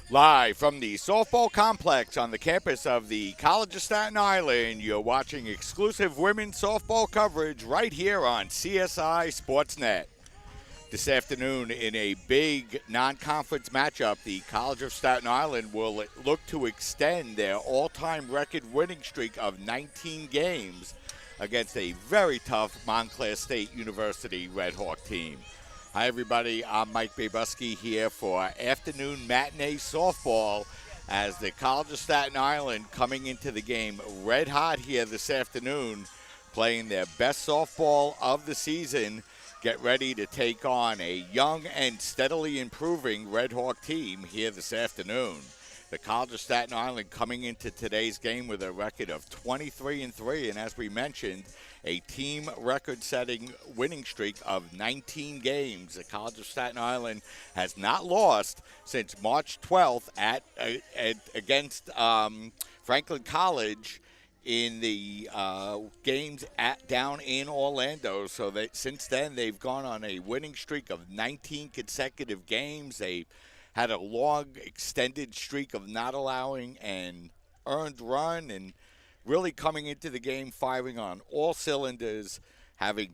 Live from the softball complex on the campus of the College of Staten Island, you're watching exclusive women's softball coverage right here on CSI Sportsnet. This afternoon, in a big non-conference matchup, the College of Staten Island will look to extend their all-time record winning streak of 19 games against a very tough Montclair State University Red Hawk team. Hi, everybody. I'm Mike Babuski here for afternoon matinee softball as the College of Staten Island coming into the game red hot here this afternoon, playing their best softball of the season. Get ready to take on a young and steadily improving Red Hawk team here this afternoon. The College of Staten Island coming into today's game with a record of 23-3, and as we mentioned, a team record-setting winning streak of 19 games. The College of Staten Island has not lost since March 12th against Franklin College in the games down in Orlando. So since then, they've gone on a winning streak of 19 consecutive games. They had a long, extended streak of not allowing an earned run and really coming into the game firing on all cylinders,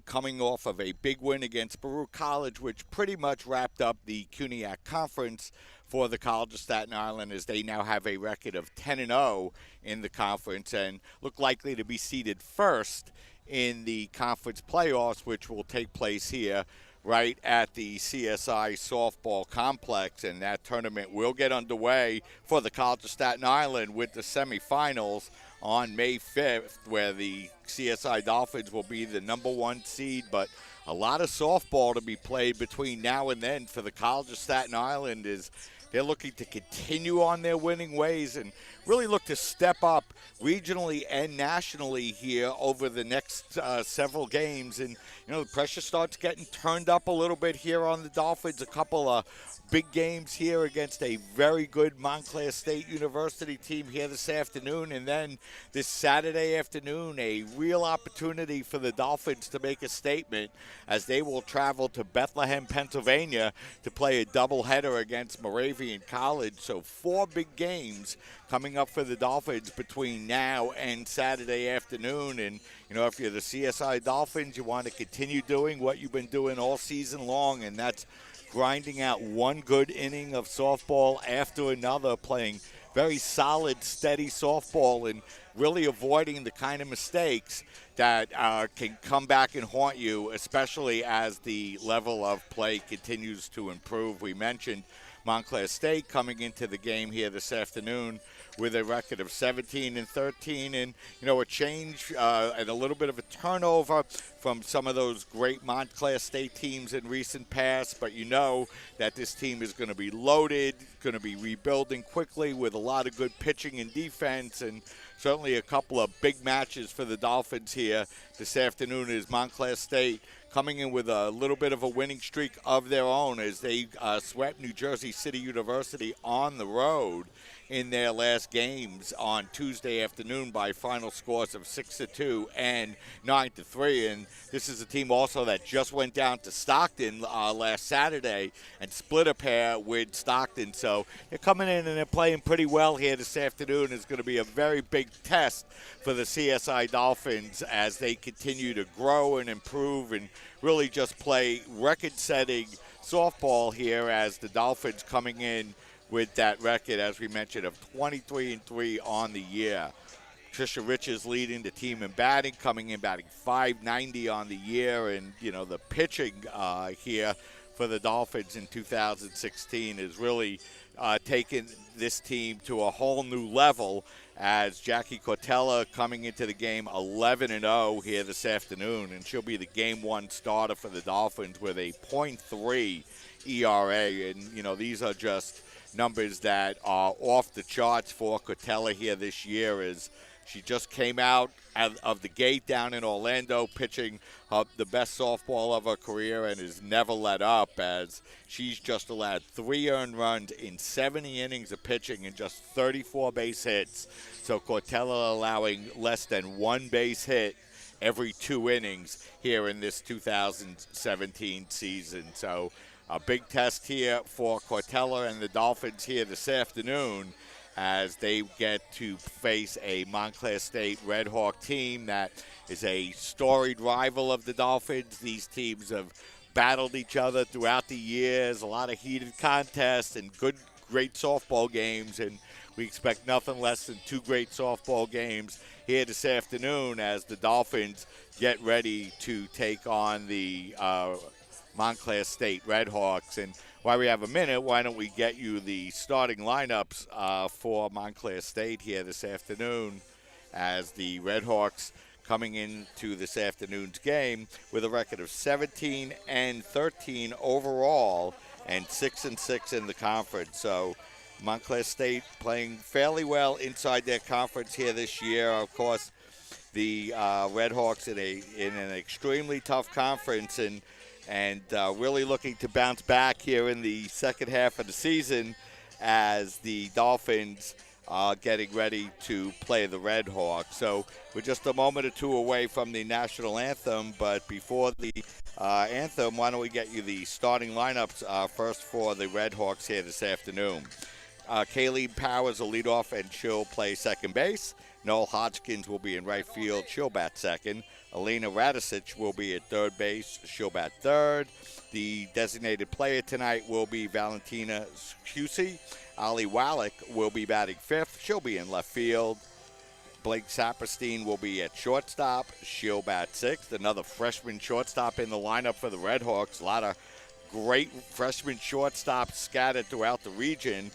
coming off of a big win against Baruch College, which pretty much wrapped up the CUNYAC Conference for the College of Staten Island, as they now have a record of 10-0 in the conference and look likely to be seeded first in the conference playoffs, which will take place here right at the CSI softball complex. And that tournament will get underway for the College of Staten Island with the semifinals on May 5th, where the CSI Dolphins will be the number one seed. But a lot of softball to be played between now and then for the College of Staten Island as they're looking to continue on their winning ways and really look to step up regionally and nationally here over the next several games. And, the pressure starts getting turned up a little bit here on the Dolphins. A couple of big games here against a very good Montclair State University team here this afternoon. And then this Saturday afternoon, a real opportunity for the Dolphins to make a statement as they will travel to Bethlehem, Pennsylvania to play a doubleheader against Moravian College. So 4 big games coming up for the Dolphins between now and Saturday afternoon. And, if you're the CSI Dolphins, you want to continue doing what you've been doing all season long, and that's grinding out one good inning of softball after another, playing very solid, steady softball and really avoiding the kind of mistakes that can come back and haunt you, especially as the level of play continues to improve. We mentioned Montclair State coming into the game here this afternoon with a record of 17-13, and a change and a little bit of a turnover from some of those great Montclair State teams in recent past. But that this team is going to be loaded, going to be rebuilding quickly with a lot of good pitching and defense, and certainly a couple of big matches for the Dolphins here this afternoon as Montclair State coming in with a little bit of a winning streak of their own as they swept New Jersey City University on the road in their last games on Tuesday afternoon by final scores of 6-2 and 9-3. And this is a team also that just went down to Stockton last Saturday and split a pair with Stockton. So they're coming in and they're playing pretty well here this afternoon. It's going to be a very big test for the CSI Dolphins as they continue to grow and improve and really just play record-setting softball here as the Dolphins coming in with that record, as we mentioned, of 23-3 on the year. Trisha Rich is leading the team in batting, coming in batting .590 on the year. And, the pitching here for the Dolphins in 2016 is really taken this team to a whole new level as Jackie Cortella coming into the game 11-0 here this afternoon. And she'll be the game one starter for the Dolphins with a .3 ERA. And, these are just numbers that are off the charts for Cortella here this year as she just came out of the gate down in Orlando pitching the best softball of her career and has never let up as she's just allowed 3 earned runs in 70 innings of pitching and just 34 base hits. So Cortella allowing less than 1 base hit every 2 innings here in this 2017 season. So a big test here for Cortella and the Dolphins here this afternoon as they get to face a Montclair State Red Hawk team that is a storied rival of the Dolphins. These teams have battled each other throughout the years, a lot of heated contests and great softball games, and we expect nothing less than two great softball games here this afternoon as the Dolphins get ready to take on the Montclair State Red Hawks. And while we have a minute, why don't we get you the starting lineups for Montclair State here this afternoon as the Red Hawks coming into this afternoon's game with a record of 17-13 overall and 6-6 in the conference. So Montclair State playing fairly well inside their conference here this year. Of course, the Red Hawks in an extremely tough conference and really looking to bounce back here in the second half of the season as the Dolphins are getting ready to play the Red Hawks. So we're just a moment or two away from the national anthem, but before the anthem, why don't we get you the starting lineups first for the Red Hawks here this afternoon. Kayleen Powers will lead off, and she'll play second base. Noel Hodgkins will be in right field. She'll bat second. Alina Radicic will be at third base. She'll bat third. The designated player tonight will be Valentina Scusi. Ali Wallach will be batting fifth. She'll be in left field. Blake Saperstein will be at shortstop. She'll bat sixth. Another freshman shortstop in the lineup for the Red Hawks. A lot of great freshman shortstops scattered throughout the region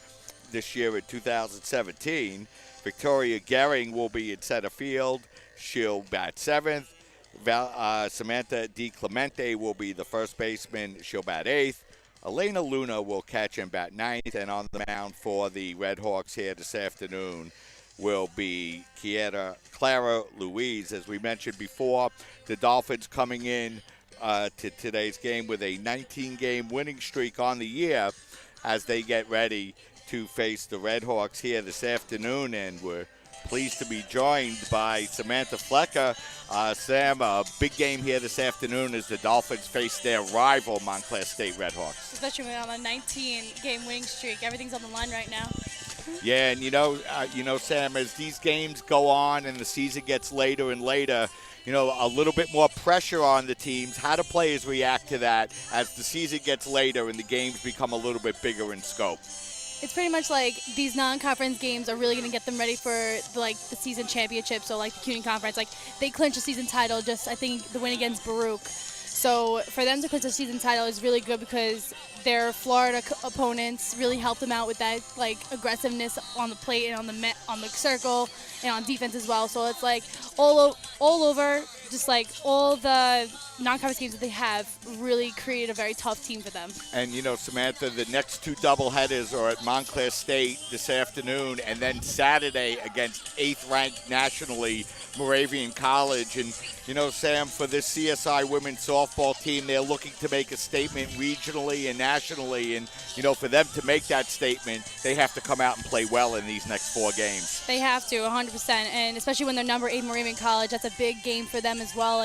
this year in 2017. Victoria Gehring will be in center field. She'll bat seventh. Samantha DiClemente will be the first baseman. She'll bat eighth. Elena Luna will catch and bat ninth. And on the mound for the Red Hawks here this afternoon will be Clara Louise. As we mentioned before, the Dolphins coming in to today's game with a 19-game winning streak on the year as they get ready to face the Red Hawks here this afternoon, and we're pleased to be joined by Samantha Flecker. Sam, a big game here this afternoon as the Dolphins face their rival Montclair State Red Hawks. Especially when on a 19-game winning streak, everything's on the line right now. Yeah, and you know, Sam, as these games go on and the season gets later and later, a little bit more pressure on the teams. How do players react to that as the season gets later and the games become a little bit bigger in scope? It's pretty much like these non-conference games are really going to get them ready for the season championship. So like the CUNY Conference, they clinched a season title just, I think, the win against Baruch. So for them to clinch the season title is really good because their Florida opponents really helped them out with that aggressiveness on the plate and on the circle and on defense as well. So it's all over, just all the non-conference games that they have really created a very tough team for them. And Samantha, the next two doubleheaders are at Montclair State this afternoon, and then Saturday against 8th ranked nationally Moravian College. And Sam, for this CSI women's softball team, they're looking to make a statement regionally and nationally. And for them to make that statement, they have to come out and play well in these next 4 games. They have to, 100%, and especially when they're number 8 Moravian College, that's a big game for them as well.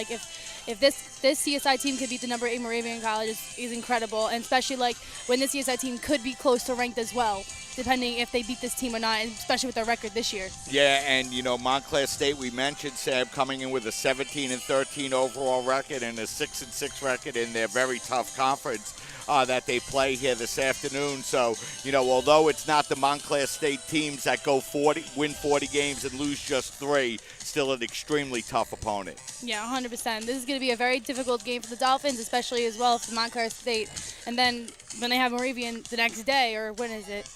If this CSI team could beat the number 8 Moravian College is incredible, and especially when this CSI team could be close to ranked as well, depending if they beat this team or not, and especially with their record this year. Yeah, and Montclair State, we mentioned, Sam, coming in with a 17-13 overall record and a 6-6 record in their very tough conference that they play here this afternoon. So, although it's not the Montclair State teams that win 40 games and lose just 3, still an extremely tough opponent. Yeah, 100%. This is going to be a very difficult game for the Dolphins, especially as well for Montclair State. And then when they have Moravian the next day, or when is it?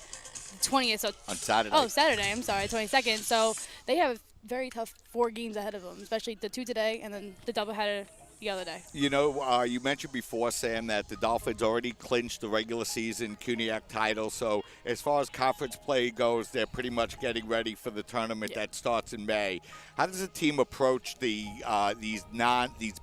20th. So on Saturday. Oh, Saturday. I'm sorry, 22nd. So they have a very tough 4 games ahead of them, especially the 2 today and then the doubleheader the other day. You mentioned before, Sam, that the Dolphins already clinched the regular season CUNYAC title. So as far as conference play goes, they're pretty much getting ready for the tournament that starts in May. How does the team approach these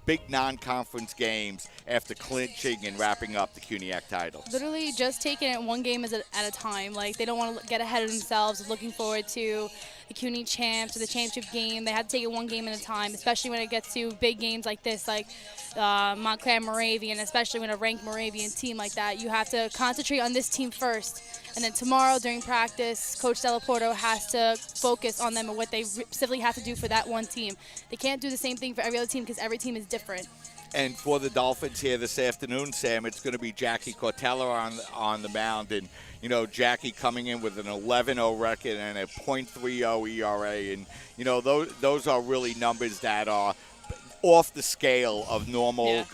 big non-conference games after clinching and wrapping up the CUNYAC title? Literally just taking it one game at a time. They don't want to get ahead of themselves, looking forward to the CUNY champs or the championship game. They have to take it one game at a time, especially when it gets to big games like this, like Montclair Moravian, especially when a ranked Moravian team like that. You have to concentrate on this team first. And then tomorrow during practice, Coach Delaporto has to focus on them and what they specifically have to do for that one team. They can't do the same thing for every other team because every team is different. And for the Dolphins here this afternoon, Sam, it's going to be Jackie Cortella on the mound. And, you know, Jackie coming in with an 11-0 record and a .30 ERA. And, you know, those are really numbers that are off the scale of normal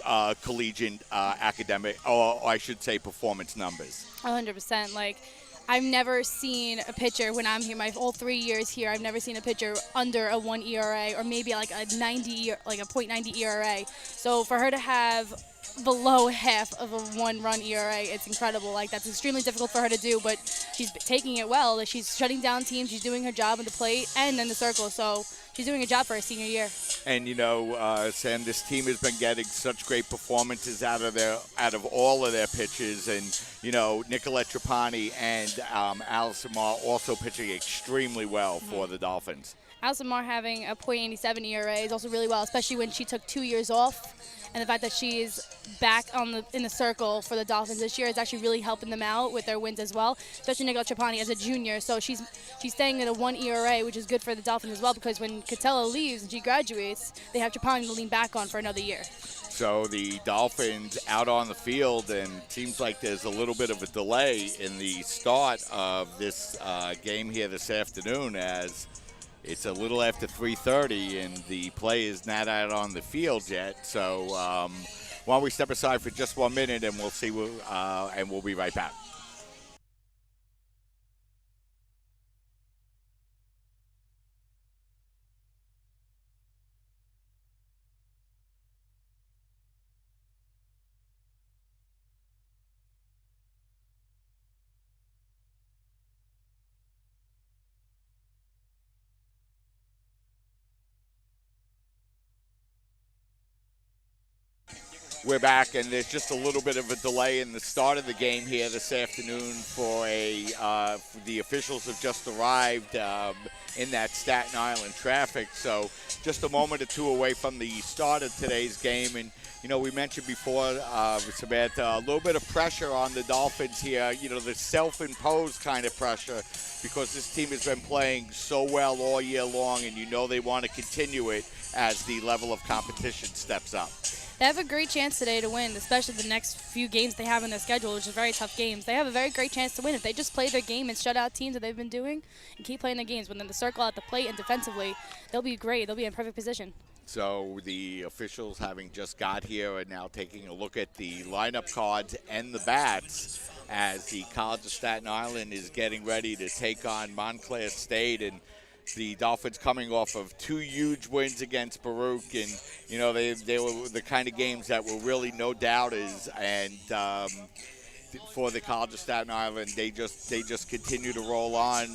collegiate academic, or I should say performance numbers. 100%. Like, I've never seen a pitcher when I'm here, my whole 3 years here, I've never seen a pitcher under a 1 ERA or maybe like a .90 ERA. So for her to have below half of a 1-run ERA, it's incredible. Like, that's extremely difficult for her to do, but she's taking it well. She's shutting down teams. She's doing her job at the plate and in the circle. So she's doing a job for her senior year. And, you know, Sam, this team has been getting such great performances out of all of their pitchers. And, you know, Nicolette Trapani and Allison Marr also pitching extremely well for the Dolphins. Allison Marr having a .87 ERA is also really well, especially when she took 2 years off. And the fact that she is back in the circle for the Dolphins this year is actually really helping them out with their wins as well, especially Nicolette Trapani as a junior. So she's staying at a 1 ERA, which is good for the Dolphins as well, because when Catella leaves and she graduates, they have Trapani to lean back on for another year. So the Dolphins out on the field, and it seems like there's a little bit of a delay in the start of this game here this afternoon, as it's a little after 3:30 and the play is not out on the field yet. So why don't we step aside for just 1 minute and we'll see, and we'll be right back. We're back, and there's just a little bit of a delay in the start of the game here this afternoon for the officials have just arrived in that Staten Island traffic. So just a moment or two away from the start of today's game. And, you know, we mentioned before, Samantha, a little bit of pressure on the Dolphins here, you know, the self-imposed kind of pressure, because this team has been playing so well all year long, and you know they want to continue it as the level of competition steps up. They have a great chance today to win, especially the next few games they have in their schedule, which are very tough games. They have a very great chance to win if they just play their game and shut out teams that they've been doing and keep playing their games. When they're in the circle at the plate and defensively, they'll be great. They'll be in perfect position. So the officials, having just got here, are now taking a look at the lineup cards and the bats as the College of Staten Island is getting ready to take on Montclair State. And the Dolphins coming off of 2 huge wins against Baruch, and you know they were the kind of games that were really no doubters. And for the College of Staten Island, they just continue to roll on.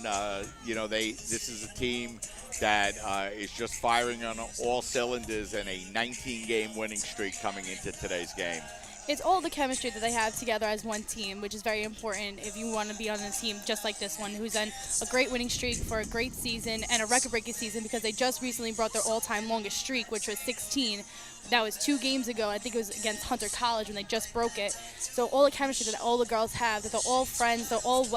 You know, this is a team that is just firing on all cylinders, and a 19-game winning streak coming into today's game. It's all the chemistry that they have together as one team, which is very important if you want to be on a team just like this one, who's on a great winning streak for a great season and a record-breaking season, because they just recently brought their all-time longest streak, which was 16. That was 2 games ago. I think it was against Hunter College when they just broke it. So all the chemistry that all the girls have, that they're all friends, they're all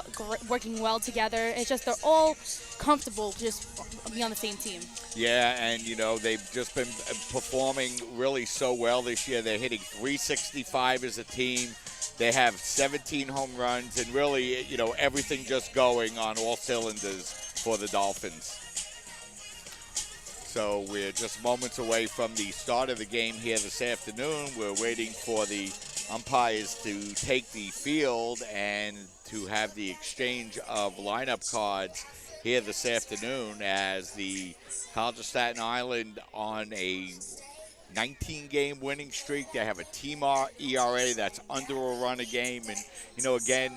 working well together. It's just they're all comfortable just being on the same team. Yeah, and, you know, they've just been performing really so well this year. They're hitting .365 as a team. They have 17 home runs, and really, you know, everything just going on all cylinders for the Dolphins. So we're just moments away from the start of the game here this afternoon. We're waiting for the umpires to take the field and to have the exchange of lineup cards here this afternoon, as the College of Staten Island on a 19-game winning streak. They have a team ERA that's under a run a game. And, you know, again,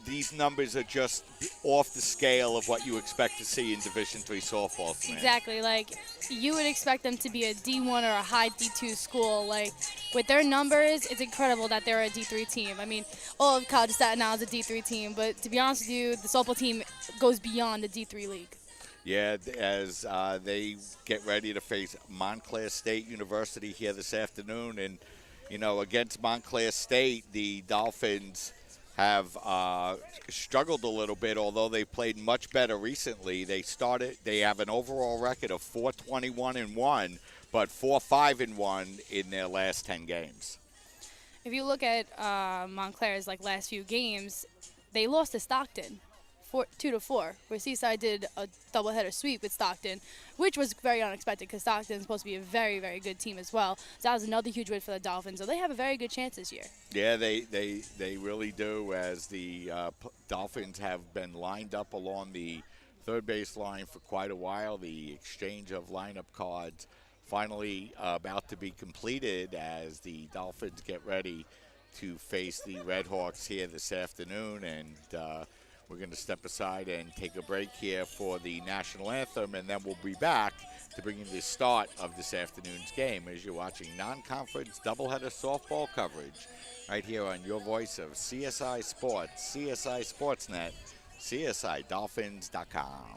these numbers are just off the scale of what you expect to see in Division III softball. Exactly. Like, you would expect them to be a D1 or a high D2 school. Like, with their numbers, it's incredible that they're a D3 team. I mean, all of College of Staten Island is a D3 team, but to be honest with you, the softball team goes beyond the D3 league. Yeah, as they get ready to face Montclair State University here this afternoon. And, against Montclair State, the Dolphins have struggled a little bit, although they played much better recently. They have an overall record of 4-21-1, but 4-5-1 in their last 10 games. If you look at Montclair's last few games, they lost to Stockton, 2-4. Where Seaside did a doubleheader sweep with Stockton, which was very unexpected because Stockton is supposed to be a very, very good team as well. So that was another huge win for the Dolphins. So they have a very good chance this year. Yeah, they really do. As the Dolphins have been lined up along the third base line for quite a while. The exchange of lineup cards finally about to be completed as the Dolphins get ready to face the Red Hawks here this afternoon. And we're going to step aside and take a break here for the national anthem, and then we'll be back to bring you the start of this afternoon's game as you're watching non-conference doubleheader softball coverage right here on your voice of CSI Sports, CSI Sportsnet, CSIDolphins.com.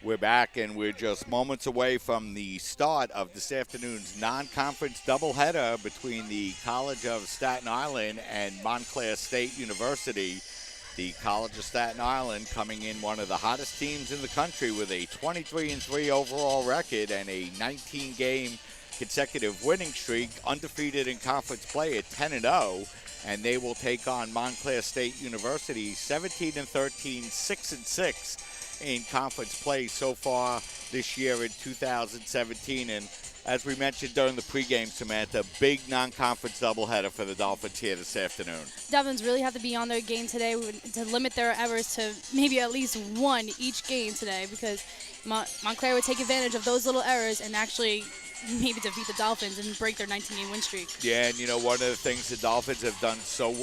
We're back, and we're just moments away from the start of this afternoon's non-conference doubleheader between the College of Staten Island and Montclair State University. The College of Staten Island coming in one of the hottest teams in the country with a 23-3 overall record and a 19-game consecutive winning streak, undefeated in conference play at 10-0, and they will take on Montclair State University 17-13, 6-6. in conference play so far this year in 2017. And as we mentioned during the pregame, Samantha, big non-conference doubleheader for the Dolphins here this afternoon. Dolphins really have to be on their game today to limit their errors to maybe at least one each game today, because Montclair would take advantage of those little errors and actually maybe defeat the Dolphins and break their 19-game win streak. Yeah, and you know, one of the things the Dolphins have done so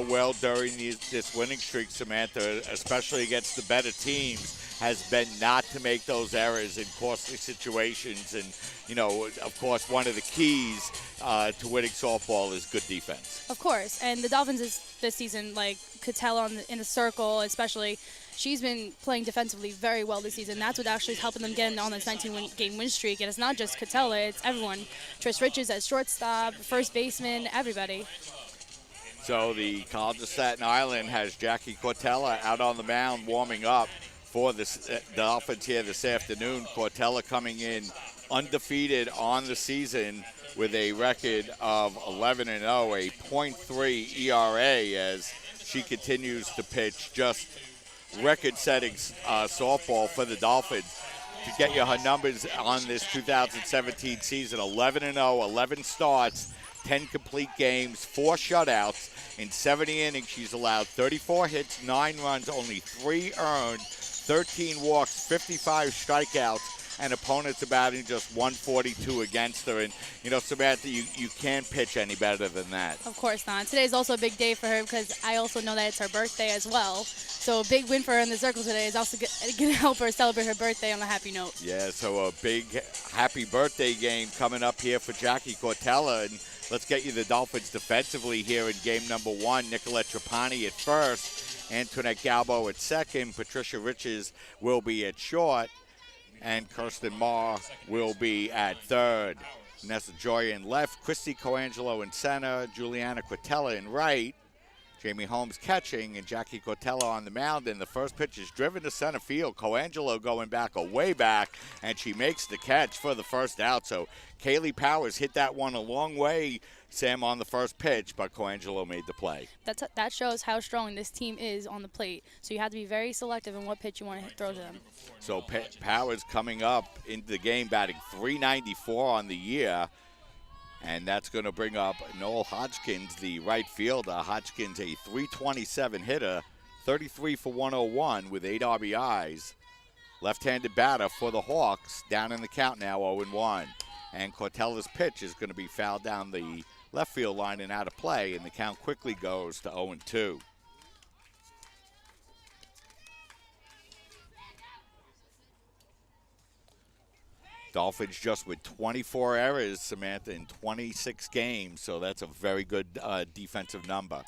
well during this winning streak, Samantha, especially against the better teams, has been not to make those errors in costly situations. And, you know, of course, one of the keys to winning softball is good defense. Of course, and the Dolphins this season, like, could tell in the circle, especially. She's been playing defensively very well this season. That's what actually is helping them get on this 19-game win streak. And it's not just Catella, it's everyone. Trish Richards at shortstop, first baseman, everybody. So the College of Staten Island has Jackie Cortella out on the mound warming up for the Dolphins here this afternoon. Cortella coming in undefeated on the season with a record of 11-0, a .3 ERA, as she continues to pitch just record-setting softball for the Dolphins. To get you her numbers on this 2017 season, 11-0, 11 starts, 10 complete games, 4 shutouts. In 70 innings, she's allowed 34 hits, 9 runs, only 3 earned, 13 walks, 55 strikeouts, and opponents are batting just 142 against her. And, you know, Samantha, you can't pitch any better than that. Of course not. Today's also a big day for her because I also know that it's her birthday as well. So a big win for her in the circle today is also going to help her celebrate her birthday on a happy note. Yeah, so a big happy birthday game coming up here for Jackie Cortella. And let's get you the Dolphins defensively here in game number 1. Nicolette Trapani at first, Antoinette Galbo at second, Patricia Riches will be at short, and Kirsten Marr will be at third. Nessa Joy in left, Christy Coangelo in center, Juliana Cortella in right, Jamie Holmes catching, and Jackie Cortella on the mound. And the first pitch is driven to center field. Coangelo going back, a way back, and she makes the catch for the first out. So Kaylee Powers hit that one a long way, Sam, on the first pitch, but Coangelo made the play. That shows how strong this team is on the plate. So you have to be very selective in what pitch you want to throw to them. So Powers coming up into the game, batting .394 on the year. And that's going to bring up Noel Hodgkins, the right fielder. Hodgkins, a .327 hitter, 33 for 101 with 8 RBIs. Left-handed batter for the Hawks, down in the count now, 0-1. And Cortella's pitch is going to be fouled down the left field line and out of play, and the count quickly goes to 0-2. Dolphins just with 24 errors, Samantha, in 26 games, so that's a very good defensive number.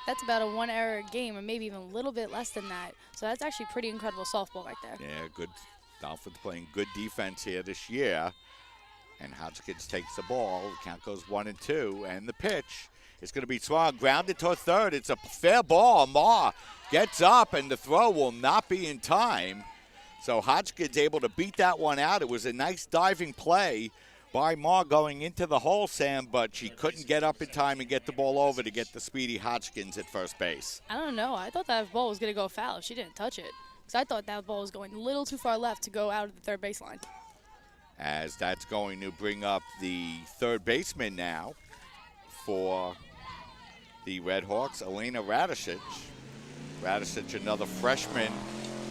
That's about a 1-error game, or maybe even a little bit less than that. So that's actually pretty incredible softball right there. Yeah, good. Dolphins playing good defense here this year. And Hodgkins takes the ball. The count goes 1-2, and the pitch is going to be swung, grounded toward third. It's a fair ball. Marr gets up, and the throw will not be in time. So Hodgkins able to beat that one out. It was a nice diving play by Marr going into the hole, Sam, but she couldn't get up in time and get the ball over to get the speedy Hodgkins at first base. I don't know. I thought that ball was going to go foul. She didn't touch it. Because I thought that ball was going a little too far left to go out of the third baseline. As that's going to bring up the third baseman now for the Red Hawks, Elena Radicic. Radicic, another freshman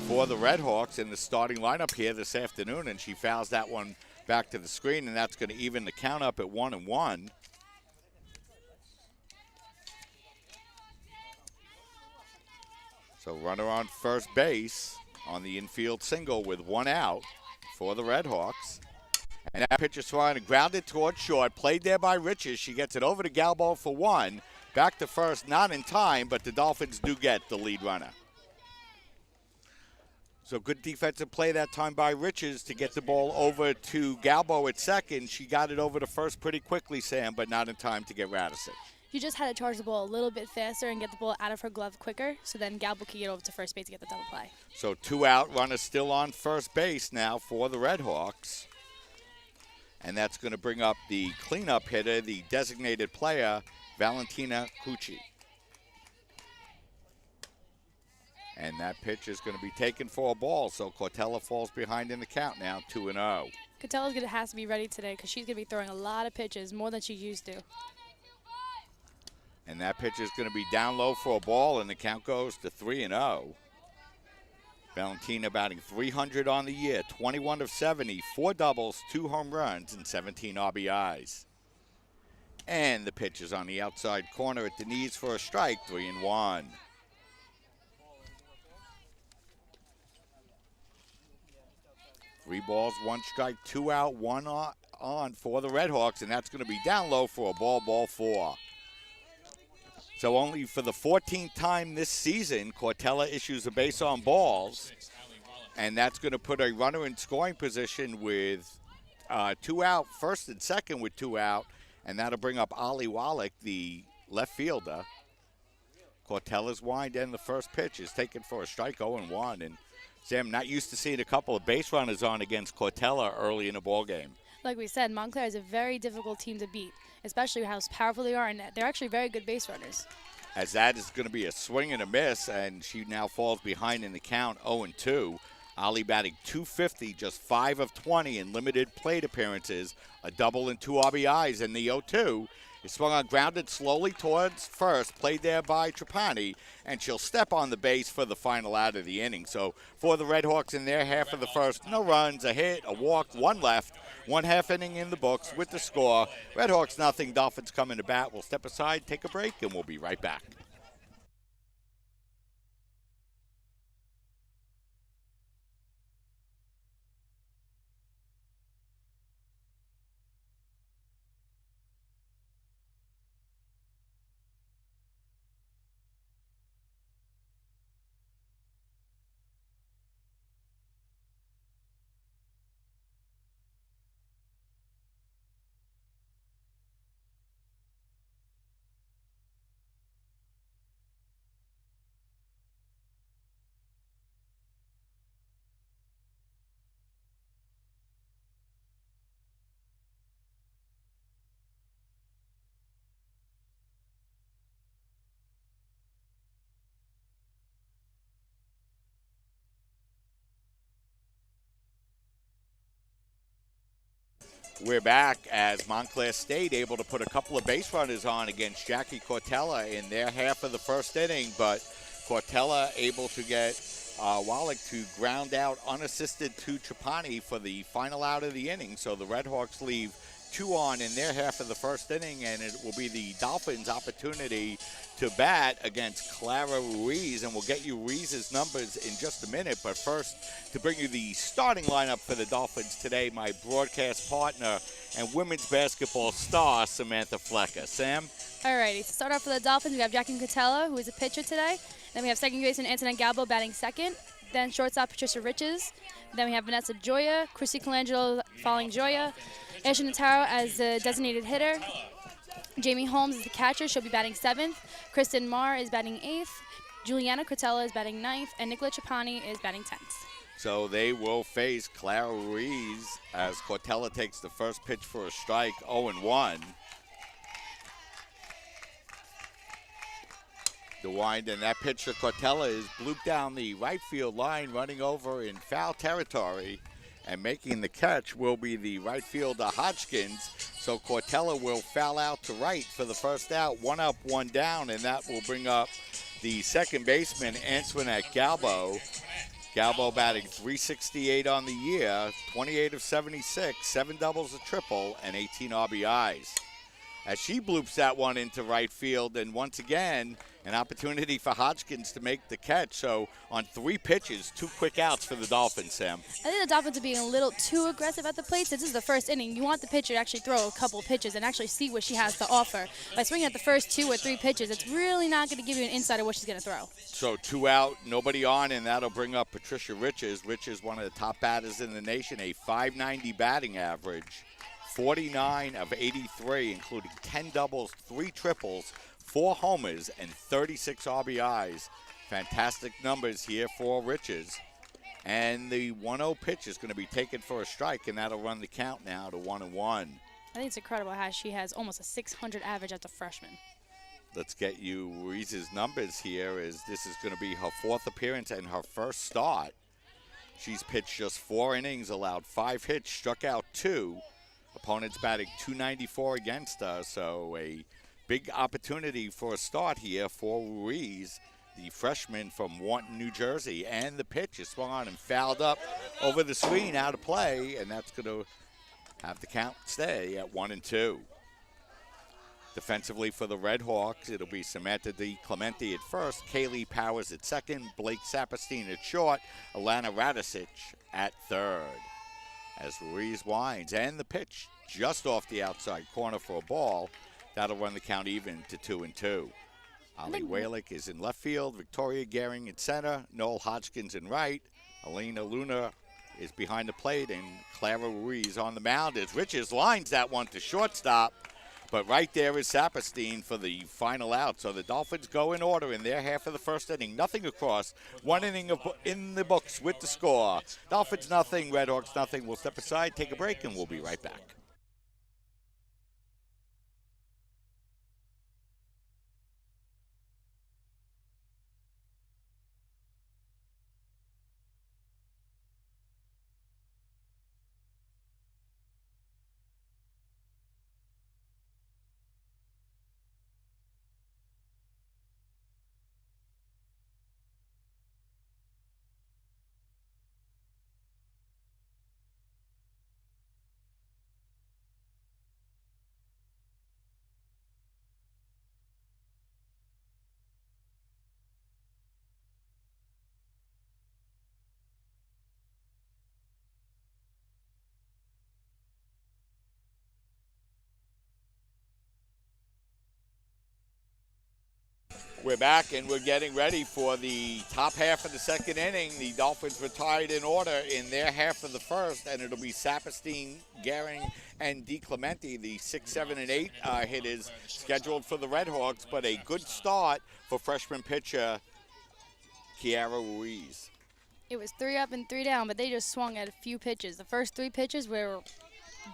for the Red Hawks in the starting lineup here this afternoon, and she fouls that one back to the screen, and that's going to even the count up at 1-1. So runner on first base on the infield single with 1 out for the Red Hawks. And that pitch is swung and grounded towards short, played there by Riches. She gets it over to Galbo for 1. Back to first, not in time, but the Dolphins do get the lead runner. So good defensive play that time by Riches to get the ball over to Galbo at second. She got it over to first pretty quickly, Sam, but not in time to get Radicic. You just had to charge the ball a little bit faster and get the ball out of her glove quicker, so then Galbo could get over to first base to get the double play. So 2 out, runner still on first base now for the Red Hawks. And that's going to bring up the cleanup hitter, the designated player, Valentina Cucci. And that pitch is going to be taken for a ball, so Cortella falls behind in the count now, 2-0. Catella's has to be ready today because she's going to be throwing a lot of pitches, more than she used to. And that pitch is going to be down low for a ball, and the count goes to 3-0. Valentina batting .300 on the year, 21 of 70, 4 doubles, 2 home runs, and 17 RBIs. And the pitch is on the outside corner at the knees for a strike, 3-1. Three balls, 1 strike, 2 out, 1 on for the Redhawks, and that's going to be down low for a ball 4. So only for the 14th time this season, Cortella issues a base on balls, and that's going to put a runner in scoring position with 2 out, first and second with 2 out, and that'll bring up Ali Wallach, the left fielder. Cortella's wind and the first pitch is taken for a strike, 0-1, and Sam, not used to seeing a couple of base runners on against Cortella early in a ball game. Like we said, Montclair is a very difficult team to beat, especially how powerful they are, and they're actually very good base runners. As that is going to be a swing and a miss, and she now falls behind in the count, 0-2. Ali batting .250, just 5 of 20 in limited plate appearances, a double and 2 RBIs in the 0-2. Is swung on, grounded slowly towards first, played there by Trapani, and she'll step on the base for the final out of the inning. So for the Redhawks in their half of the first, no runs, a hit, a walk, 1 left, 1 half inning in the books with the score. Redhawks nothing, Dolphins coming to bat. We'll step aside, take a break, and we'll be right back. We're back as Montclair State able to put a couple of base runners on against Jackie Cortella in their half of the first inning, but Cortella able to get Wallach to ground out unassisted to Trapani for the final out of the inning. So the Redhawks leave 2 on in their half of the first inning, and it will be the Dolphins' opportunity to bat against Clara Ruiz, and we'll get you Ruiz's numbers in just a minute. But first, to bring you the starting lineup for the Dolphins today, my broadcast partner and women's basketball star, Samantha Flecker. Sam? All righty, to start off for the Dolphins, we have Jackie Cortella, who is a pitcher today. Then we have second baseman Antoinette Galbo batting second. Then shortstop Patricia Riches. Then we have Vanessa Joya, Chrissy Colangelo following Joya. Asha Notaro as the designated hitter. Jamie Holmes is the catcher. She'll be batting 7th. Kristen Marr is batting 8th. Juliana Cortella is batting 9th. And Nicola Trapani is batting 10th. So they will face Clara Ruiz as Cortella takes the first pitch for a strike, 0-1. The wind, and that pitch for Cortella is blooped down the right field line, running over in foul territory. And making the catch will be the right fielder Hodgkins. So Cortella will foul out to right for the first out. 1 up, 1 down, and that will bring up the second baseman, Antoinette Galbo. Galbo batting .368 on the year, 28 of 76, 7 doubles, a triple, and 18 RBIs. As she bloops that one into right field, and once again, an opportunity for Hodgkins to make the catch. So on 3 pitches, 2 quick outs for the Dolphins, Sam. I think the Dolphins are being a little too aggressive at the plate. Since this is the first inning, you want the pitcher to actually throw a couple pitches and actually see what she has to offer. By swinging at the first 2 or 3 pitches, it's really not going to give you an insight of what she's going to throw. So 2 out, nobody on, and that'll bring up Patricia Riches. Riches, one of the top batters in the nation, a .590 batting average, 49 of 83, including 10 doubles, 3 triples, 4 homers, and 36 RBIs. Fantastic numbers here for Riches. And the 1-0 pitch is going to be taken for a strike, and that'll run the count now to 1-1. I think it's incredible how she has almost a .600 average as a freshman. let's get you Ruiz's numbers here, as this is going to be her 4th appearance and her first start. She's pitched just 4 innings, allowed 5 hits, struck out 2. Opponents batting .294 against her, so a big opportunity for a start here for Ruiz, the freshman from Wanton, New Jersey. And the pitch is swung on and fouled up over the screen, out of play, and that's going to have the count stay at 1-2. Defensively for the Red Hawks, it'll be Samantha DiClemente at first, Kaylee Powers at second, Blake Saperstein at short, Alana Radicic at third. As Ruiz winds, and the pitch just off the outside corner for a ball. That'll run the count even to 2-2. Ali Walick is in left field, Victoria Gehring in center, Noel Hodgkins in right, Elena Luna is behind the plate, and Clara Ruiz on the mound as Riches lines that one to shortstop. But right there is Saperstein for the final out. So the Dolphins go in order in their half of the first inning. Nothing across. 1 inning in the books with the score. Dolphins nothing, Red Hawks nothing. We'll step aside, take a break, and we'll be right back. We're back, and we're getting ready for the top half of the second inning. The Dolphins were tied in order in their half of the first, and it'll be Saperstein, Gehring, and DiClemente, the 6, 7, and 8 hitters scheduled for the Red Hawks, but a good start for freshman pitcher Kiara Ruiz. It was 3 up and 3 down, but they just swung at a few pitches. The first 3 pitches where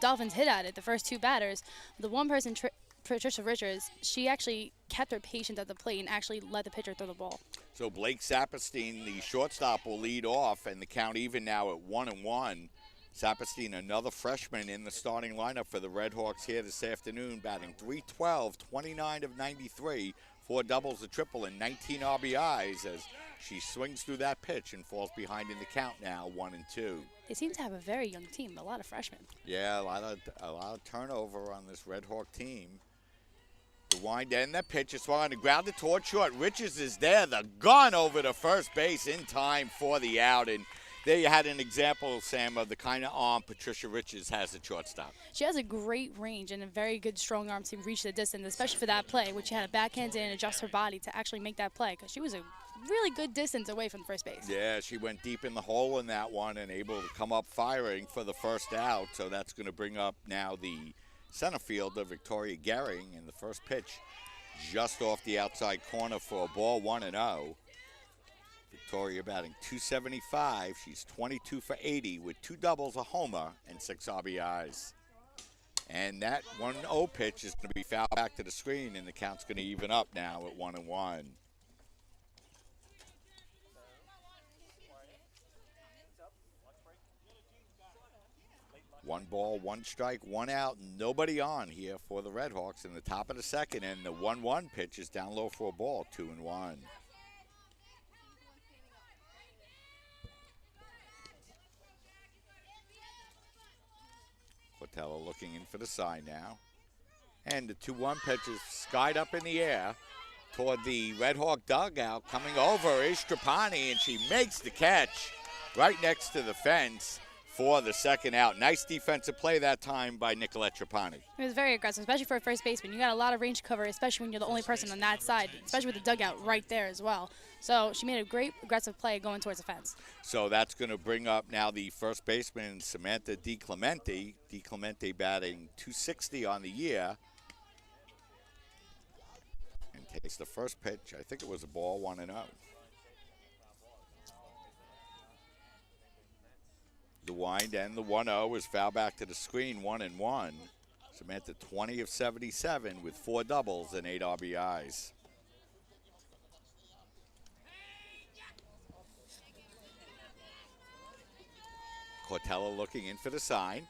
Dolphins hit at it, the first 2 batters. The one person, Patricia Richards, she actually kept her patience at the plate and actually let the pitcher throw the ball. So Blake Saperstein, the shortstop, will lead off, and the count even now at 1-1. Saperstein, another freshman in the starting lineup for the Red Hawks here this afternoon, batting .312, 29 of 93, 4 doubles, a triple, and 19 RBIs as she swings through that pitch and falls behind in the count now, 1-2. They seem to have a very young team, a lot of freshmen. Yeah, a lot of turnover on this Red Hawk team. The wind and the pitch is swung on the ground to toward short. Richards is there. The gun over to first base in time for the out. And there you had an example, Sam, of the kind of arm Patricia Richards has at shortstop. She has a great range and a very good strong arm to reach the distance, especially for that play, which she had a backhand and adjust her body to actually make that play, because she was a really good distance away from first base. Yeah, she went deep in the hole in that one and able to come up firing for the first out. So that's going to bring up now the center fielder, Victoria Gehring, in the first pitch just off the outside corner for a ball, 1-0. Victoria batting .275. She's 22 for 80 with 2 doubles, a homer, and 6 RBIs. And that 1-0 pitch is going to be fouled back to the screen, and the count's going to even up now at 1-1. One ball, 1 strike, 1 out, nobody on here for the Red Hawks in the top of the second, and the 1-1 pitch is down low for a ball, 2-1. Cortella looking in for the sign now. And the 2-1 pitch is skied up in the air toward the Red Hawk dugout. Coming over is Trapani, and she makes the catch right next to the fence for the second out. Nice defensive play that time by Nicolette Trapani. It was very aggressive, especially for a first baseman. You got a lot of range cover, especially when you're the only person on that side, especially with the dugout right there as well. So she made a great aggressive play going towards the fence. So that's going to bring up now the first baseman, Samantha DiClemente. DiClemente batting .260 on the year. And takes the first pitch. I think it was a ball, 1-0. The wind and the 1-0 is fouled back to the screen, 1-1. Samantha 20 of 77 with 4 doubles and 8 RBIs. Cortella looking in for the sign.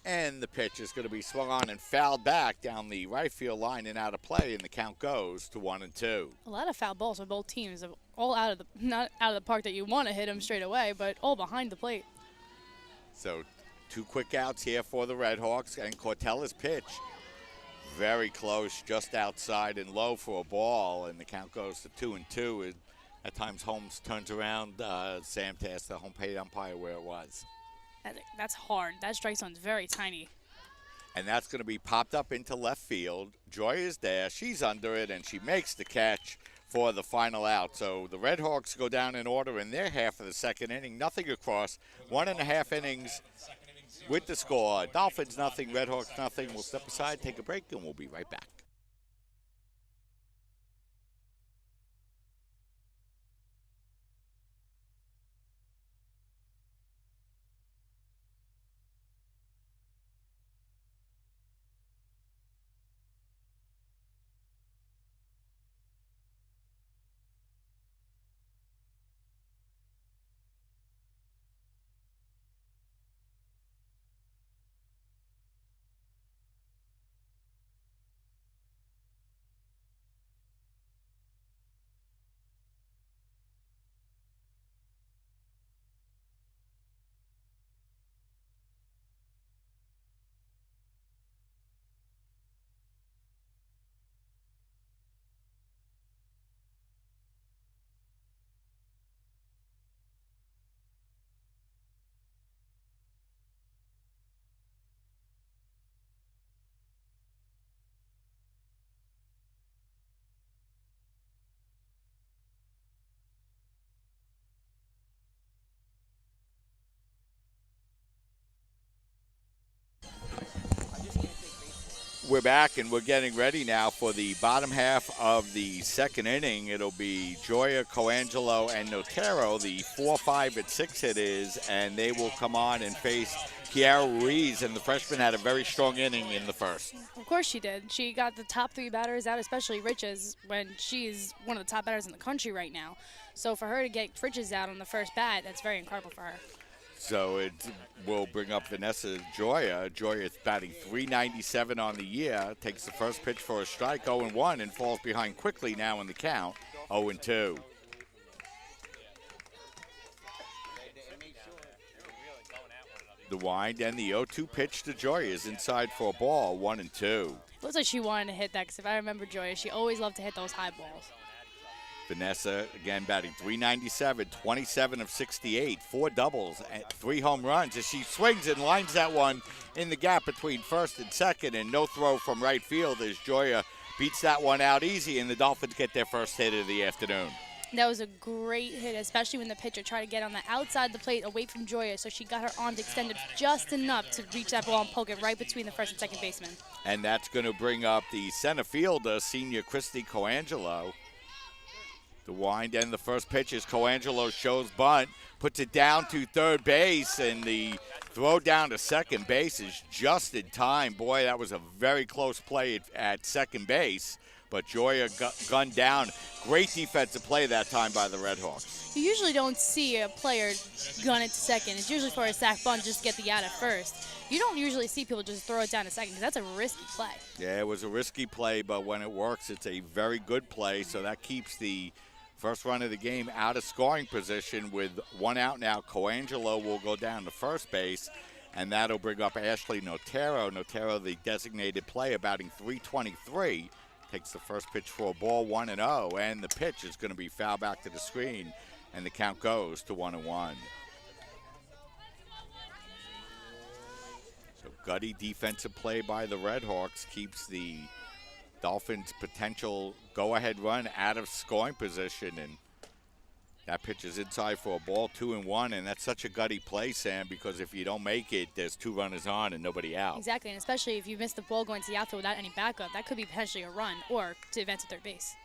And the pitch is going to be swung on and fouled back down the right field line and out of play, and the count goes to 1-2. A lot of foul balls for both teams, all out of the not out of the park that you want to hit them straight away, but all behind the plate. So 2 quick outs here for the Redhawks, and Cortella's pitch very close, just outside and low for a ball, and the count goes to 2-2. And at times Holmes turns around, Sam to ask the home plate umpire where it was. That's hard. That strike zone's very tiny. And that's going to be popped up into left field. Joy is there. She's under it, and she makes the catch for the final out. So the Redhawks go down in order in their half of the second inning. Nothing across. 1.5 innings with the score. Dolphins nothing, Redhawks nothing. We'll step aside, take a break, and we'll be right back. We're back, and we're getting ready now for the bottom half of the second inning. It'll be Joya, Coangelo, and Notero, the 4, 5, and 6 hitters, and they will come on and face Kiara Ruiz, and the freshman had a very strong inning in the first. Of course she did. She got the top 3 batters out, especially Riches, when she's one of the top batters in the country right now. So for her to get Riches out on the first bat, that's very incredible for her. So it will bring up Vanessa Joya. Joya is batting .397 on the year. Takes the first pitch for a strike, 0-1, and falls behind quickly now in the count, 0-2. The wind and the 0-2 pitch to Joya is inside for a ball, 1-2. Looks like she wanted to hit that, because if I remember Joya, she always loved to hit those high balls. Vanessa, again, batting .397, 27 of 68, 4 doubles, and 3 home runs as she swings and lines that one in the gap between first and second, and no throw from right field as Joya beats that one out easy, and the Dolphins get their first hit of the afternoon. That was a great hit, especially when the pitcher tried to get on the outside of the plate away from Joya, so she got her arms extended just enough to reach that ball and poke it right between the first and second baseman. And that's going to bring up the center fielder, senior Christy Coangelo. The wind and the first pitch is Coangelo shows bunt, puts it down to third base, and the throw down to second base is just in time. Boy, that was a very close play at second base, but Joya gunned down. Great defensive play that time by the Redhawks. You usually don't see a player gun it to second. It's usually for a sack bunt just to get the out at first. You don't usually see people just throw it down to second, because that's a risky play. Yeah, it was a risky play, but when it works, it's a very good play, so that keeps the first run of the game out of scoring position with 1 out now. Coangelo will go down to first base, and that'll bring up Ashley Notero. Notero, the designated player, batting .323. Takes the first pitch for a ball, 1-0, and the pitch is going to be fouled back to the screen, and the count goes to 1-1. So gutty defensive play by the Redhawks keeps the Dolphins' potential go-ahead run out of scoring position, and that pitch is inside for a ball, 2-1, and that's such a gutty play, Sam, because if you don't make it, there's 2 runners on and nobody out. Exactly, and especially if you miss the ball going to the outfield without any backup, that could be potentially a run or to advance to third base.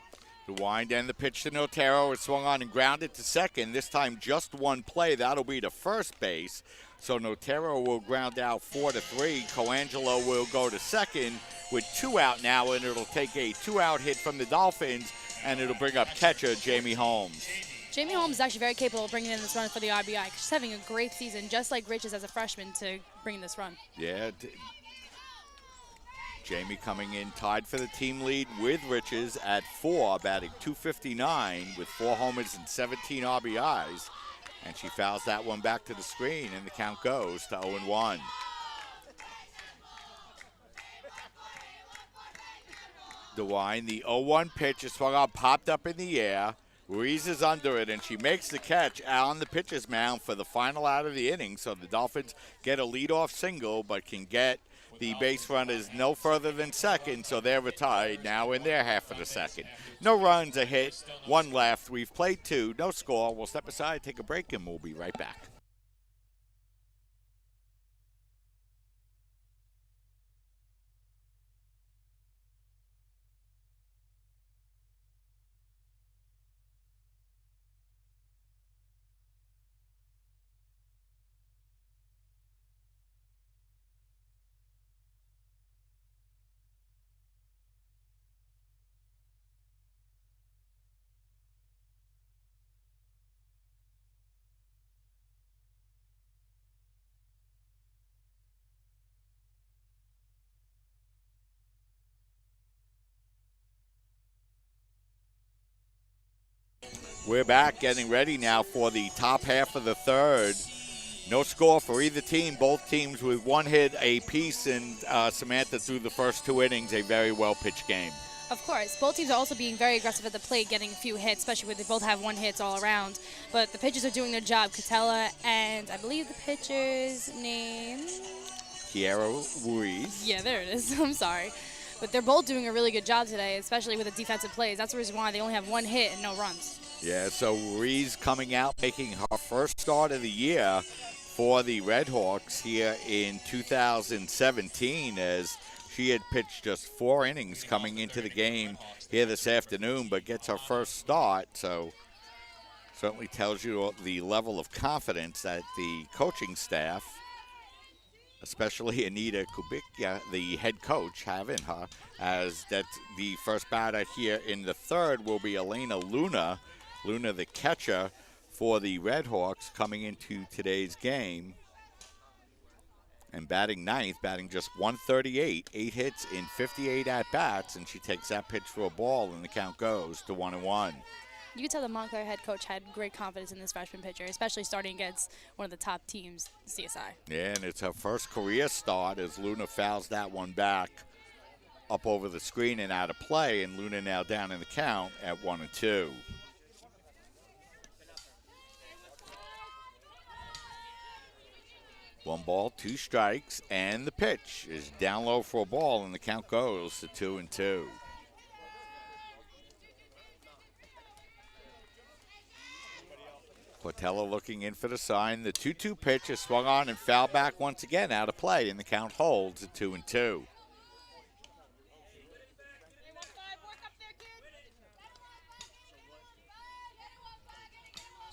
The wind and the pitch to Notero is swung on and grounded to second. This time just one play. That'll be to first base. So Notero will ground out 4-3. Colangelo will go to second with 2 out now, and it'll take a 2-out hit from the Dolphins, and it'll bring up catcher Jamie Holmes. Jamie Holmes is actually very capable of bringing in this run for the RBI. She's having a great season, just like Rich is as a freshman to bring this run. Yeah. Jamie coming in tied for the team lead with Riches at 4, batting .259 with 4 homers and 17 RBIs. And she fouls that one back to the screen, and the count goes to 0-1. DeWine, the 0-1 pitch is swung out, popped up in the air. Ruiz is under it, and she makes the catch on the pitcher's mound for the final out of the inning. So the Dolphins get a leadoff single, but can get the base runners no further than second, so they're retired now in their half of the second. No runs, a hit, 1 left. We've played 2, no score. We'll step aside, take a break, and we'll be right back. We're back, getting ready now for the top half of the third. No score for either team. Both teams with 1 hit apiece, and Samantha threw the first 2 innings, a very well-pitched game. Of course. Both teams are also being very aggressive at the plate, getting a few hits, especially when they both have 1 hits all around. But the pitchers are doing their job. Catella and I believe the pitcher's name? Kiara Ruiz. Yeah, there it is. I'm sorry. But they're both doing a really good job today, especially with the defensive plays. That's the reason why they only have 1 hit and no runs. Yeah, so Ruiz coming out, making her first start of the year for the Red Hawks here in 2017, as she had pitched just 4 innings coming into the game here this afternoon, but gets her first start. So certainly tells you the level of confidence that the coaching staff, especially Anita Kubicka, the head coach, have in her, as that the first batter here in the third will be Elena Luna. Luna, the catcher for the Red Hawks, coming into today's game. And batting ninth, batting just 138, 8 hits in 58 at-bats, and she takes that pitch for a ball, and the count goes to 1-1. You could tell the Montclair head coach had great confidence in this freshman pitcher, especially starting against one of the top teams, CSI. Yeah, and it's her first career start as Luna fouls that one back up over the screen and out of play, and Luna now down in the count at 1-2. 1 ball, 2 strikes, and the pitch is down low for a ball, and the count goes to 2-2. Portella looking in for the sign. The 2-2 pitch is swung on and fouled back once again out of play, and the count holds at 2-2.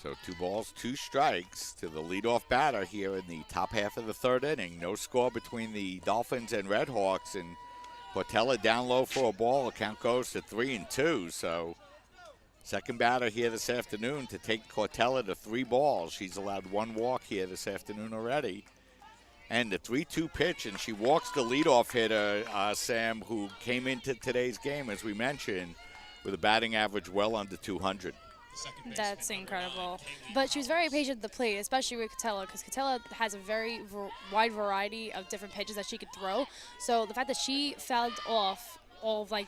So 2 balls, 2 strikes to the leadoff batter here in the top half of the third inning. No score between the Dolphins and Red Hawks, and Portella down low for a ball. The count goes to 3-2. So second batter here this afternoon to take Portella to 3 balls. She's allowed 1 walk here this afternoon already. And the 3-2 pitch, and she walks the leadoff hitter, Sam, who came into today's game, as we mentioned, with a batting average well under 200. That's incredible. But she was very patient at the plate, especially with Catella, because Catella has a very wide variety of different pitches that she could throw. So the fact that she fouled off all of, like,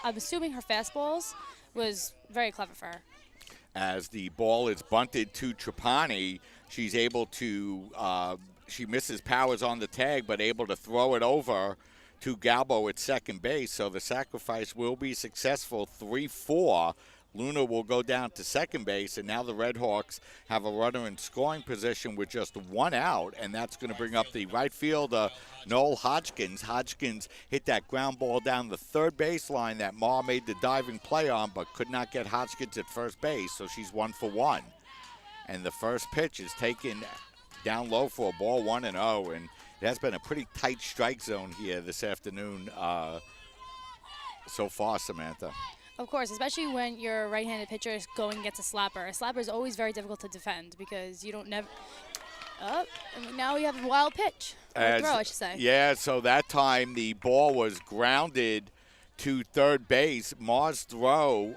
I'm assuming her fastballs, was very clever for her. As the ball is bunted to Trapani, she's able to, she misses Powers on the tag, but able to throw it over to Galbo at second base. So the sacrifice will be successful, 3-4. Luna will go down to second base, and now the Red Hawks have a runner in scoring position with just 1 out, and that's going to bring up the right fielder, Noel Hodgkins. Hodgkins hit that ground ball down the third baseline that Ma made the diving play on, but could not get Hodgkins at first base, so she's 1 for 1. And the first pitch is taken down low for a ball 1-0, and it has been a pretty tight strike zone here this afternoon so far, Samantha. Of course, especially when your right-handed pitcher is going against a slapper. A slapper is always very difficult to defend because you don't never. Oh, and now we have a wild pitch. Or throw, I should say. Yeah, so that time the ball was grounded to third base. Ma's throw,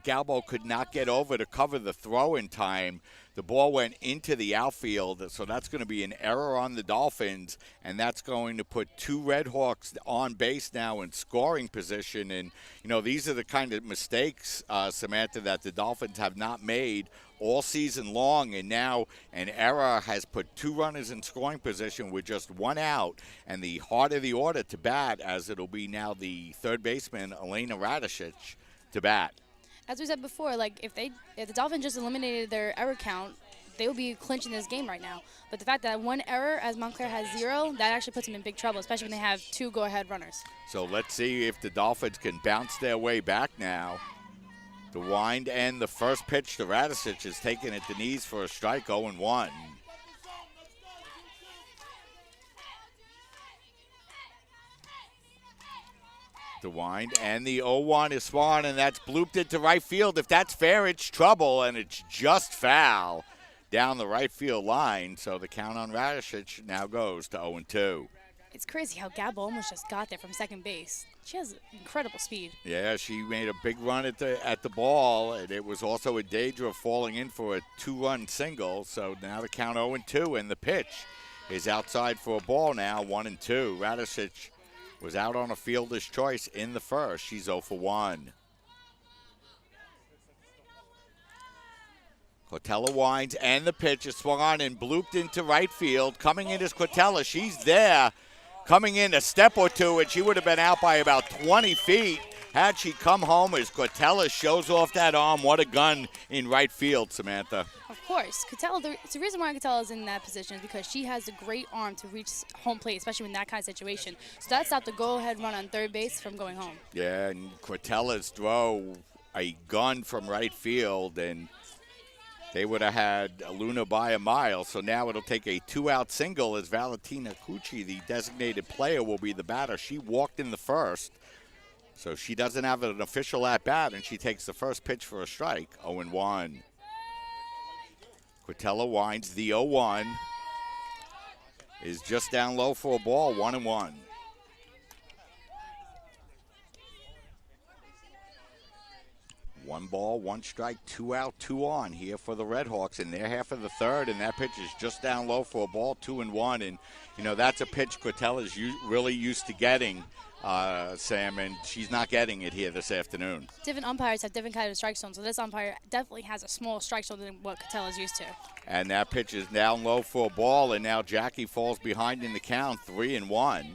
Galbo could not get over to cover the throw in time. The ball went into the outfield, so that's going to be an error on the Dolphins, and that's going to put 2 Red Hawks on base now in scoring position. And, you know, these are the kind of mistakes, Samantha, that the Dolphins have not made all season long, and now an error has put 2 runners in scoring position with just 1 out, and the heart of the order to bat, as it'll be now the third baseman, Elena Radicic, to bat. As we said before, like if the Dolphins just eliminated their error count, they would be clinching this game right now. But the fact that 1 error, as Montclair has 0, that actually puts them in big trouble, especially when they have 2 go-ahead runners. So let's see if the Dolphins can bounce their way back now. The wind and the first pitch to Radicic is taken at the knees for a strike, 0-1. The wind and the 0-1 is swung, and that's blooped into right field. If that's fair, it's trouble, and it's just foul down the right field line. So the count on Radicic now goes to 0-2. It's crazy how Galbo almost just got there from second base. She has incredible speed. Yeah, she made a big run at the ball, and it was also in danger of falling in for a 2-run single. So now the count 0-2, and the pitch is outside for a ball now, 1-2. Radicic was out on a fielder's choice in the first. She's 0 for 1. Cortella winds, and the pitch is swung on and blooped into right field. Coming in is Cortella. She's there. Coming in a step or two, and she would have been out by about 20 feet had she come home as Cortella shows off that arm. What a gun in right field, Samantha. Of course. Cortella, the reason why Cortella is in that position is because she has a great arm to reach home plate, especially in that kind of situation. So that stopped the go-ahead run on third base from going home. Yeah, and Cortella's throw, a gun from right field, and they would have had Luna by a mile. So now it'll take a 2-out single as Valentina Cucci, the designated player, will be the batter. She walked in the first, so she doesn't have an official at-bat, and she takes the first pitch for a strike, 0-1. Cortella winds, the 0-1 is just down low for a ball, 1-1. One ball, 1 strike, 2 out, 2 on here for the Red Hawks in their half of the third, and that pitch is just down low for a ball, 2-1. And, you know, that's a pitch Cortella's really used to getting, Sam, and she's not getting it here this afternoon. Different umpires have different kind of strike zones, so this umpire definitely has a smaller strike zone than what Cortella's used to. And that pitch is down low for a ball, and now Jackie falls behind in the count, 3-1.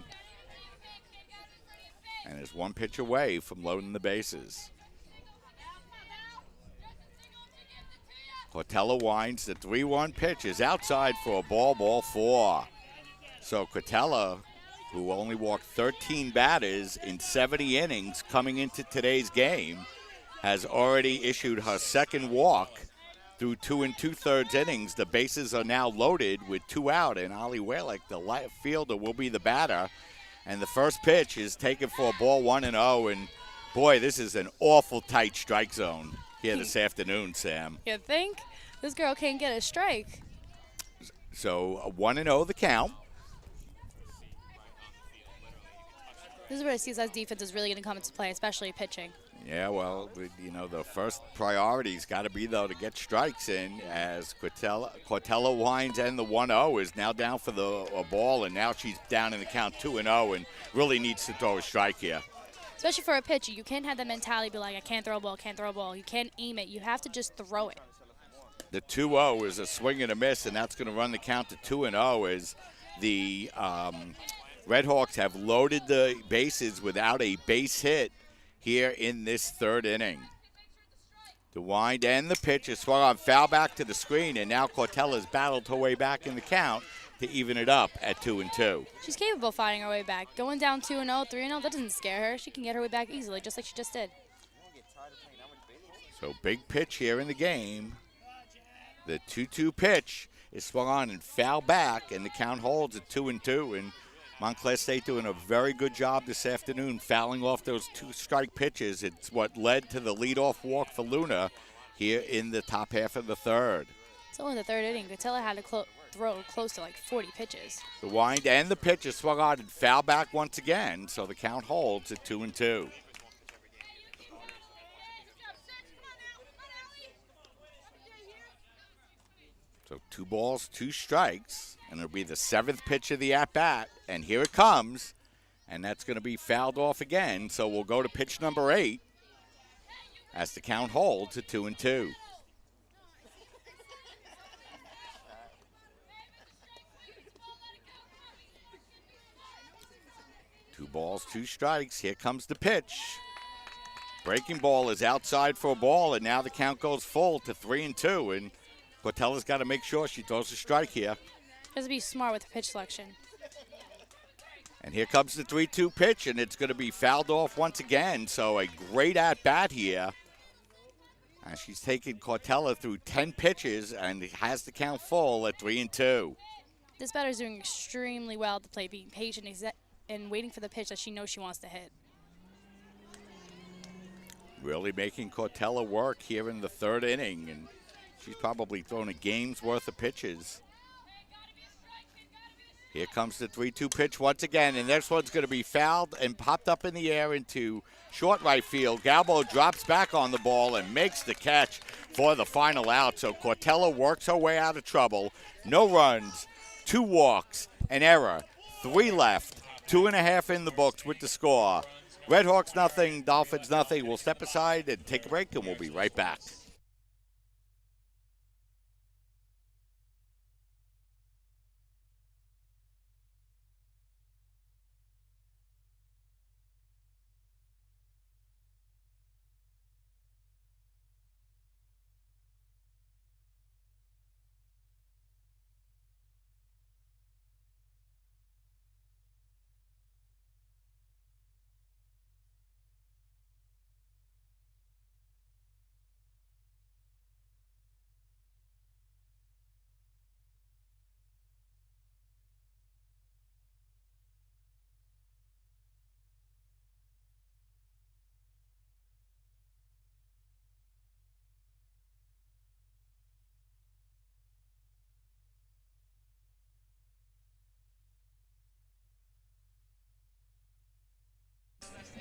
And is 1 pitch away from loading the bases. Cortella winds, the 3-1 pitch is outside for a ball 4. So Cortella, who only walked 13 batters in 70 innings coming into today's game, has already issued her second walk through 2 2/3 innings. The bases are now loaded with 2 out, and Ali Walick, the left fielder, will be the batter. And the first pitch is taken for a ball 1-0, and boy, this is an awful tight strike zone here this afternoon, Sam. You think? This girl can't get a strike. So 1-0 the count. This is where CSI's defense is really going to come into play, especially pitching. Yeah, well, you know, the first priority's got to be, though, to get strikes in as Cortella winds, and the 1-0 is now down for a ball, and now she's down in the count 2-0 and really needs to throw a strike here. Especially for a pitcher, you can't have that mentality be like, I can't throw a ball, can't throw a ball. You can't aim it. You have to just throw it. The 2-0 is a swing and a miss, and that's going to run the count to 2-0 as the Red Hawks have loaded the bases without a base hit here in this third inning. The wind and the pitch is swung on, foul back to the screen, and now Cortella's battled her way back in the count to even it up at 2-2. She's capable of fighting her way back. Going down 2-0, 3-0, that doesn't scare her. She can get her way back easily, just like she just did. So big pitch here in the game. The 2-2 pitch is swung on and fouled back, and the count holds at 2-2. And Montclair State doing a very good job this afternoon fouling off those 2-strike pitches. It's what led to the leadoff walk for Luna here in the top half of the third. So in the third inning, Gatella had to throw close to like 40 pitches. The wind and the pitch is swung on and fouled back once again, so the count holds at 2-2. So 2 balls, 2 strikes, and it'll be the 7th pitch of the at-bat, and here it comes, and that's going to be fouled off again, so we'll go to pitch number 8 as the count holds at 2-2. Two balls, 2 strikes. Here comes the pitch. Breaking ball is outside for a ball, and now the count goes full to 3-2, and Cortella's got to make sure she throws a strike here. Has to be smart with the pitch selection. And here comes the 3-2 pitch, and it's going to be fouled off once again. So a great at-bat here. And she's taken Cortella through 10 pitches and has the count full at 3-2. This batter's doing extremely well at the plate, being patient and waiting for the pitch that she knows she wants to hit. Really making Cortella work here in the third inning, and she's probably thrown a game's worth of pitches. Here comes the 3-2 pitch once again, and this one's going to be fouled and popped up in the air into short right field. Galbo drops back on the ball and makes the catch for the final out. So Cortella works her way out of trouble. No runs, 2 walks, an error, 3 left, 2.5 in the books with the score. Redhawks nothing, Dolphins nothing. We'll step aside and take a break, and we'll be right back.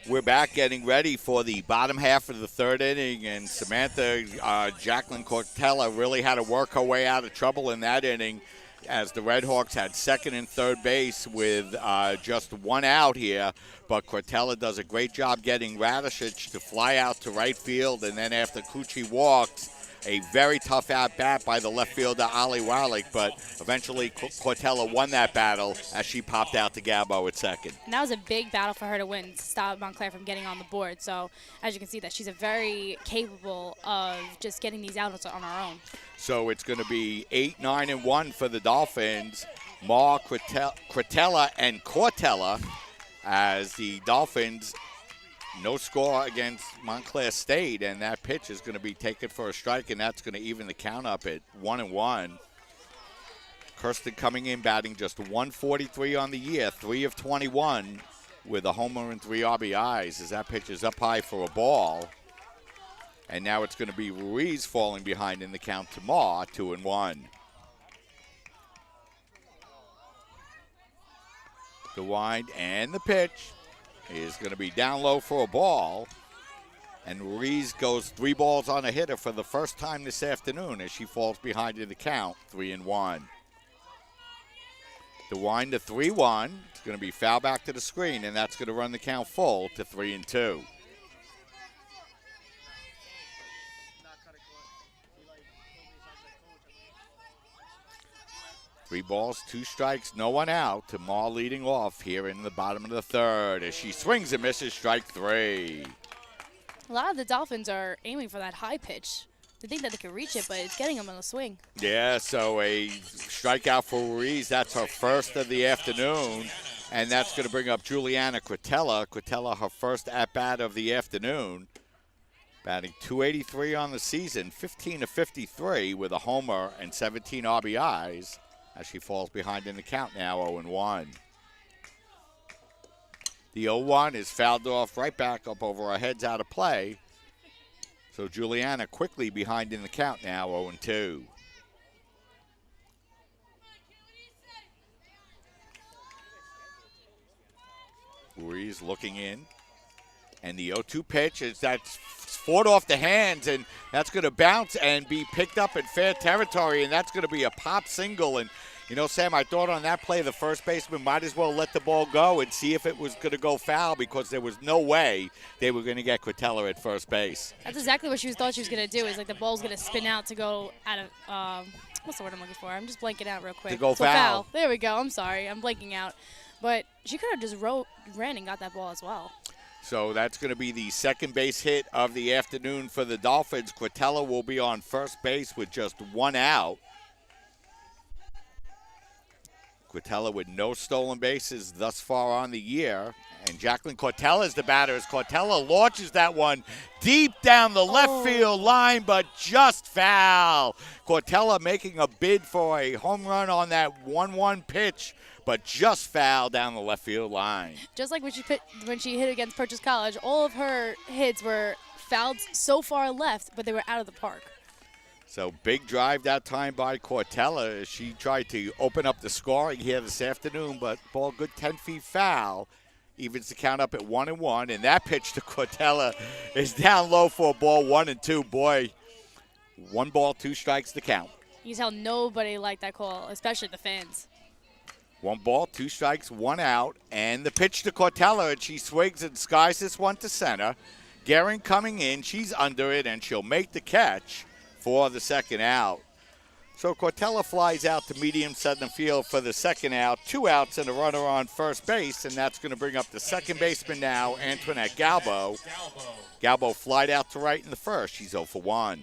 We're back getting ready for the bottom half of the third inning, and Samantha Jacqueline Cortella really had to work her way out of trouble in that inning as the Redhawks had second and third base with just 1 out here. But Cortella does a great job getting Radishich to fly out to right field, and then after Cucci walks, a very tough at-bat by the left fielder, Ali Wallach, but eventually Cortella won that battle as she popped out to Galbo at second. And that was a big battle for her to win, to stop Montclair from getting on the board. So, as you can see, that she's a very capable of just getting these outs on her own. So it's going to be 8-9-1 for the Dolphins. Ma, Cortella, and Cortella as the Dolphins. No score against Montclair State, and that pitch is going to be taken for a strike, and that's going to even the count up at 1-1. Kirsten coming in batting just 143 on the year, 3 of 21 with a homer and 3 RBIs as that pitch is up high for a ball. And now it's going to be Ruiz falling behind in the count to Ma, 2-1. The wind and the pitch is going to be down low for a ball. And Ruiz goes 3 balls on a hitter for the first time this afternoon as she falls behind in the count, 3-1. The wind to 3-1. It's going to be foul back to the screen, and that's going to run the count full to 3-2. Three balls, 2 strikes, no one out. To Ma leading off here in the bottom of the third as she swings and misses, strike 3. A lot of the Dolphins are aiming for that high pitch. They think that they can reach it, but it's getting them on the swing. Yeah, so a strikeout for Ruiz. That's her first of the afternoon, and that's going to bring up Juliana Cortella. Cortella, her first at-bat of the afternoon. Batting .283 on the season, 15 of 53 with a homer and 17 RBIs as she falls behind in the count now, 0-1. The 0-1 is fouled off right back up over our heads out of play. So Juliana quickly behind in the count now, 0-2. Ruiz looking in. And the 0-2 pitch is that's fought off the hands, and that's going to bounce and be picked up in fair territory, and that's going to be a pop single. And, you know, Sam, I thought on that play the first baseman might as well let the ball go and see if it was going to go foul because there was no way they were going to get Quintella at first base. That's exactly what thought she was going to do, is like the ball's going to spin out to go out of what's the word I'm looking for? I'm just blanking out real quick. To go foul. There we go. I'm sorry. I'm blanking out. But she could have just ran and got that ball as well. So that's going to be the second base hit of the afternoon for the Dolphins. Quintella will be on first base with just one out. Quintella with no stolen bases thus far on the year. And Jacqueline Cortella is the batter as Cortella launches that one deep down the left field line, but just foul. Cortella making a bid for a home run on that 1-1 pitch, but just foul down the left field line. Just like when she hit against Purchase College, all of her hits were fouled so far left, but they were out of the park. So big drive that time by Cortella as she tried to open up the scoring here this afternoon, but ball good 10 feet foul. Evens the count up at 1-1, and that pitch to Cortella is down low for a ball 1-2. Boy, 1 ball, 2 strikes to count. You can tell nobody liked that call, especially the fans. 1 ball, 2 strikes, 1 out, and the pitch to Cortella, and she swings and skies this one to center. Guerin coming in, she's under it, and she'll make the catch for the second out. So Cortella flies out to medium center field for the second out. 2 outs and a runner on first base, and that's going to bring up the second baseman now, Antoinette Galbo. Galbo flied out to right in the first. She's 0 for 1.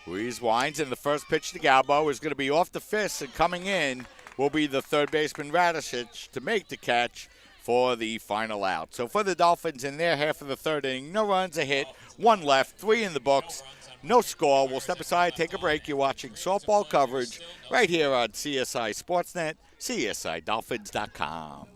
Ruiz winds, and the first pitch to Galbo is going to be off the fist, and coming in will be the third baseman Radishich to make the catch for the final out. So for the Dolphins in their half of the third inning, no runs, a hit, 1 left, 3 in the books, no score. We'll step aside, take a break. You're watching softball coverage right here on CSI Sportsnet, CSIDolphins.com.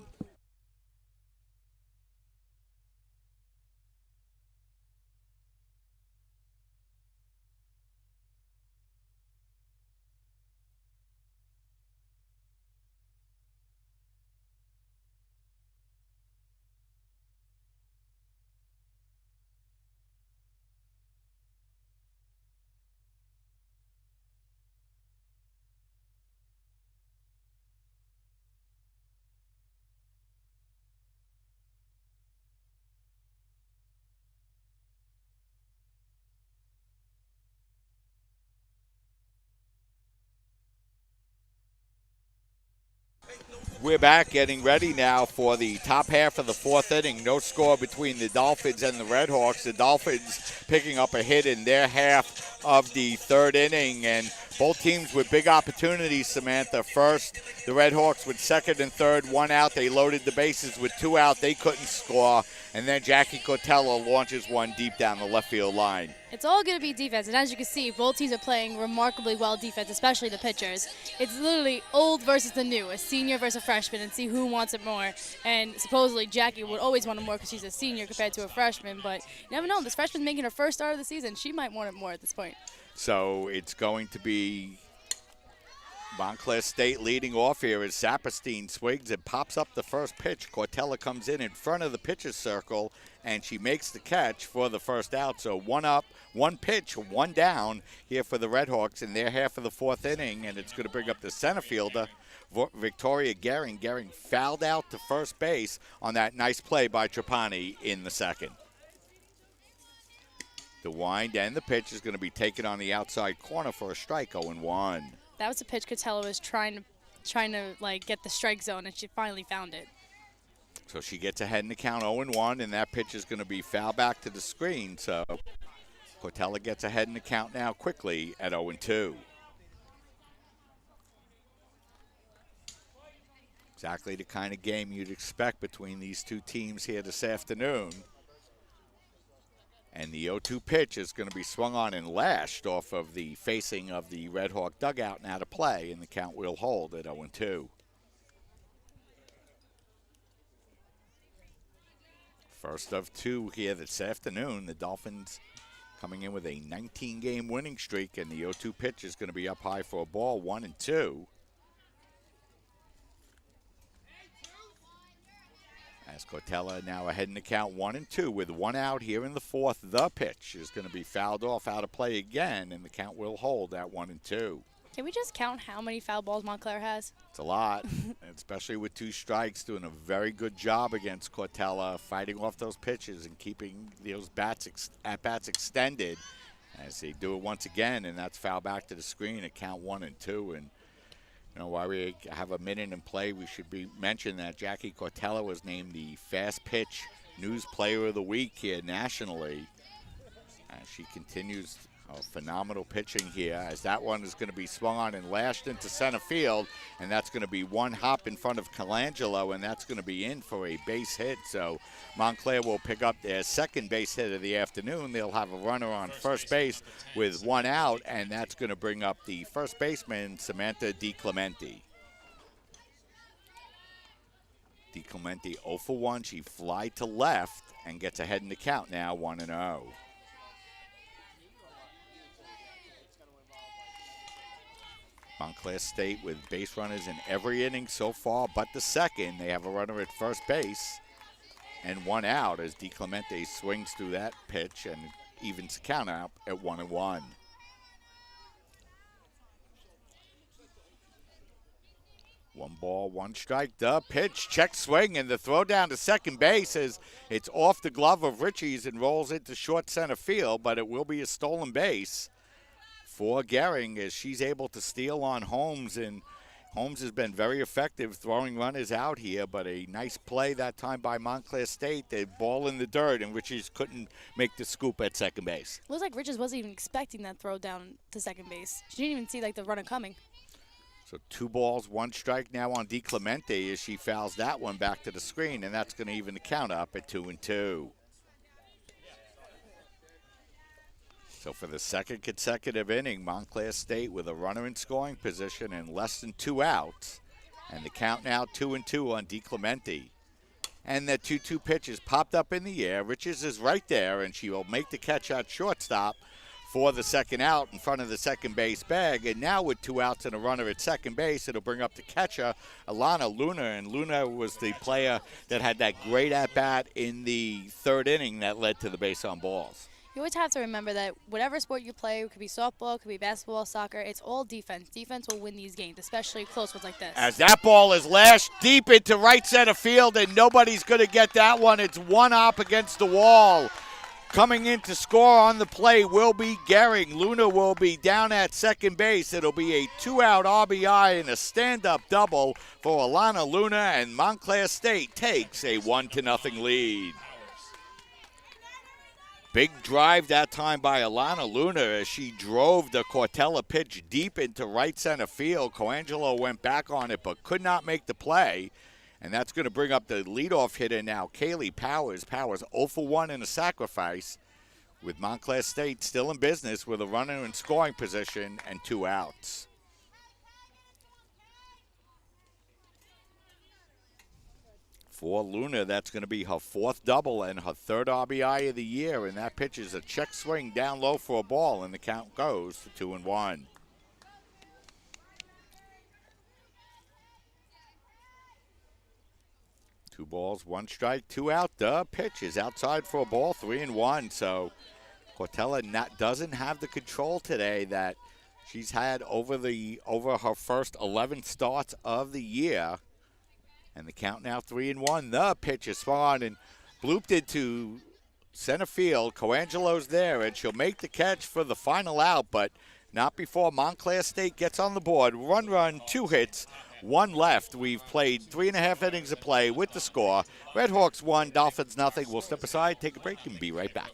We're back getting ready now for the top half of the fourth inning. No score between the Dolphins and the Redhawks. The Dolphins picking up a hit in their half of the third inning, and both teams with big opportunities, Samantha. First, the Redhawks with second and third, 1 out. They loaded the bases with 2 out. They couldn't score. And then Jackie Cortella launches one deep down the left field line. It's all going to be defense, and as you can see, both teams are playing remarkably well defense, especially the pitchers. It's literally old versus the new, a senior versus a freshman, and see who wants it more. And supposedly Jackie would always want it more because she's a senior compared to a freshman, but you never know. This freshman's making her first start of the season. She might want it more at this point. So it's going to be Montclair State leading off here as Saperstein swings and pops up the first pitch. Cortella comes in front of the pitcher's circle, and she makes the catch for the first out. So 1 up, 1 pitch, 1 down here for the Redhawks in their half of the fourth inning, and it's going to bring up the center fielder, Victoria Guerin. Guerin fouled out to first base on that nice play by Trapani in the second. The wind and the pitch is going to be taken on the outside corner for a strike, 0-1. That was a pitch Cortella was trying to like get the strike zone, and she finally found it. So she gets ahead in the count 0-1, and that pitch is going to be foul back to the screen. So Cortella gets ahead in the count now quickly at 0-2. Exactly the kind of game you'd expect between these two teams here this afternoon. And the 0-2 pitch is going to be swung on and lashed off of the facing of the Red Hawk dugout and out of play, and the count will hold at 0-2. First of two here this afternoon. The Dolphins coming in with a 19-game winning streak, and the 0-2 pitch is going to be up high for a ball, 1-2. As Cortella now ahead in the count 1-2 with one out here in the fourth. The pitch is going to be fouled off out of play again, and the count will hold at 1-2. Can we just count how many foul balls Montclair has? It's a lot, especially with 2 strikes, doing a very good job against Cortella, fighting off those pitches and keeping those at-bats extended as they do it once again, and that's foul back to the screen at count 1-2. And you know, while we have a minute in play, we should mention that Jackie Cortella was named the Fast Pitch News Player of the Week here nationally. As she continues phenomenal pitching here, as that one is going to be swung on and lashed into center field, and that's going to be one hop in front of Colangelo, and that's going to be in for a base hit. So Montclair will pick up their second base hit of the afternoon. They'll have a runner on first base with one out, and that's going to bring up the first baseman, Samantha DiClemente. DiClemente 0 for 1. She fly to left and gets ahead in the count now, 1-0. Montclair State with base runners in every inning so far but the second. They have a runner at first base and one out as DiClemente swings through that pitch and evens the count out at 1-1. One ball, one strike. The pitch, check swing, and the throw down to second base as it's off the glove of Ritchie's and rolls into short center field, but it will be a stolen base for Gehring as she's able to steal on Holmes, and Holmes has been very effective throwing runners out here, but a nice play that time by Montclair State. The ball in the dirt, and Ritchie's couldn't make the scoop at second base. Looks like Ritchie's wasn't even expecting that throw down to second base. She didn't even see the runner coming. So 2 balls, 1 strike now on DiClemente as she fouls that one back to the screen, and that's going to even the count up at 2-2. So for the second consecutive inning, Montclair State with a runner in scoring position and less than 2 outs. And the count now 2-2 on DiClemente. And the 2-2 pitch is popped up in the air. Riches is right there, and she will make the catch at shortstop for the second out in front of the second base bag. And now with 2 outs and a runner at second base, it'll bring up the catcher, Alana Luna. And Luna was the player that had that great at-bat in the third inning that led to the base on balls. You always have to remember that whatever sport you play, it could be softball, it could be basketball, soccer, it's all defense. Defense will win these games, especially close ones like this. As that ball is lashed deep into right center field, and nobody's going to get that one. It's one up against the wall. Coming in to score on the play will be Gehring. Luna will be down at second base. It'll be a 2-out RBI and a stand-up double for Alana Luna, and Montclair State takes a 1-0 lead. Big drive that time by Alana Luna as she drove the Cortella pitch deep into right center field. Colangelo went back on it but could not make the play. And that's going to bring up the leadoff hitter now, Kaylee Powers. Powers 0 for 1 in a sacrifice with Montclair State still in business with a runner in scoring position and 2 outs. For Luna, that's going to be her 4th double and her 3rd RBI of the year, and that pitch is a check swing down low for a ball, and the count goes to 2-1. Two balls, 1 strike, 2 out. The pitch is outside for a ball, 3-1. So Cortella doesn't have the control today that she's had over her first 11 starts of the year. And the count now 3-1. The pitch is swung and blooped into center field. Coangelo's there, and she'll make the catch for the final out, but not before Montclair State gets on the board. Run, 2 hits, 1 left. We've played 3.5 innings of play with the score. Red Hawks 1, Dolphins nothing. We'll step aside, take a break, and be right back.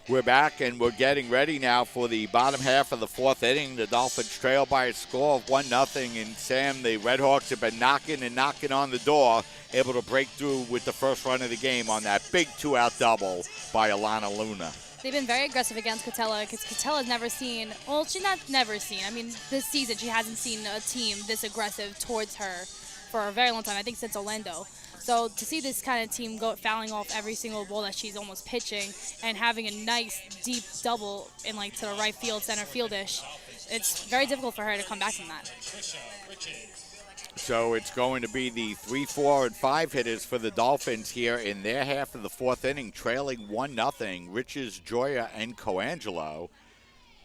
We're back, and we're getting ready now for the bottom half of the fourth inning. The Dolphins trail by a score of 1-0. And, Sam, the Red Hawks have been knocking and knocking on the door, able to break through with the first run of the game on that big two-out double by Alana Luna. They've been very aggressive against Catella because Catella's never seen, well, she's not never seen. I mean, this season she hasn't seen a team this aggressive towards her for a very long time, I think since Orlando. So to see this kind of team go fouling off every single ball that she's almost pitching and having a nice deep double in like to the right field, center fieldish, it's very difficult for her to come back from that. So it's going to be the 3, 4, and 5 hitters for the Dolphins here in their half of the fourth inning, trailing 1-0. Riches, Joya, and Coangelo,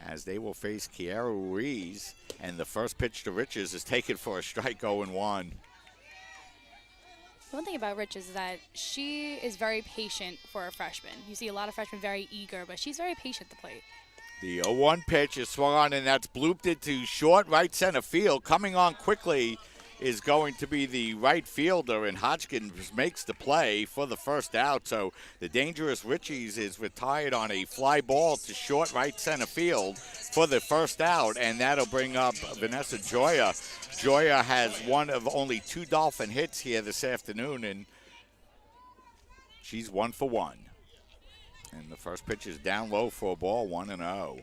as they will face Kiara Ruiz. And the first pitch to Riches is taken for a strike, 0-1. One thing about Riches is that she is very patient for a freshman. You see a lot of freshmen very eager, but she's very patient at the plate. The 0-1 pitch is swung on, and that's blooped into short right center field. Coming on quickly is going to be the right fielder, and Hodgkins makes the play for the first out. So the dangerous Richies is retired on a fly ball to short right center field for the first out, and that'll bring up Vanessa Joya. Joya has one of only 2 Dolphin hits here this afternoon, and she's 1 for 1. And the first pitch is down low for a ball, 1-0.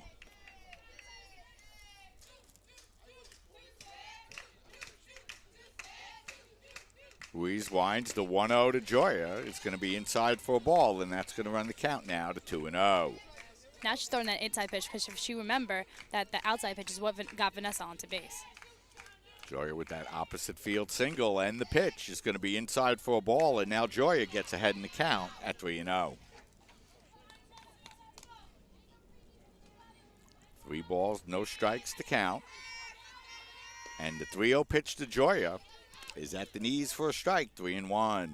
Ruiz winds the 1-0 to Joya. It's going to be inside for a ball, and that's going to run the count now to 2-0. Now she's throwing that inside pitch because if she remember that the outside pitch is what got Vanessa onto base. Joya with that opposite field single, and the pitch is going to be inside for a ball, and now Joya gets ahead in the count at 3-0. 3 balls, no strikes to count. And the 3-0 pitch to Joya is at the knees for a strike, 3-1.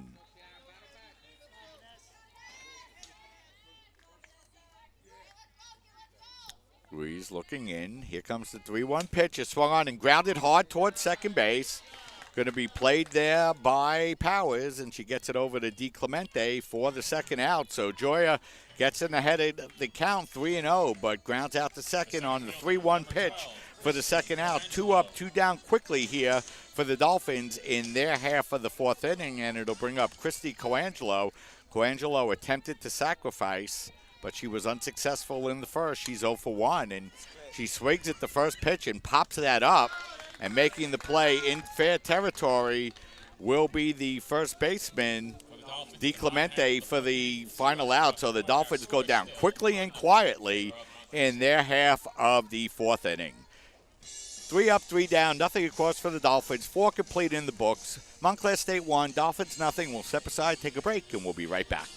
Ruiz looking in. Here comes the 3-1 pitch. It's swung on and grounded hard towards second base. Going to be played there by Powers, and she gets it over to DiClemente for the second out. So Joya gets in ahead of the count, 3-0, but grounds out the second on the 3-1 pitch for the second out. 2 up, 2 down quickly here for the Dolphins in their half of the fourth inning, and it'll bring up Christy Coangelo. Coangelo attempted to sacrifice, but she was unsuccessful in the first. She's 0 for 1, and she swings at the first pitch and pops that up, and making the play in fair territory will be the first baseman, DiClemente, for the final out. So the Dolphins go down quickly and quietly in their half of the fourth inning. 3 up, 3 down, nothing across for the Dolphins. 4 complete in the books. Montclair State 1, Dolphins nothing. We'll step aside, take a break, and we'll be right back.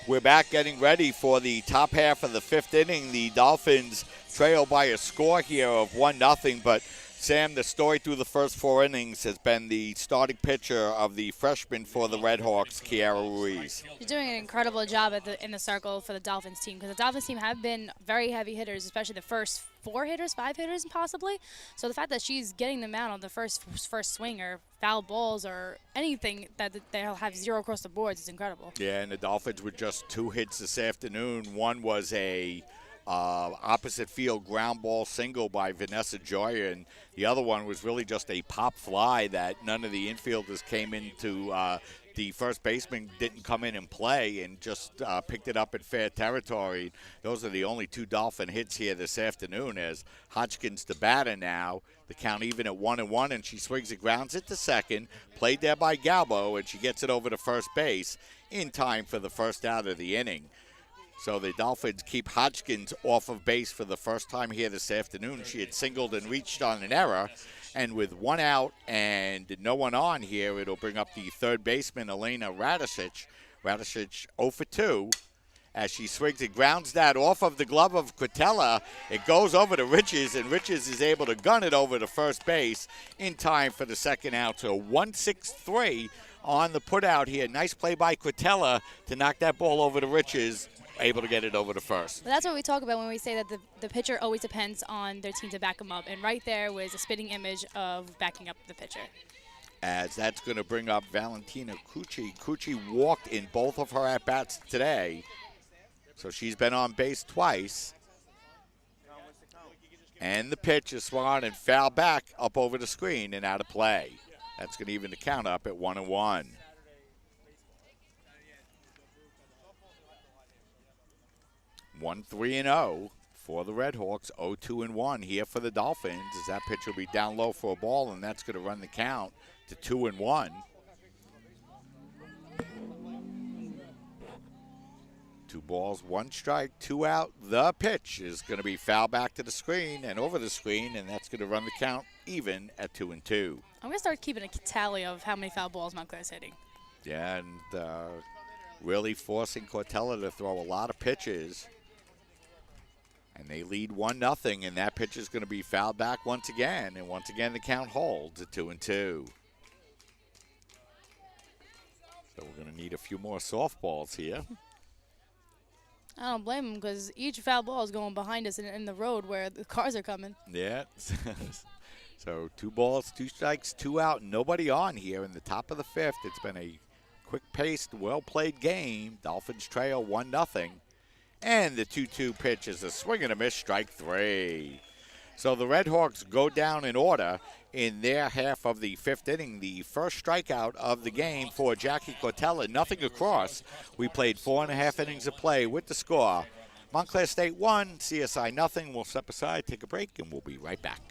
We're back getting ready for the top half of the fifth inning. The Dolphins trail by a score here of 1-0, but Sam, the story through the first 4 innings has been the starting pitcher of the freshman for the Red Hawks, Kiara Ruiz. She's doing an incredible job in the circle for the Dolphins team, because the Dolphins team have been very heavy hitters, especially the first 4 hitters, 5 hitters possibly. So the fact that she's getting them out on the first swing or foul balls or anything that they'll have 0 across the boards is incredible. Yeah, and the Dolphins with just 2 hits this afternoon. One was a opposite field ground ball single by Vanessa Joya, and the other one was really just a pop fly that none of the infielders came in to the first baseman didn't come in and play and just picked it up at fair territory. Those are the only 2 Dolphin hits here this afternoon as Hodgkins the batter now. The count even at 1-1, and she swings it, grounds it to second. Played there by Galbo, and she gets it over to first base in time for the first out of the inning. So the Dolphins keep Hodgkins off of base for the first time here this afternoon. She had singled and reached on an error. And with 1 out and no one on here, it'll bring up the third baseman, Elena Radicic. Radicic 0 for 2. As she swings and grounds that off of the glove of Quintella, it goes over to Riches, and Riches is able to gun it over to first base in time for the second out. So 1-6-3 on the putout here. Nice play by Quintella to knock that ball over to Riches, able to get it over to first. Well, that's what we talk about when we say that the pitcher always depends on their team to back them up. And right there was a spitting image of backing up the pitcher. As that's going to bring up Valentina Cucci. Cucci walked in both of her at-bats today. So she's been on base twice. And the pitch is swung on and fouled back up over the screen and out of play. That's going to even the count up at 1-1. One 3-0 for the Redhawks. 0-2-1 here for the Dolphins as that pitch will be down low for a ball, and that's going to run the count to 2-1. 2 balls, 1 strike, 2 out. The pitch is going to be fouled back to the screen and over the screen, and that's going to run the count even at 2-2. I'm going to start keeping a tally of how many foul balls Montclair's hitting. Yeah, and really forcing Cortella to throw a lot of pitches. And they lead 1-0, and that pitch is going to be fouled back once again. And once again, the count holds at 2-2. So we're going to need a few more softballs here. I don't blame them because each foul ball is going behind us in the road where the cars are coming. Yeah. So 2 balls, 2 strikes, 2 out. Nobody on here in the top of the 5th. It's been a quick-paced, well-played game. Dolphins trail 1-0. And the 2-2 pitch is a swing and a miss, strike 3. So the Redhawks go down in order in their half of the 5th inning. The first strikeout of the game for Jackie Cortella, nothing across. We played 4.5 innings of play with the score. Montclair State 1, CSI nothing. We'll step aside, take a break, and we'll be right back.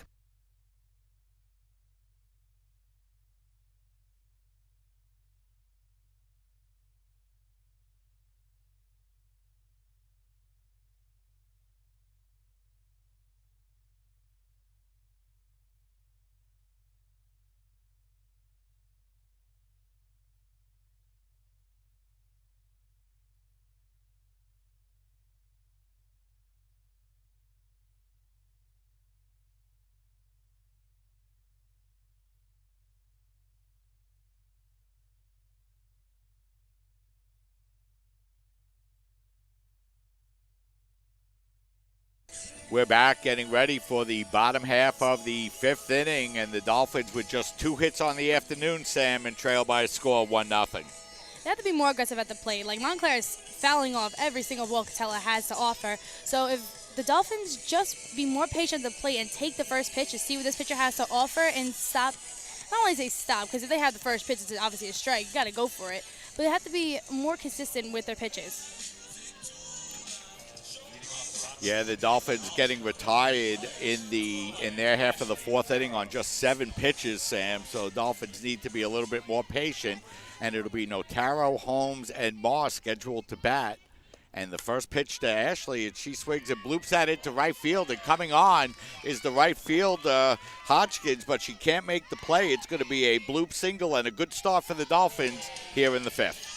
We're back getting ready for the bottom half of the 5th inning, and the Dolphins with just 2 hits on the afternoon, Sam, and trail by a score of 1-0. They have to be more aggressive at the plate. Like, Montclair is fouling off every single ball Catella has to offer. So if the Dolphins just be more patient at the plate and take the first pitch to see what this pitcher has to offer and stop, not only say stop, because if they have the first pitch, it's obviously a strike. You got to go for it. But they have to be more consistent with their pitches. Yeah, the Dolphins getting retired in their half of the 4th inning on just 7 pitches, Sam. So Dolphins need to be a little bit more patient, and it'll be Notaro, Holmes, and Moss scheduled to bat. And the first pitch to Ashley, and she swings and bloops that into right field, and coming on is the right field Hodgkins, but she can't make the play. It's going to be a bloop single and a good start for the Dolphins here in the 5th.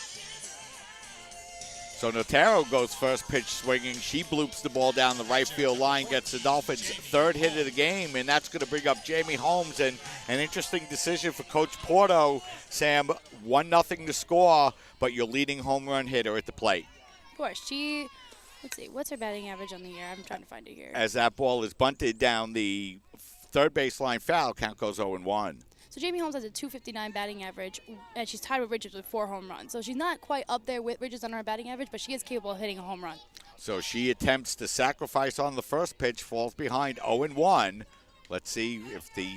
So Notaro goes first pitch swinging. She bloops the ball down the right field line, gets the Dolphins' 3rd hit of the game, and that's going to bring up Jamie Holmes. And an interesting decision for Coach Porto, Sam. 1-0 to score, but your leading home run hitter at the plate. Of course, let's see, what's her batting average on the year? I'm trying to find it here. As that ball is bunted down the third baseline foul, count goes 0-1. So Jamie Holmes has a .259 batting average, and she's tied with Richards with 4 home runs. So she's not quite up there with Richards on her batting average, but she is capable of hitting a home run. So she attempts to sacrifice on the first pitch, falls behind 0-1. Let's see if the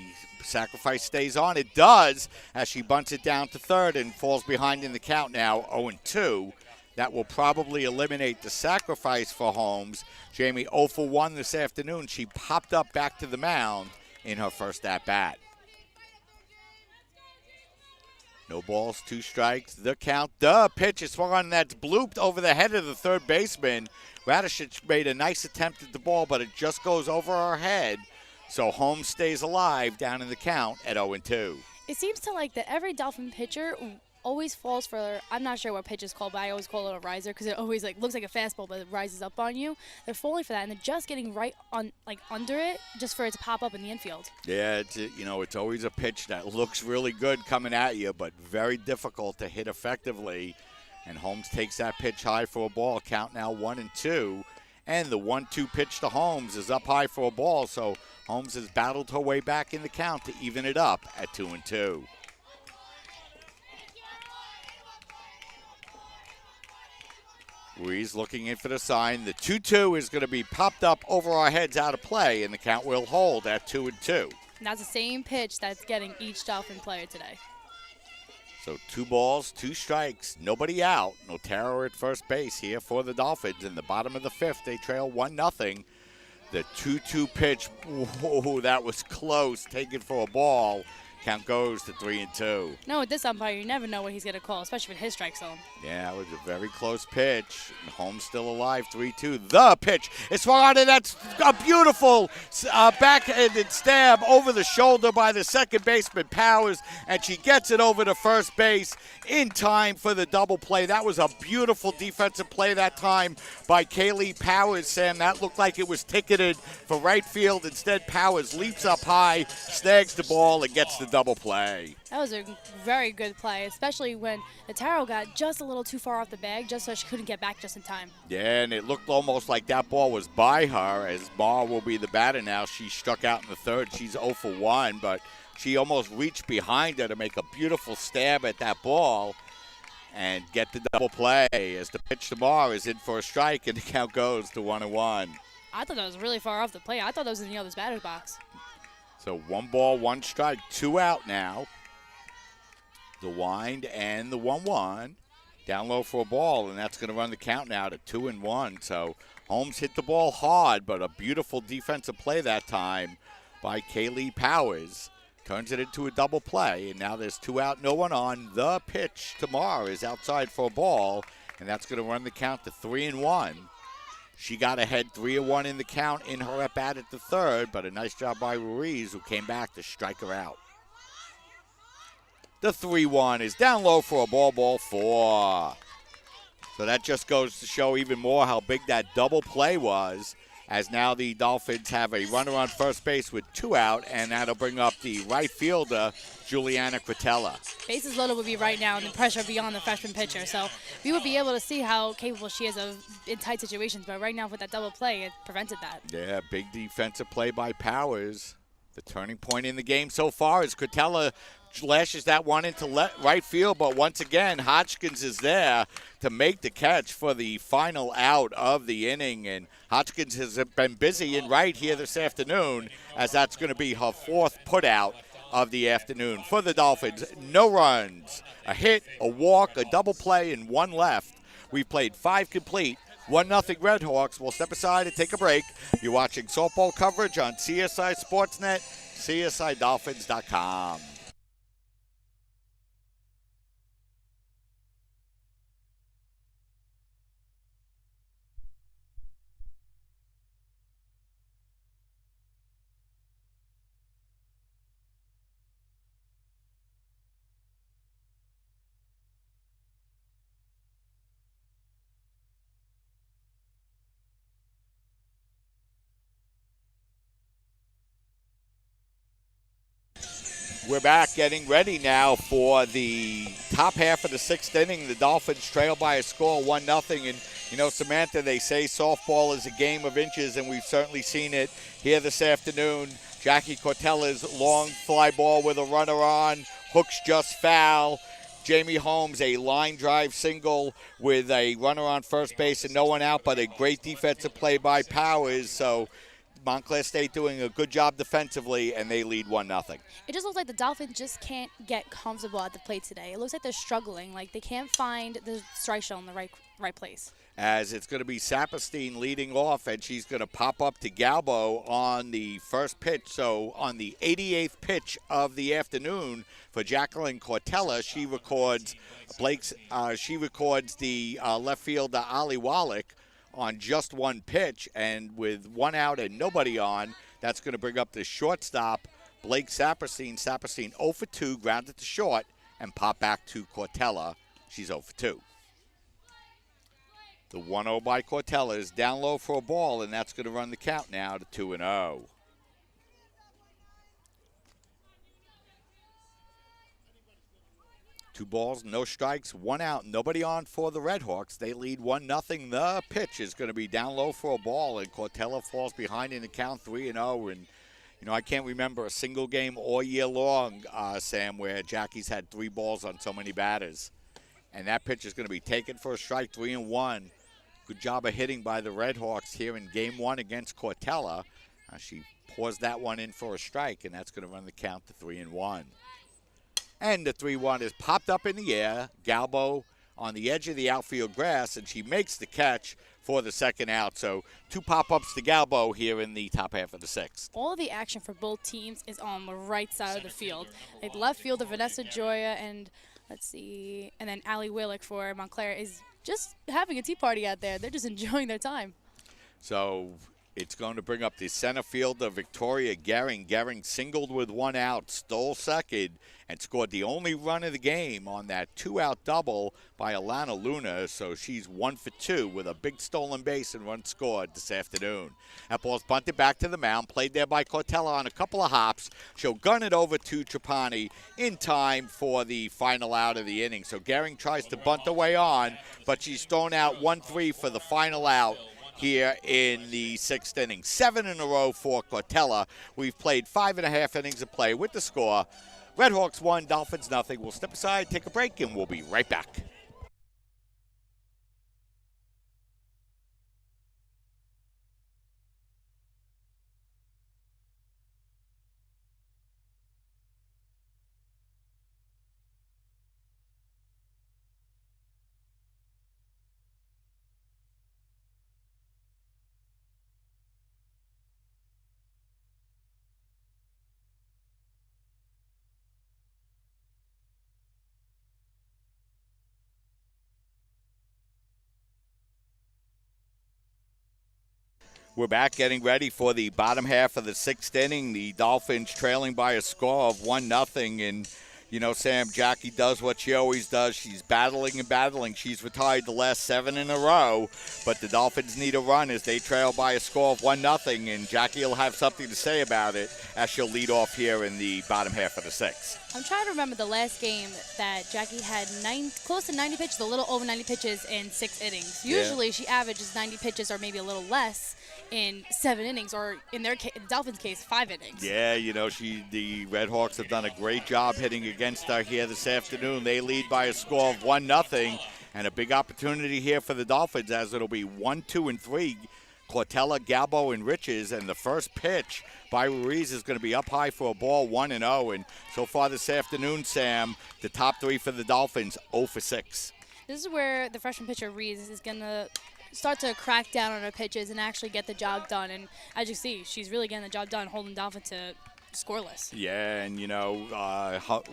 sacrifice stays on. It does, as she bunts it down to third and falls behind in the count now, 0-2. That will probably eliminate the sacrifice for Holmes. Jamie 0 for 1 this afternoon. She popped up back to the mound in her first at-bat. No balls, 2 strikes. The count, the pitch is swung on, and that's blooped over the head of the third baseman. Radishich made a nice attempt at the ball, but it just goes over her head. So Holmes stays alive down in the count at 0-2. It seems to like that every Dolphin pitcher always falls for, I'm not sure what pitch is called, but I always call it a riser because it always like looks like a fastball, but it rises up on you. They're falling for that, and they're just getting right on, like under it, just for it to pop up in the infield. Yeah, it's always a pitch that looks really good coming at you, but very difficult to hit effectively. And Holmes takes that pitch high for a ball. Count now 1-2. And the 1-2 pitch to Holmes is up high for a ball, so Holmes has battled her way back in the count to even it up at 2-2. Ruiz looking in for the sign. The 2-2 is going to be popped up over our heads out of play, and the count will hold at 2-2. And that's the same pitch that's getting each Dolphin player today. So 2 balls, 2 strikes, nobody out. No terror at first base here for the Dolphins. In the bottom of the 5th, they trail 1-0. The 2-2 pitch, whoa, that was close, taken for a ball. Count goes to 3-2. No, with this umpire, you never know what he's going to call, especially with his strike zone. Yeah, it was a very close pitch. Holmes still alive, 3-2. The pitch is swung on, and that's a beautiful backhanded stab over the shoulder by the second baseman, Powers, and she gets it over to first base in time for the double play. That was a beautiful defensive play that time by Kaylee Powers, Sam. That looked like it was ticketed for right field. Instead, Powers leaps up high, snags the ball, and gets the double play. That was a very good play, especially when Notaro got just a little too far off the bag, just so she couldn't get back just in time. Yeah, and it looked almost like that ball was by her, as Marr will be the batter now. She struck out in the third. She's 0 for 1, but she almost reached behind her to make a beautiful stab at that ball and get the double play, as the pitch to Marr is in for a strike, and the count goes to 1-1. I thought that was really far off the plate. I thought that was in the other's batter's box. So 1 ball, 1 strike, 2 out now. The wind and the 1-1. Down low for a ball, and that's going to run the count now to 2-1. So Holmes hit the ball hard, but a beautiful defensive play that time by Kaylee Powers. Turns it into a double play, and now there's 2 out, no one on. The pitch to Marr is outside for a ball, and that's going to run the count to 3-1. She got ahead 3-1 in the count in her at-bat at the third, but a nice job by Ruiz, who came back to strike her out. The 3-1 is down low for a ball 4. So that just goes to show even more how big that double play was, as now the Dolphins have a runner on first base with 2 out, and that'll bring up the right fielder, Juliana Quintella. Bases loaded would be right now, and the pressure would be on the freshman pitcher. So we would be able to see how capable she is of in tight situations. But right now, with that double play, it prevented that. Yeah, big defensive play by Powers. The turning point in the game so far is Quintella lashes that one into right field, but once again, Hodgkins is there to make the catch for the final out of the inning, and Hodgkins has been busy in right here this afternoon, as that's going to be her 4th putout of the afternoon for the Dolphins. No runs, a hit, a walk, a double play, and 1 left. We've played 5 complete. 1-0 Redhawks. We'll step aside and take a break. You're watching softball coverage on CSI Sportsnet, CSIDolphins.com. We're back getting ready now for the top half of the 6th inning. The Dolphins trail by a score of 1-0. And, you know, Samantha, they say softball is a game of inches, and we've certainly seen it here this afternoon. Jackie Cortella's long fly ball with a runner on, hooks just foul. Jamie Holmes, a line drive single with a runner on first base and no one out, but a great defensive play by Powers. So Montclair State doing a good job defensively, and they lead 1-0. It just looks like the Dolphins just can't get comfortable at the plate today. It looks like they're struggling. Like they can't find the strike show in the right place. As it's going to be Saperstein leading off, and she's going to pop up to Galbo on the first pitch. So on the 88th pitch of the afternoon for Jacqueline Cortella, she records the left fielder Ali Wallach on just one pitch, and with one out and nobody on, that's going to bring up the shortstop, Blake Saperstein. Saperstein 0 for 2, grounded to short, and pop back to Cortella. She's 0 for 2. The 1-0 by Cortella is down low for a ball, and that's going to run the count now to 2-0. Two balls, no strikes, one out, nobody on for the Redhawks. They lead 1-0. The pitch is going to be down low for a ball, and Cortella falls behind in the count 3-0. And, I can't remember a single game all year long, Sam, where Jackie's had 3 balls on so many batters. And that pitch is going to be taken for a strike, 3-1. Good job of hitting by the Redhawks here in Game 1 against Cortella. She pours that one in for a strike, and that's going to run the count to 3-1. And the 3-1 is popped up in the air. Galbo on the edge of the outfield grass, and she makes the catch for the second out. So 2 pop-ups to Galbo here in the top half of the 6th. All of the action for both teams is on the right side of the field. Like left fielder Vanessa Joya and then Ali Willick for Montclair is just having a tea party out there. They're just enjoying their time. So it's going to bring up the center fielder, Victoria Gehring. Gehring singled with 1 out, stole second, and scored the only run of the game on that 2-out double by Alana Luna. So she's 1 for 2 with a big stolen base and run scored this afternoon. That ball's bunted back to the mound, played there by Cortella on a couple of hops. She'll gun it over to Trapani in time for the final out of the inning. So Gehring tries to bunt away on, but she's thrown out 1-3 for the final out here in the 6th inning. 7 in a row for Cortella. We've played 5.5 innings of play with the score. Redhawks 1, Dolphins 0. We'll step aside, take a break, and we'll be right back. We're back getting ready for the bottom half of the 6th inning. The Dolphins trailing by a score of 1-0. And, Sam, Jackie does what she always does. She's battling and battling. She's retired the last 7 in a row. But the Dolphins need a run as they trail by a score of 1-0. And Jackie will have something to say about it as she'll lead off here in the bottom half of the 6th. I'm trying to remember the last game that Jackie had close to 90 pitches, a little over 90 pitches in 6 innings. Usually she averages 90 pitches or maybe a little less in 7 innings, or in the Dolphins' case, 5 innings. Yeah, the Redhawks have done a great job hitting against her here this afternoon. They lead by a score of 1-0, and a big opportunity here for the Dolphins as it'll be 1, 2, and 3. Cortella, Galbo, and Riches, and the first pitch by Ruiz is going to be up high for a ball, 1-0. And so far this afternoon, Sam, the top 3 for the Dolphins, 0 for 6. This is where the freshman pitcher Ruiz is going to start to crack down on her pitches and actually get the job done. And as you see, she's really getting the job done, holding Dolphin to scoreless. Yeah, and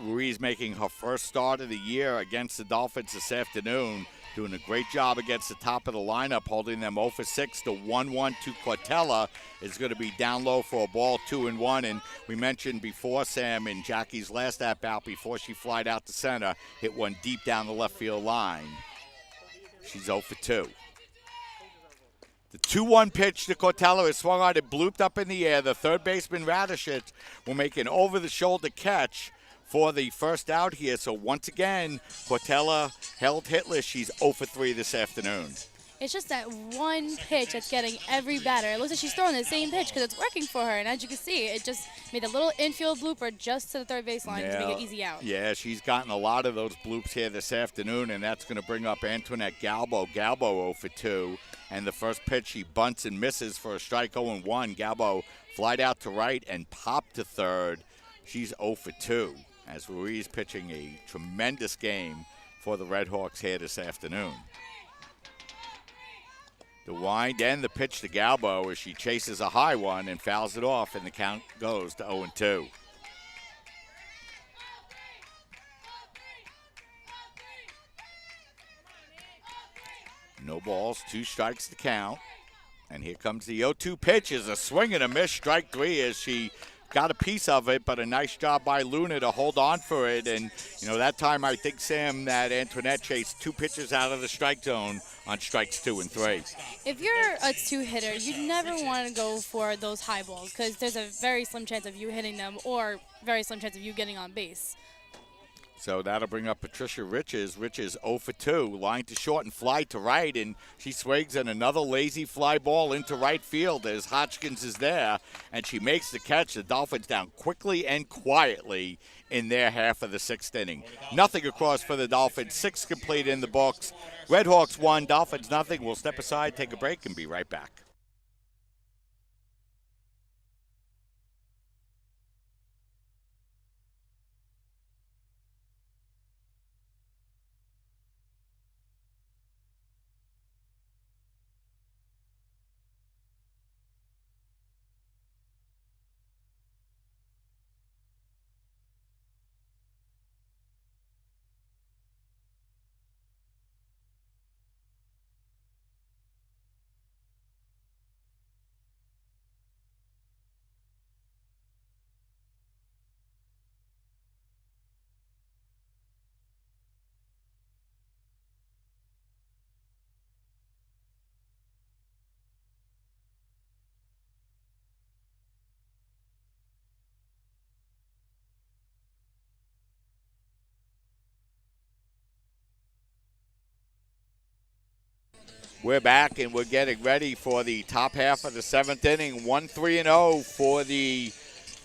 Ruiz making her first start of the year against the Dolphins this afternoon, doing a great job against the top of the lineup, holding them 0 for 6. The 1-1 to Cortella is going to be down low for a ball, 2-1. And we mentioned before, Sam, in Jackie's last at-bat before she flied out to center, hit one deep down the left field line. She's 0 for 2. The 2-1 pitch to Cortella is swung on and blooped up in the air. The third baseman, Radishit, will make an over-the-shoulder catch for the first out here. So once again, Cortella held hitless. She's 0 for 3 this afternoon. It's just that one pitch that's getting every batter. It looks like she's throwing the same pitch because it's working for her. And as you can see, it just made a little infield blooper just to the third baseline to make it easy out. Yeah, she's gotten a lot of those bloops here this afternoon, and that's going to bring up Antoinette Galbo. Galbo 0 for 2. And the first pitch, he bunts and misses for a strike 0-1. Galbo flied out to right and popped to third. She's 0 for 2 as Ruiz pitching a tremendous game for the Red Hawks here this afternoon. The wind and the pitch to Galbo as she chases a high one and fouls it off, and the count goes to 0-2. No balls, 2 strikes to count. And here comes the 0-2 pitch. Is a swing and a miss, strike 3 as she got a piece of it, but a nice job by Luna to hold on for it. And, that time I think, Sam, that Antoinette chased 2 pitches out of the strike zone on strikes 2 and 3. If you're a 2-hitter, you never want to go for those high balls because there's a very slim chance of you hitting them or very slim chance of you getting on base. So that'll bring up Patricia Riches. Riches 0 for 2, line to short and fly to right, and she swings at another lazy fly ball into right field as Hodgkins is there, and she makes the catch. The Dolphins down quickly and quietly in their half of the 6th inning. Nothing across for the Dolphins, 6 complete in the books. Red Hawks 1, Dolphins nothing. We'll step aside, take a break, and be right back. We're back, and we're getting ready for the top half of the 7th inning. 1-3-0 for the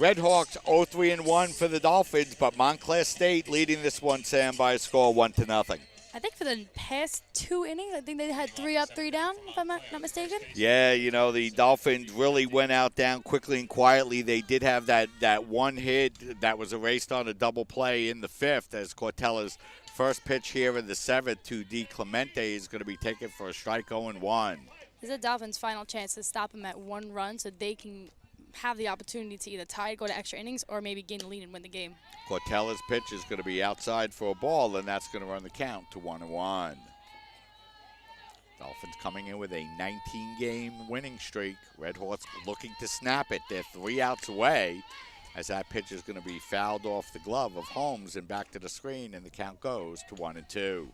Red Hawks, 0-3-1 for the Dolphins, but Montclair State leading this one, Sam, by a score of 1-0. I think for the past 2 innings, I think they had 3 up, 3 down, if I'm not mistaken. Yeah, the Dolphins really went out down quickly and quietly. They did have that one hit that was erased on a double play in the 5th as Cortella's first pitch here in the 7th to D. Clemente is going to be taken for a strike 0-1. This is the Dolphins' final chance to stop them at 1 run so they can have the opportunity to either tie, go to extra innings, or maybe gain the lead and win the game. Cortella's pitch is going to be outside for a ball, and that's going to run the count to 1-1. Dolphins coming in with a 19-game winning streak. Red Hawks looking to snap it. They're 3 outs away as that pitch is going to be fouled off the glove of Holmes and back to the screen, and the count goes to 1-2.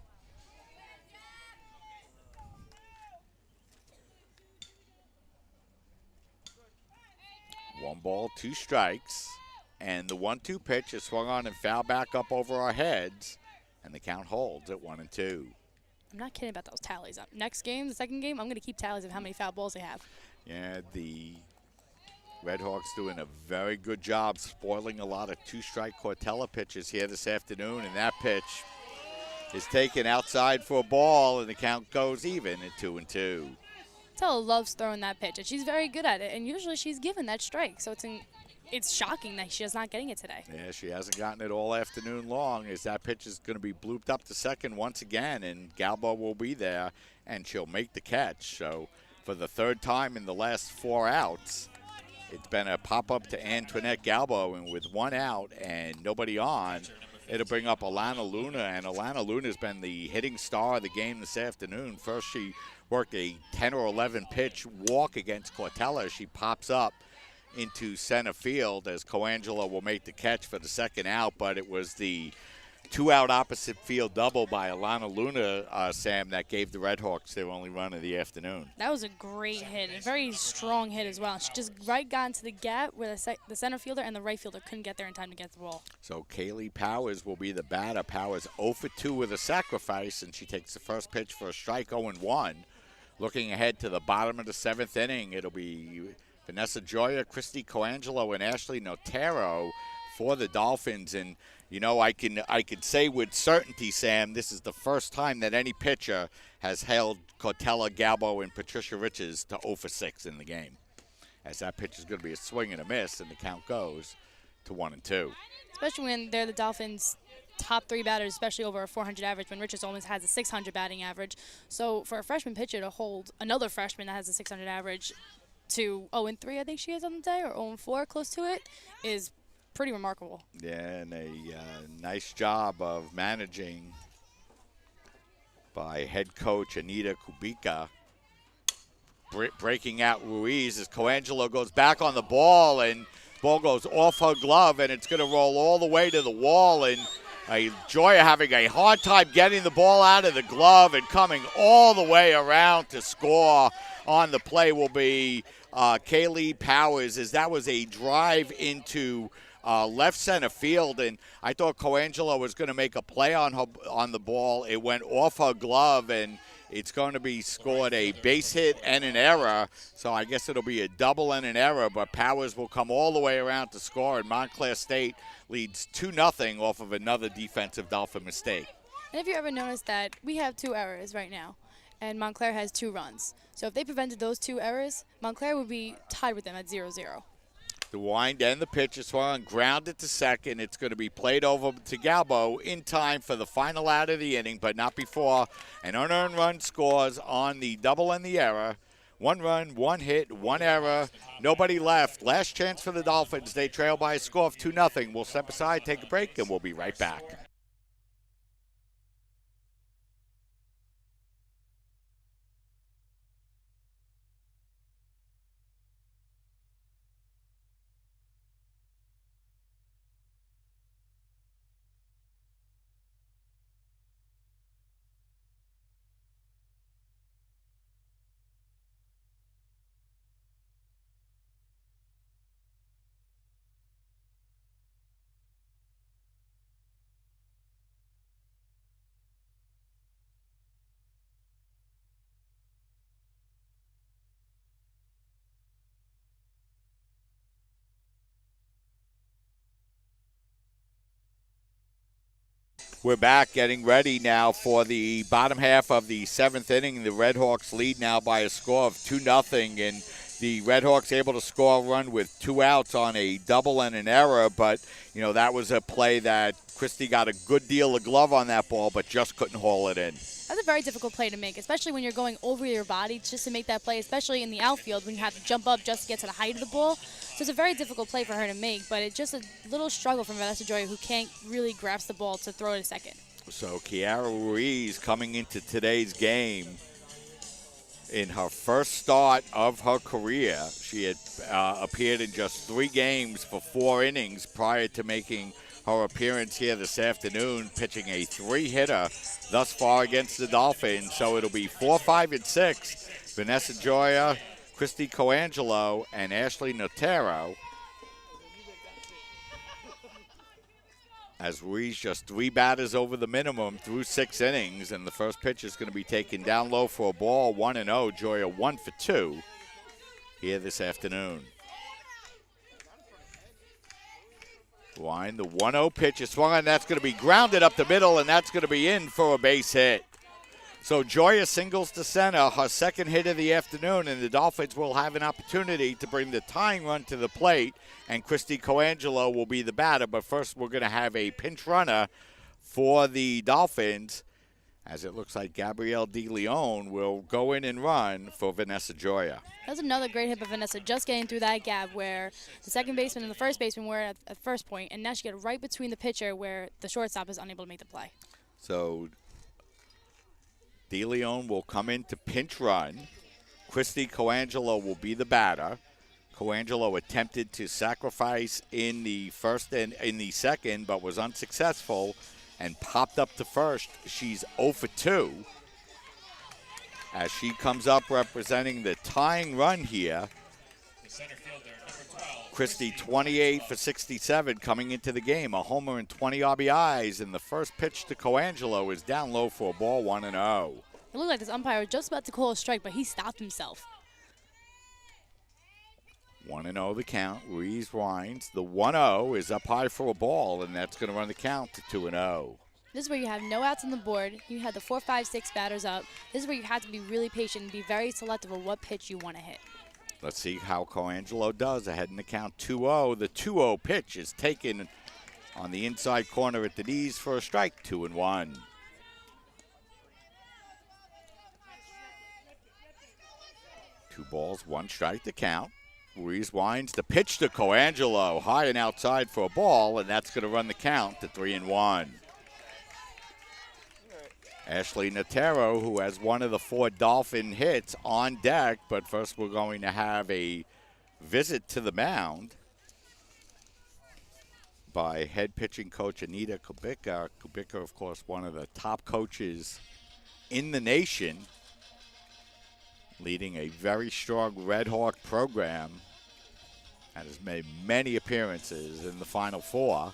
One ball, 2 strikes, and the 1-2 pitch is swung on and fouled back up over our heads, and the count holds at 1-2. I'm not kidding about those tallies. Next game, the 2nd game, I'm going to keep tallies of how many foul balls they have. Yeah, the Red Hawks doing a very good job spoiling a lot of 2-strike Cortella pitches here this afternoon, and that pitch is taken outside for a ball, and the count goes even at 2-2. Tella loves throwing that pitch, and she's very good at it, and usually she's given that strike, so it's shocking that she's not getting it today. Yeah, she hasn't gotten it all afternoon long as that pitch is going to be blooped up to second once again, and Galbo will be there, and she'll make the catch. So for the 3rd time in the last 4 outs, it's been a pop-up to Antoinette Galbo, and with 1 out and nobody on, it'll bring up Alana Luna, and Alana Luna's been the hitting star of the game this afternoon. First, she worked a 10 or 11 pitch walk against Cortella. She pops up into center field as Coangelo will make the catch for the 2nd out, but it was the 2-out opposite field double by Alana Luna, Sam, that gave the Red Hawks their only run of the afternoon. That was a great hit, a very strong hit as well. She just got into the gap where the center fielder and the right fielder couldn't get there in time to get the ball. So Kaylee Powers will be the batter. Powers 0 for 2 with a sacrifice, and she takes the first pitch for a strike 0-1. Looking ahead to the bottom of the 7th inning, it'll be Vanessa Joya, Christy Coangelo, and Ashley Notero for the Dolphins. And, you know, I can say with certainty, Sam, this is the first time that any pitcher has held Cortella, Galbo, and Patricia Riches to 0 for 6 in the game. As that pitch is going to be a swing and a miss, and the count goes to 1-2. Especially when they're the Dolphins' top 3 batters, especially over a 400 average, when Riches almost has a 600 batting average. So for a freshman pitcher to hold another freshman that has a 600 average to 0-3, I think she is on the day, or 0-4, close to it, is pretty remarkable. Yeah, and a nice job of managing by head coach Anita Kubica. Breaking out Ruiz as Coangelo goes back on the ball, and ball goes off her glove, and it's going to roll all the way to the wall. And Joya having a hard time getting the ball out of the glove, and coming all the way around to score on the play will be Kaylee Powers, as that was a drive into left center field, and I thought Coangelo was going to make a play on the ball. It went off her glove, and it's going to be scored a base hit and an error, so I guess it'll be a double and an error, but Powers will come all the way around to score, and Montclair State leads 2-0 off of another defensive Dolphin mistake. And if you ever noticed that we have 2 errors right now, and Montclair has 2 runs. So if they prevented those 2 errors, Montclair would be tied with them at 0-0. The wind and the pitch is swung, grounded to second. It's going to be played over to Galbo in time for the final out of the inning, but not before an unearned run scores on the double and the error. 1 run, 1 hit, 1 error, nobody left. Last chance for the Dolphins. They trail by a score of 2-0. We'll step aside, take a break, and we'll be right back. We're back, getting ready now for the bottom half of the 7th inning. The Red Hawks lead now by a score of 2-0, and the Red Hawks able to score a run with 2 outs on a double and an error. But, you know, that was a play that Christie got a good deal of glove on that ball, but just couldn't haul it in. That's a very difficult play to make, especially when you're going over your body just to make that play, especially in the outfield when you have to jump up just to get to the height of the ball. So it's a very difficult play for her to make, but it's just a little struggle from Vanessa Joya, who can't really grasp the ball to throw it to second. So Kiara Ruiz coming into today's game in her first start of her career. She had appeared in just 3 games for 4 innings prior to making her appearance here this afternoon, pitching a 3-hitter thus far against the Dolphins. So it'll be 4, 5, and 6. Vanessa Joya, Christy Coangelo, and Ashley Notero. As Ruiz just 3 batters over the minimum through 6 innings, and the first pitch is going to be taken down low for a ball, 1-0. Joya 1 for 2 here this afternoon. Line, the 1-0 pitch is swung on. That's going to be grounded up the middle, and that's going to be in for a base hit. So Joya singles to center, her second hit of the afternoon, and the Dolphins will have an opportunity to bring the tying run to the plate, and Christy Coangelo will be the batter. But first we're going to have a pinch runner for the Dolphins, as it looks like Gabrielle DeLeon will go in and run for Vanessa Joya. That was another great hit by Vanessa, just getting through that gap where the second baseman and the first baseman were at first point, and now she got right between the pitcher where the shortstop is unable to make the play. So DeLeon will come in to pinch run. Christy Coangelo will be the batter. Coangelo attempted to sacrifice in the first and in the second, but was unsuccessful and popped up to first. She's 0 for 2 as she comes up representing the tying run here. Christie 28 for 67 coming into the game, a homer and 20 RBIs, and the first pitch to Coangelo is down low for a ball, 1-0. It looked like this umpire was just about to call a strike, but he stopped himself. 1-0 the count. Ruiz winds. The 1-0 is up high for a ball, and that's going to run the count to 2-0. This is where you have no outs on the board. You had the 4, 5, 6 batters up. This is where you have to be really patient and be very selective of what pitch you want to hit. Let's see how Coangelo does ahead in the count 2-0. The 2-0 pitch is taken on the inside corner at the knees for a strike, 2-1. Two balls, one strike to count. Ruiz winds the pitch to Coangelo, high and outside for a ball, and that's going to run the count to 3-1. Ashley Natero, who has one of the 4 Dolphin hits, on deck. But first we're going to have a visit to the mound by head pitching coach Anita Kubica. Kubica, of course, one of the top coaches in the nation, leading a very strong Red Hawk program and has made many appearances in the Final Four.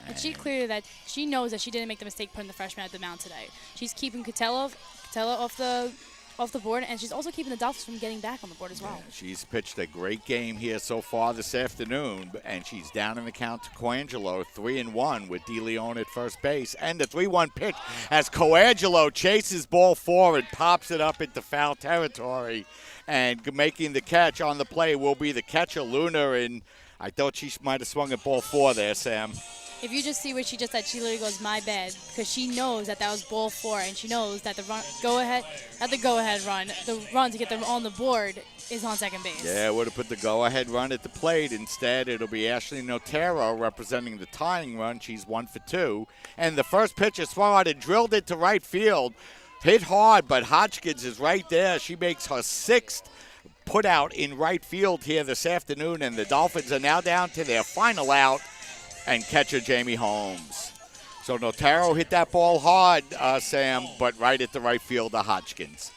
And she knows that she didn't make the mistake putting the freshman at the mound today. She's keeping Catella off the board, and she's also keeping the Dolphins from getting back on the board as well. Yeah, she's pitched a great game here so far this afternoon, and she's down in the count to Coangelo, 3-1 with DeLeon at first base. And the 3-1 pitch as Coangelo chases ball forward, pops it up into foul territory, and making the catch on the play will be the catcher, Luna, and I thought she might have swung at ball 4 there, Sam. If you just see what she just said, she literally goes, my bad, because she knows that was ball 4, and she knows that the run to get them on the board is on second base. Yeah, would have put the go-ahead run at the plate. Instead, it'll be Ashley Notero representing the tying run. She's 1 for 2. And the first pitch is swung and drilled it to right field. Hit hard, but Hodgkins is right there. She makes her 6th put out in right field here this afternoon, and the Dolphins are now down to their final out and catcher Jamie Holmes. So Notaro hit that ball hard, Sam, but right at the right field of Hodgkins.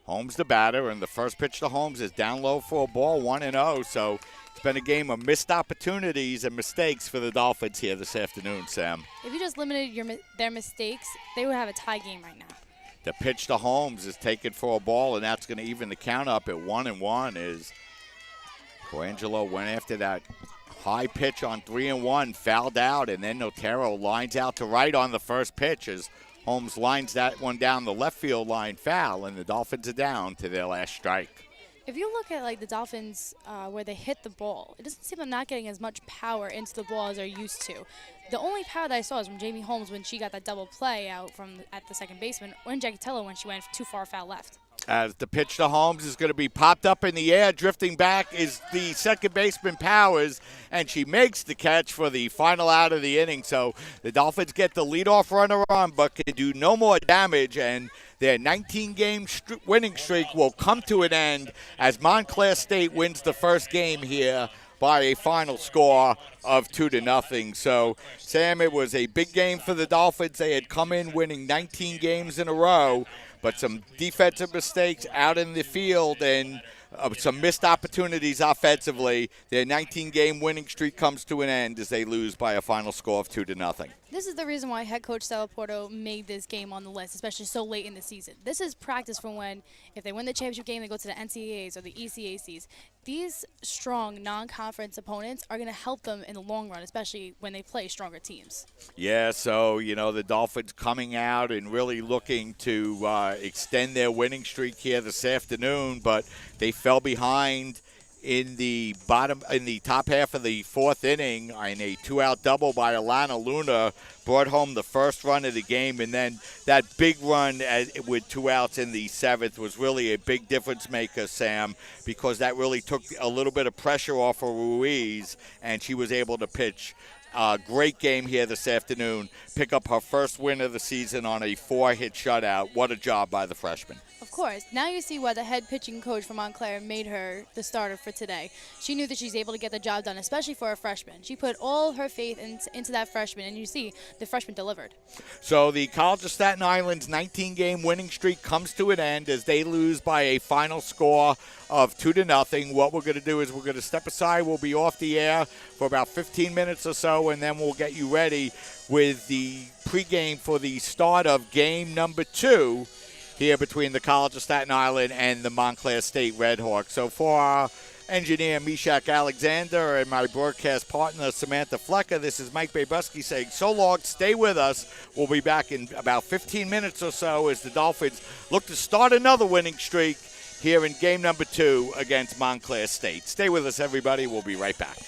Holmes the batter, and the first pitch to Holmes is down low for a ball, 1-0. So it's been a game of missed opportunities and mistakes for the Dolphins here this afternoon, Sam. If you just limited their mistakes, they would have a tie game right now. The pitch to Holmes is taken for a ball, and that's going to even the count up at 1-1 as Coangelo went after that high pitch on 3-1, fouled out, and then Notero lines out to right on the first pitch as Holmes lines that one down the left field line foul, and the Dolphins are down to their last strike. If you look at the Dolphins where they hit the ball, it doesn't seem they're not getting as much power into the ball as they're used to. The only power that I saw was from Jamie Holmes when she got that double play out at the second baseman, or in Jackie Tello when she went too far foul left. As the pitch to Holmes is going to be popped up in the air, drifting back is the second baseman Powers, and she makes the catch for the final out of the inning. So the Dolphins get the leadoff runner on, but can do no more damage, and their 19-game winning streak will come to an end as Montclair State wins the first game here by a final score of 2-0. So, Sam, it was a big game for the Dolphins. They had come in winning 19 games in a row, but some defensive mistakes out in the field and some missed opportunities offensively. Their 19-game winning streak comes to an end as they lose by a final score of 2-0. This is the reason why head coach Stella Porto made this game on the list, especially so late in the season. This is practice for when, if they win the championship game, they go to the NCAAs or the ECACs. These strong non-conference opponents are going to help them in the long run, especially when they play stronger teams. Yeah, so, the Dolphins coming out and really looking to extend their winning streak here this afternoon, but they fell behind in the top half of the fourth inning, and a 2-out double by Alana Luna brought home the first run of the game, and then that big run with 2 outs in the 7th was really a big difference maker, Sam, because that really took a little bit of pressure off of Ruiz, and she was able to pitch a great game here this afternoon, pick up her first win of the season on a 4-hit shutout. What a job by the freshman. Of course. Now you see why the head pitching coach from Montclair made her the starter for today. She knew that she's able to get the job done, especially for a freshman. She put all her faith into that freshman, and you see the freshman delivered. So the College of Staten Island's 19-game winning streak comes to an end as they lose by a final score of 2-0. What we're going to do is we're going to step aside. We'll be off the air for about 15 minutes or so, and then we'll get you ready with the pregame for the start of game number 2 here between the College of Staten Island and the Montclair State Redhawks. So for our engineer, Mishak Alexander, and my broadcast partner, Samantha Flecker, this is Mike Babuski saying so long. Stay with us. We'll be back in about 15 minutes or so as the Dolphins look to start another winning streak here in game number 2 against Montclair State. Stay with us, everybody. We'll be right back.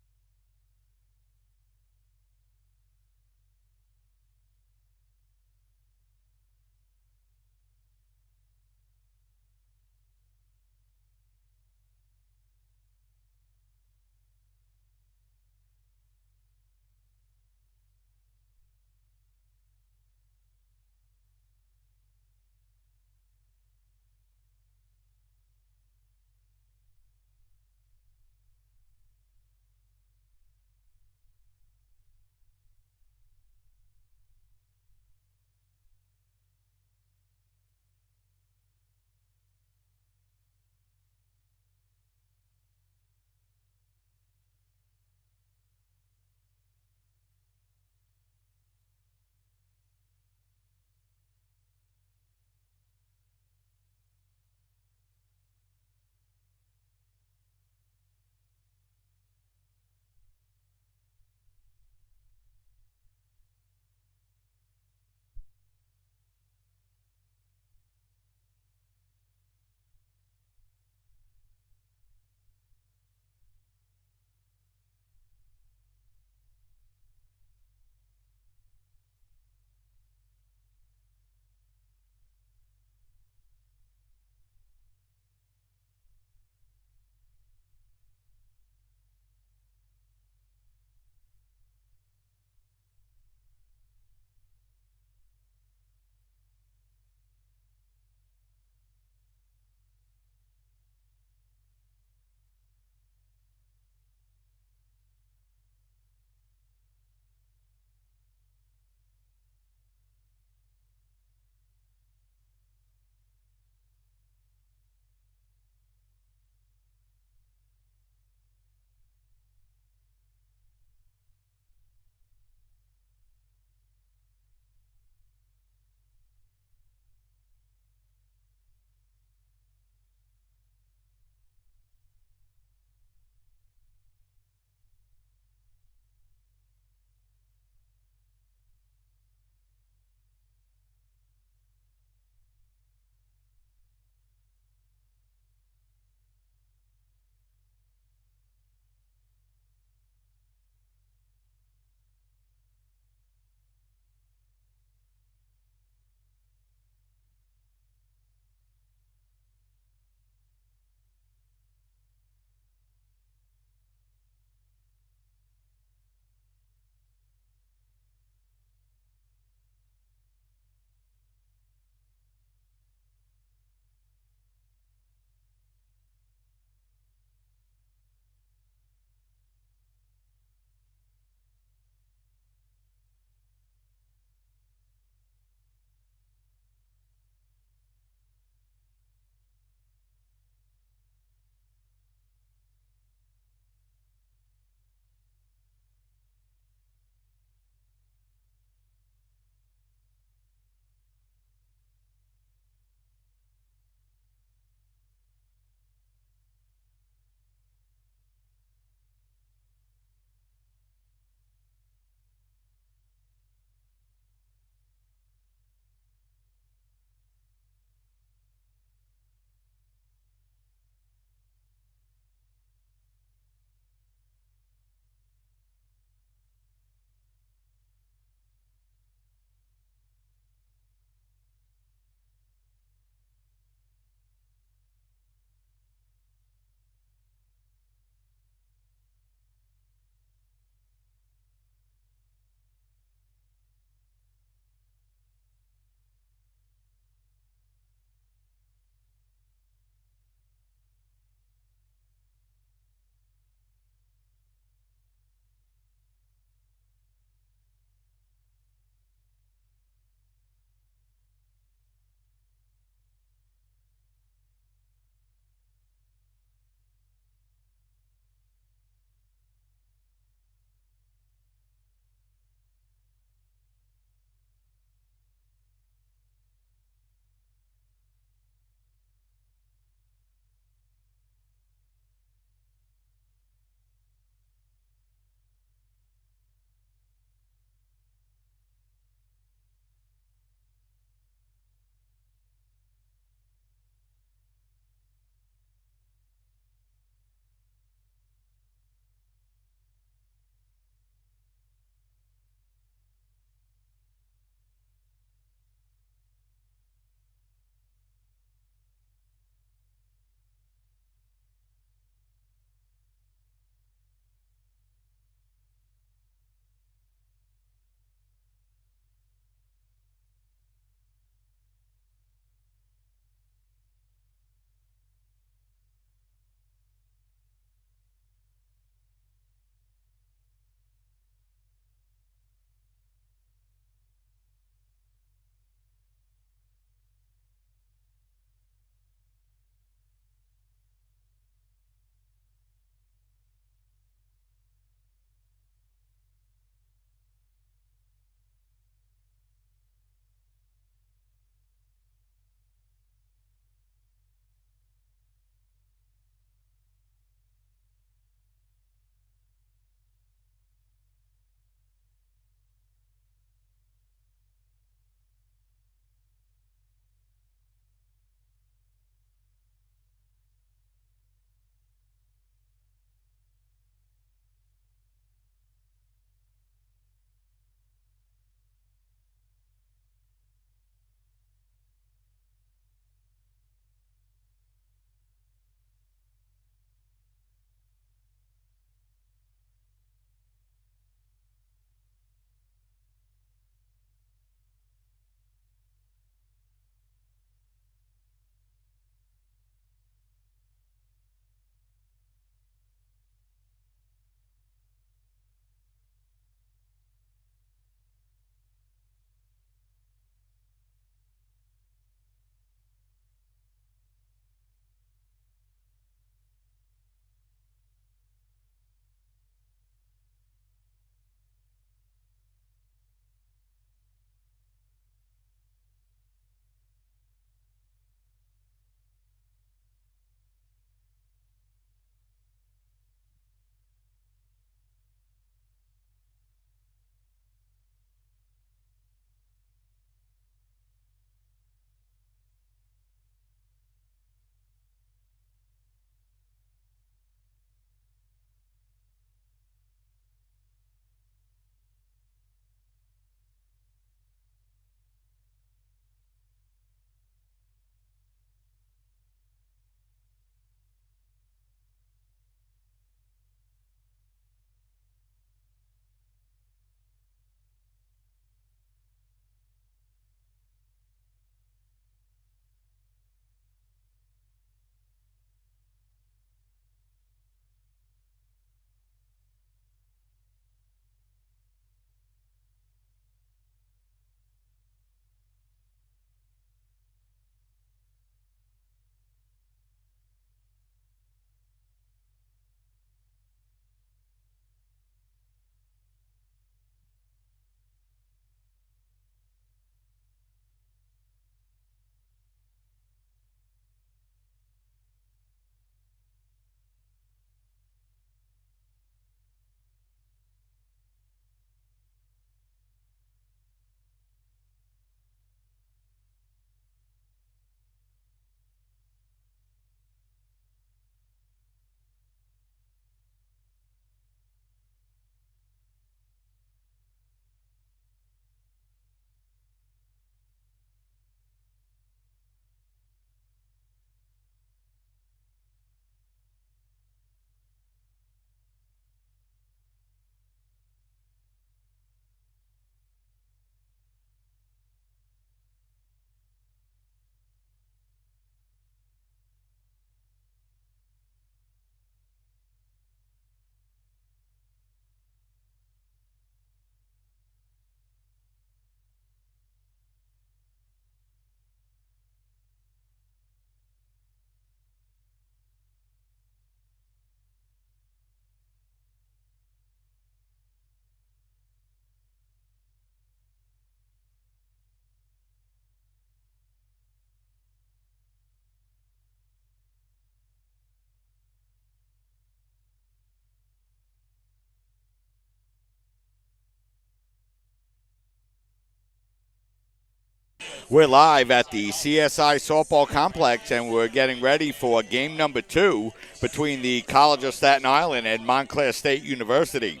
We're live at the CSI Softball Complex, and we're getting ready for game number 2 between the College of Staten Island and Montclair State University.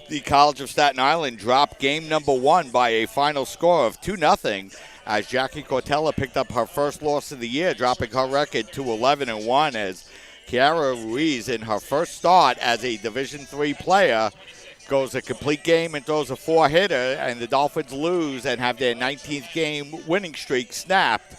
The College of Staten Island dropped game number 1 by a final score of 2-0 as Jackie Cortella picked up her first loss of the year, dropping her record to 11-1 as Kiara Ruiz, in her first start as a Division III player, goes a complete game and throws a 4-hitter, and the Dolphins lose and have their 19th game winning streak snapped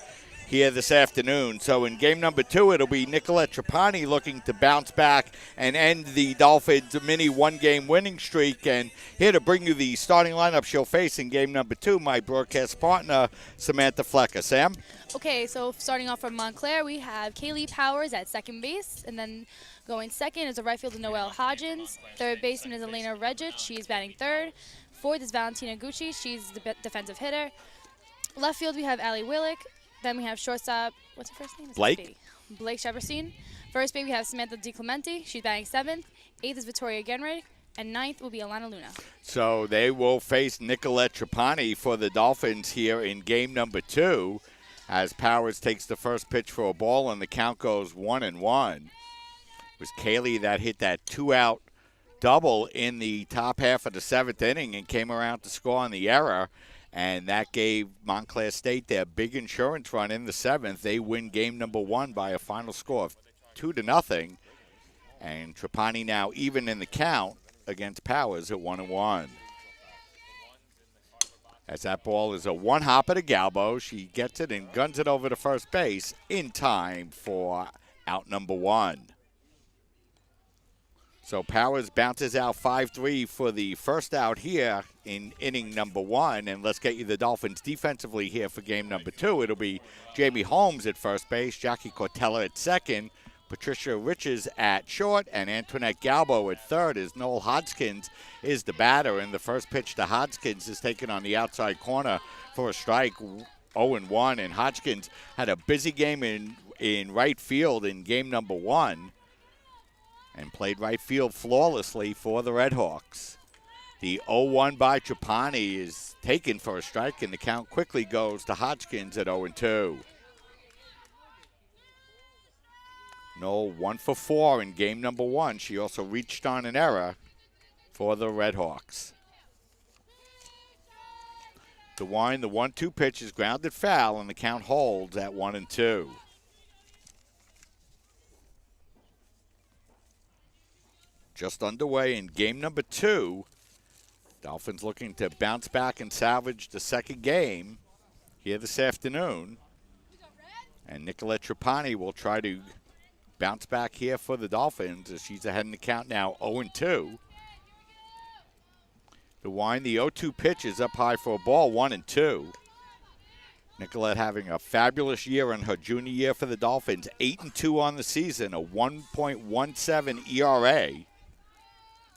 here this afternoon. So in game number 2, it'll be Nicolette Trapani looking to bounce back and end the Dolphins' mini one-game winning streak. And here to bring you the starting lineup she'll face in game number 2, my broadcast partner, Samantha Flecker. Sam? Okay, so starting off from Montclair, we have Kaylee Powers at second base, and then going second is a right fielder Noelle Hodgins. Third baseman is Elena Regic. She's batting third. Fourth is Valentina Gucci. She's the defensive hitter. Left field, we have Allie Willick. Then we have shortstop, what's her first name? Blake Sheverstein. First base, we have Samantha DiClemente. She's batting seventh. Eighth is Victoria Genrig. And ninth will be Alana Luna. So they will face Nicolette Trapani for the Dolphins here in game number 2 as Powers takes the first pitch for a ball and the count goes 1-1. It was Kaylee that hit that 2-out double in the top half of the 7th inning and came around to score on the error, and that gave Montclair State their big insurance run in the 7th. They win game number 1 by a final score of 2-0, and Trapani now even in the count against Powers at 1-1. As that ball is a one-hopper to Galbo. She gets it and guns it over to first base in time for out number 1. So Powers bounces out 5-3 for the first out here in inning number 1. And let's get you the Dolphins defensively here for game number 2. It'll be Jamie Holmes at first base, Jackie Cortella at second, Patricia Riches at short, and Antoinette Galbo at third as Noel Hodgkins is the batter. And the first pitch to Hodgkins is taken on the outside corner for a strike, 0-1. And Hodgkins had a busy game in right field in game number 1 and played right field flawlessly for the Redhawks. The 0-1 by Trapani is taken for a strike, and the count quickly goes to Hodgkins at 0-2. Noel 1 for 4 in game number 1. She also reached on an error for the Redhawks. DeWine, the 1-2 pitch is grounded foul, and the count holds at 1-2. Just underway in game number 2. Dolphins looking to bounce back and salvage the second game here this afternoon. And Nicolette Trapani will try to bounce back here for the Dolphins as she's ahead in the count now, 0-2. DeWine, the 0-2 pitch is up high for a ball, 1-2. Nicolette having a fabulous year in her junior year for the Dolphins, 8-2 on the season, a 1.17 ERA.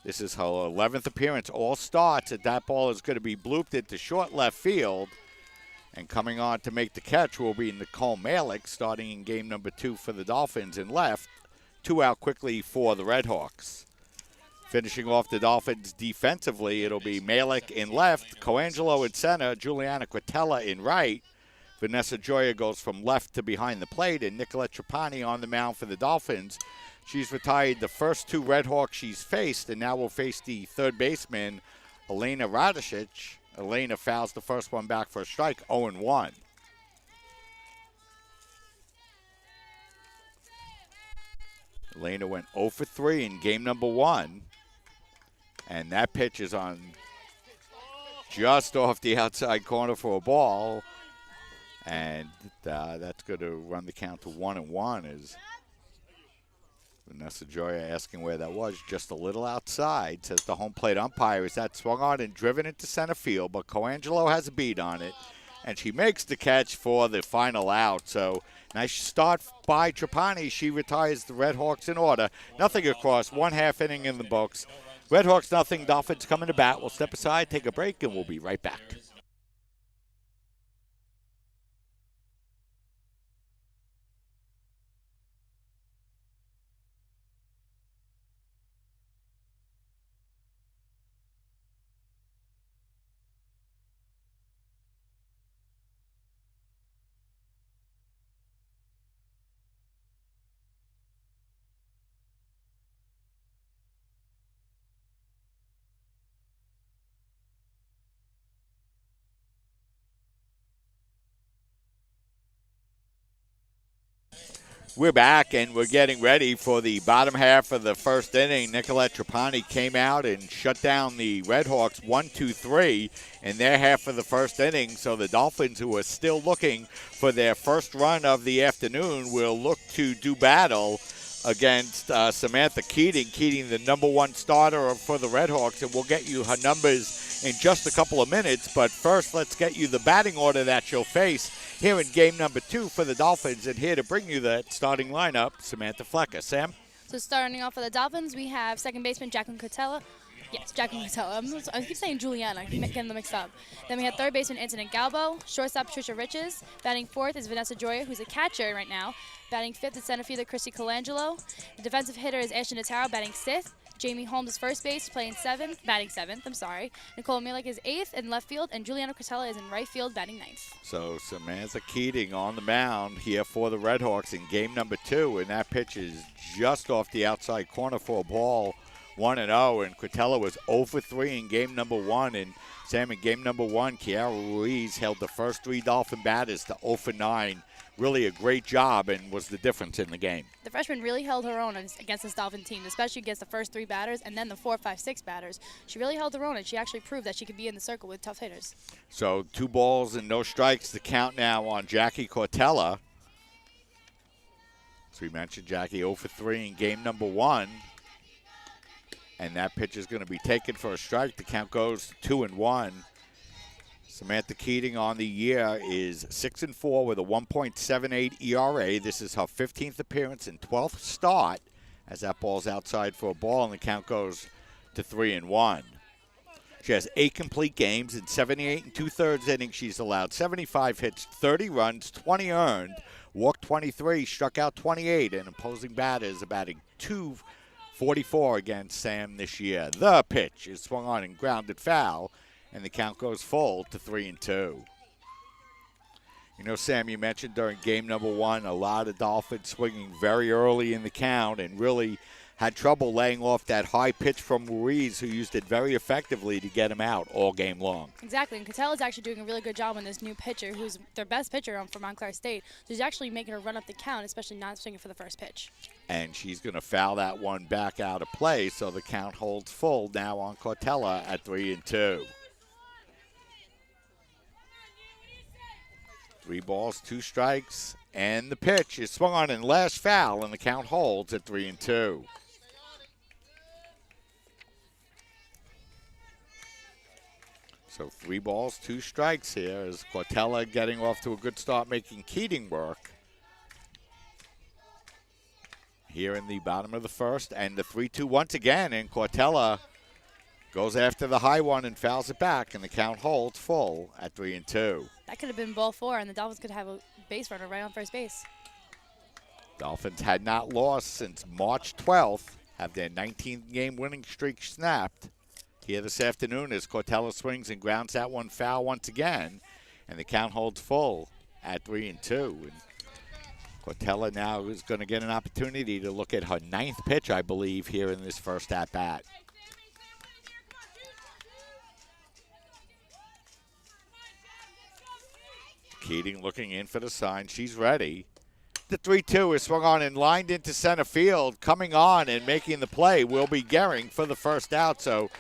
This is her 11th appearance, all starts, and that ball is going to be blooped into short left field. And coming on to make the catch will be Nicole Malik, starting in game number 2 for the Dolphins in left. 2 out quickly for the Redhawks. Finishing off the Dolphins defensively, it'll be Malik in left, Coangelo in center, Juliana Cortella in right. Vanessa Joya goes from left to behind the plate, and Nicolette Trapani on the mound for the Dolphins. She's retired the first 2 Redhawks she's faced, and now will face the third baseman, Elena Radicic. Elena fouls the first one back for a strike, 0-1. Elena went 0 for 3 in game number 1. And that pitch is on just off the outside corner for a ball. And that's going to run the count to 1-1 as Vanessa Joya asking where that was, just a little outside, says the home plate umpire. Is that swung on and driven into center field, but Coangelo has a beat on it, and she makes the catch for the final out. So nice start by Trapani. She retires the Redhawks in order. Nothing across, 1/2 inning in the books. Redhawks nothing, Dolphins coming to bat. We'll step aside, take a break, and we'll be right back. We're back, and we're getting ready for the bottom half of the first inning. Nicolette Trapani came out and shut down the Redhawks 1-2-3 in their half of the first inning. So the Dolphins, who are still looking for their first run of the afternoon, will look to do battle against Samantha Keating. Keating, the number one starter for the Redhawks, and we'll get you her numbers in just a couple of minutes. But first, let's get you the batting order that she'll face here in game number 2 for the Dolphins. And here to bring you that starting lineup, Samantha Flecker. Sam? So starting off for the Dolphins, we have second baseman Jacqueline Cotella. Yes, Jacqueline Cotella. I keep saying Juliana. I keep getting them mixed up. Then we have third baseman Antoinette Galbo. Shortstop Patricia Riches. Batting fourth is Vanessa Joya, who's a catcher right now. Batting fifth is center fielder Christy Colangelo. The defensive hitter is Ashton Nataro, batting sixth. Jamie Holmes is first base, batting seventh. Nicole Mielek is eighth in left field, and Juliana Cotella is in right field, batting ninth. So Samantha Keating on the mound here for the Redhawks in game number 2, and that pitch is just off the outside corner for a ball, 1-0, and Cotella was 0 for 3 in game number 1. And Sam, in game number 1, Kiara Ruiz held the first 3 Dolphin batters to 0 for 9. Really a great job, and was the difference in the game. The freshman really held her own against this Dolphin team, especially against the first 3 batters and then the 4, 5, 6 batters. She really held her own, and she actually proved that she could be in the circle with tough hitters. So 2 balls and no strikes to count now on Jackie Cotella. So we mentioned Jackie 0 for 3 in game number 1. And that pitch is going to be taken for a strike. The count goes to 2-1. Samantha Keating on the year is 6-4 with a 1.78 ERA. This is her 15th appearance and 12th start, as that ball's outside for a ball, and the count goes to 3-1. She has 8 complete games. In 78 2/3 innings, she's allowed 75 hits, 30 runs, 20 earned, walked 23, struck out 28, and opposing batters are batting .244 against Sam this year. The pitch is swung on and grounded foul, and the count goes full to 3-2. You know, Sam, you mentioned during game number 1, a lot of Dolphins swinging very early in the count and really had trouble laying off that high pitch from Ruiz, who used it very effectively to get him out all game long. Exactly, and Cotella's actually doing a really good job on this new pitcher, who's their best pitcher from Montclair State. So he's actually making her run up the count, especially not swinging for the first pitch. And she's going to foul that one back out of play, so the count holds full now on Cotella at 3-2. 3 balls, 2 strikes, and the pitch is swung on and last foul, and the count holds at 3-2. So 3 balls, 2 strikes here as Cotella getting off to a good start, making Keating work. Here in the bottom of the first, and the 3-2 once again, and Cotella goes after the high one and fouls it back, and the count holds full at 3-2. That could have been ball 4, and the Dolphins could have a base runner right on first base. Dolphins had not lost since March 12th, have their 19-game winning streak snapped. Here this afternoon as Cotella swings and grounds that one foul once again, and the count holds full at 3-2. And Cotella now is going to get an opportunity to look at her 9th pitch, I believe, here in this first at-bat. Keating looking in for the sign. She's ready. The 3-2 is swung on and lined into center field. Coming on and making the play will be Gehring for the first out. So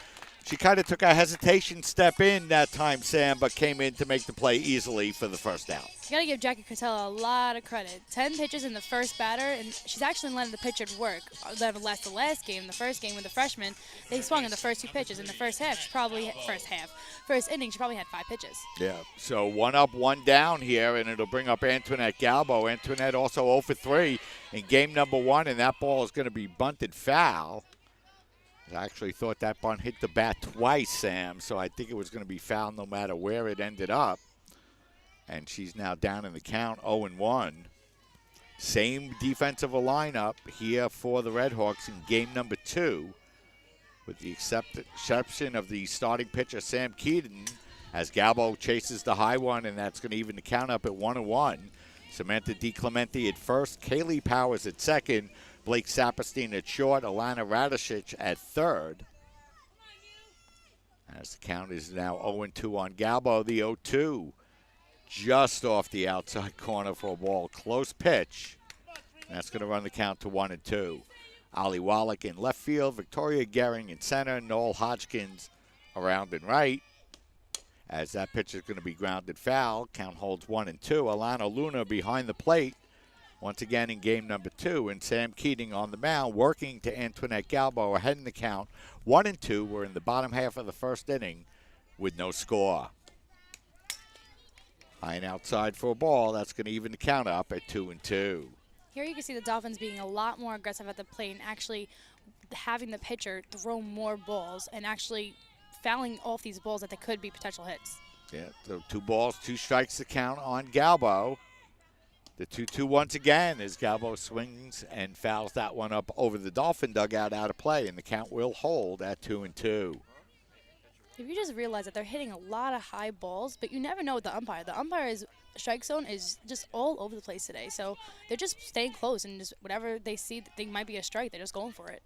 she kind of took a hesitation step in that time, Sam, but came in to make the play easily for the first out. You got to give Jackie Cotella a lot of credit. 10 pitches in the first batter, and she's actually letting the pitcher work. Nevertheless, the last game, the first game with the freshmen, they swung in the first 2 pitches. In the first inning, she probably had 5 pitches. Yeah, so 1 up, 1 down here, and it'll bring up Antoinette Galbo. Antoinette also 0 for 3 in game number 1, and that ball is going to be bunted foul. I actually thought that bunt hit the bat twice, Sam, so I think it was going to be foul no matter where it ended up. And she's now down in the count, 0-1. Same defensive lineup here for the Redhawks in game number 2, with the exception of the starting pitcher, Sam Keating, as Galbo chases the high one, and that's going to even the count up at 1-1. Samantha DiClemente at first, Kaylee Powers at second, Blake Saperstein at short, Alana Radishich at third. As the count is now 0-2 on Galbo, the 0-2 just off the outside corner for a ball. Close pitch. That's going to run the count to 1-2. Ollie Wallach in left field, Victoria Gehring in center, Noel Hodgkins around and right. As that pitch is going to be grounded foul, count holds 1-2. Alana Luna behind the plate once again in game number 2, and Sam Keating on the mound working to Antoinette Galbo ahead in the count 1-2. We're in the bottom half of the first inning with no score. High and outside for a ball. That's going to even the count up at 2-2. Here you can see the Dolphins being a lot more aggressive at the plate and actually having the pitcher throw more balls and actually fouling off these balls that they could be potential hits. Yeah, so 2 balls, 2 strikes to count on Galbo. The 2-2 once again as Galbo swings and fouls that one up over the Dolphin dugout out of play, and the count will hold at 2-2. If you just realize that they're hitting a lot of high balls, but you never know with the umpire. The umpire's strike zone is just all over the place today. So they're just staying close, and just whatever they see that they might be a strike, they're just going for it.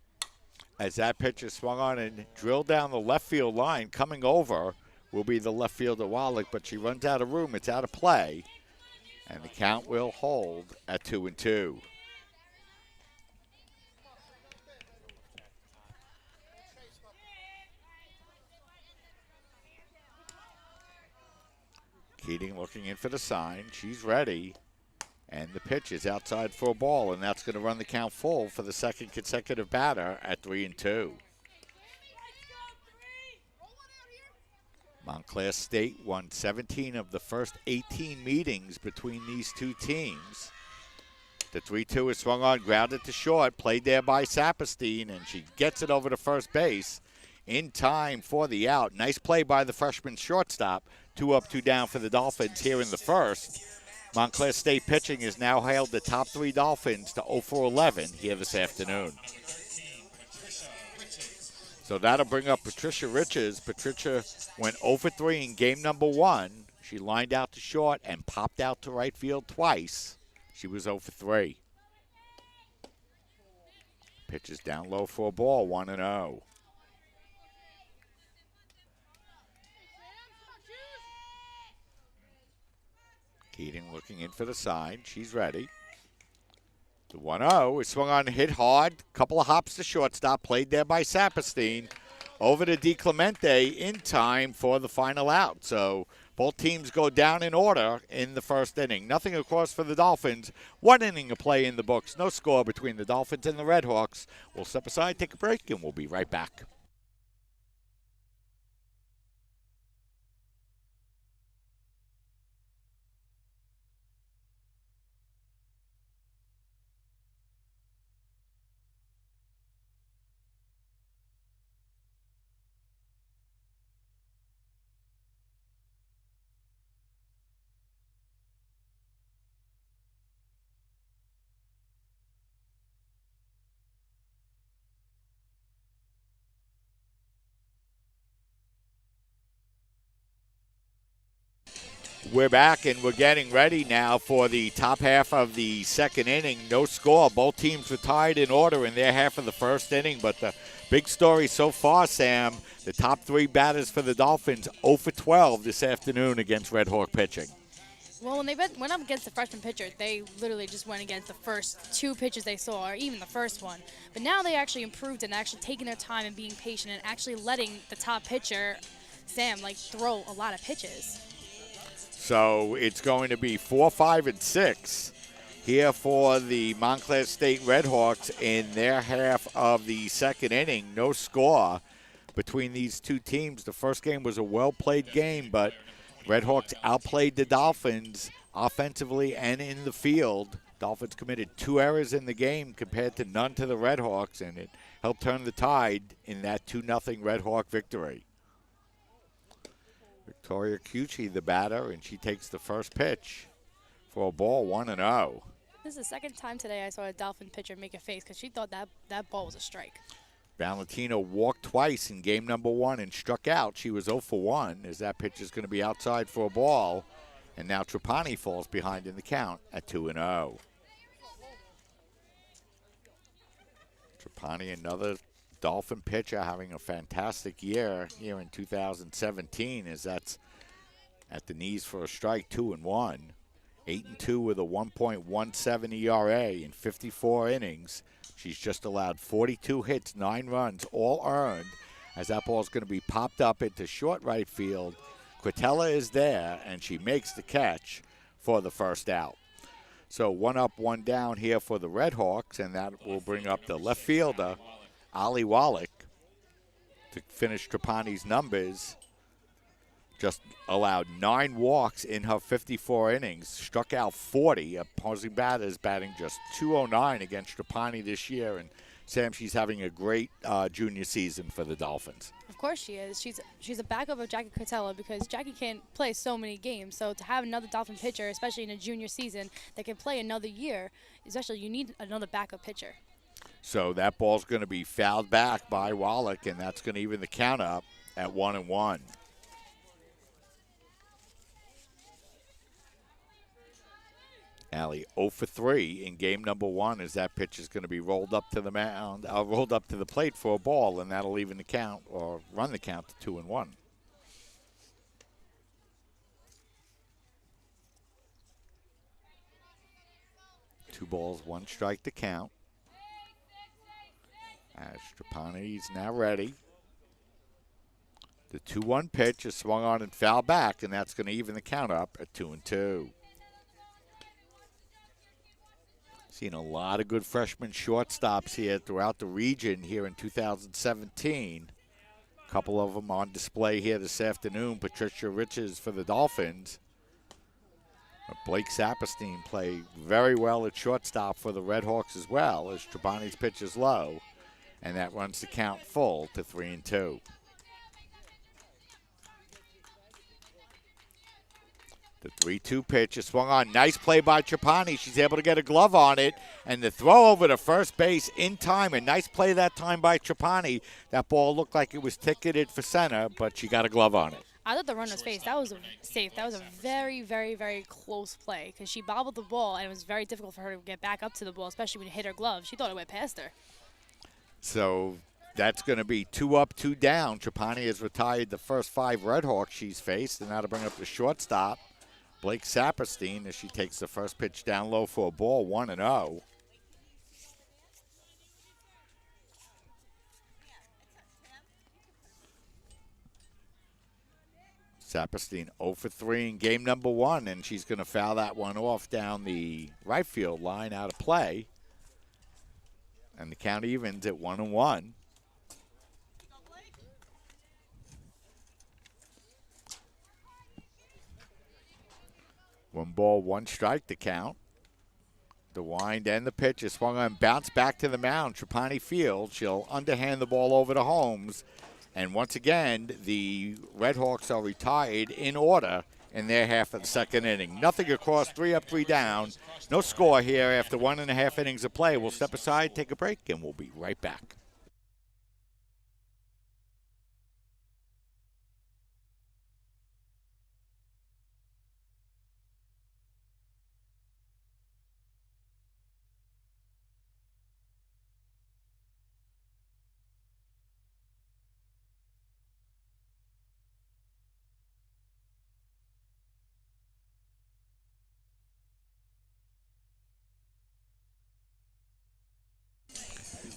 As that pitch is swung on and drilled down the left field line, coming over will be the left fielder Wallach, but she runs out of room. It's out of play, and the count will hold at 2-2. Keating looking in for the sign. She's ready. And the pitch is outside for a ball, and that's going to run the count full for the second consecutive batter at 3-2. Montclair State won 17 of the first 18 meetings between these two teams. The 3-2 is swung on, grounded to short, played there by Saperstein, and she gets it over to first base in time for the out. Nice play by the freshman shortstop. 2 up, 2 down for the Dolphins here in the first. Montclair State pitching has now hailed the top 3 Dolphins to 0-for-11 here this afternoon. So that'll bring up Patricia Riches. Patricia went 0-for-3 in game number 1. She lined out to short and popped out to right field twice. She was 0-for-3. Pitch is down low for a ball, 1-0. Keating looking in for the sign. She's ready. The 1-0 is swung on, hit hard. Couple of hops to shortstop. Played there by Saperstein. Over to DiClemente in time for the final out. So both teams go down in order in the first inning. Nothing, of course, for the Dolphins. 1 inning of play in the books. No score between the Dolphins and the Redhawks. We'll step aside, take a break, and we'll be right back. We're back, and we're getting ready now for the top half of the second inning. No score. Both teams were tied in order in their half of the first inning, but the big story so far, Sam, the top 3 batters for the Dolphins 0-for-12 this afternoon against Red Hawk pitching. Well, when they went up against the freshman pitcher, they literally just went against the first 2 pitches they saw, or even the first one. But now they actually improved and actually taking their time and being patient and actually letting the top pitcher, Sam, throw a lot of pitches. So it's going to be 4, 5, and 6 here for the Montclair State Redhawks in their half of the second inning. No score between these two teams. The first game was a well-played game, but Redhawks outplayed the Dolphins offensively and in the field. Dolphins committed 2 errors in the game compared to none to the Redhawks, and it helped turn the tide in that 2-0 Redhawk victory. Victoria Cucci, the batter, and she takes the first pitch for a ball, 1-0. This is the second time today I saw a Dolphin pitcher make a face because she thought that ball was a strike. Valentino walked twice in game number 1 and struck out. She was 0-for-1 as that pitch is going to be outside for a ball. And now Trapani falls behind in the count at 2-0. Trapani, another Dolphin pitcher, having a fantastic year here in 2017, as that's at the knees for a strike, 2-1. 8-2 with a 1.17 ERA in 54 innings. She's just allowed 42 hits, 9 runs, all earned, as that ball's going to be popped up into short right field. Quintella is there, and she makes the catch for the first out. So 1 up, 1 down here for the Red Hawks, and that will bring up the left fielder, Ali Wallach, to finish Trapani's numbers. Just allowed 9 walks in her 54 innings, struck out 40. Opposing batters batting just .209 against Trapani this year. And Sam, she's having a great junior season for the Dolphins. Of course she is. She's a backup of Jackie Quintella because Jackie can't play so many games. So to have another Dolphin pitcher, especially in a junior season, that can play another year, especially you need another backup pitcher. So that ball's going to be fouled back by Wallach, and that's going to even the count up at 1-1. Allie 0 for 3 in game number 1 as that pitch is going to be rolled up to the mound, rolled up to the plate for a ball, and that'll even the count or run the count to 2-1. Two balls, 1 strike to count. As Trapani's now ready. The 2-1 pitch is swung on and fouled back, and that's going to even the count up at 2-2. Seen a lot of good freshman shortstops here throughout the region here in 2017. A couple of them on display here this afternoon. Patricia Riches for the Dolphins. Blake Saperstein played very well at shortstop for the Red Hawks as well, as Trapani's pitch is low, and that runs the count full to 3-2. The 3-2 pitch is swung on. Nice play by Trapani. She's able to get a glove on it. And the throw over to first base in time. A nice play that time by Trapani. That ball looked like it was ticketed for center, but she got a glove on it. I thought the run was safe. That was safe. That was a very, very, very close play because she bobbled the ball, and it was very difficult for her to get back up to the ball, especially when it hit her glove. She thought it went past her. So that's going to be 2 up, 2 down. Trapani has retired the first 5 Red Hawks she's faced, and now to bring up the shortstop, Blake Saperstein, as she takes the first pitch down low for a ball, 1-0. Saperstein 0 for 3 in game number 1, and she's going to foul that one off down the right field line out of play. And the count evens at 1-1. One ball, 1 strike to count. The wind and the pitch is swung on, bounce back to the mound. Trapani Field. She'll underhand the ball over to Holmes. And once again, the Red Hawks are retired in order in their half of the second inning. Nothing across, 3 up, 3 down. No score here after 1.5 innings of play. We'll step aside, take a break, and we'll be right back.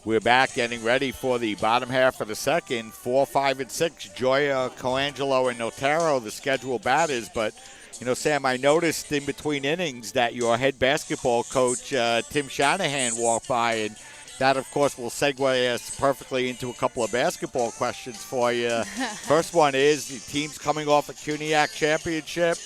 We're back getting ready for the bottom half of the second. 4, 5, and 6, Joya, Coangelo, and Notaro, the scheduled batters. But, you know, Sam, I noticed in between innings that your head basketball coach, Tim Shanahan, walked by. And that, of course, will segue us perfectly into a couple of basketball questions for you. First one is, the team's coming off a CUNYAC championship.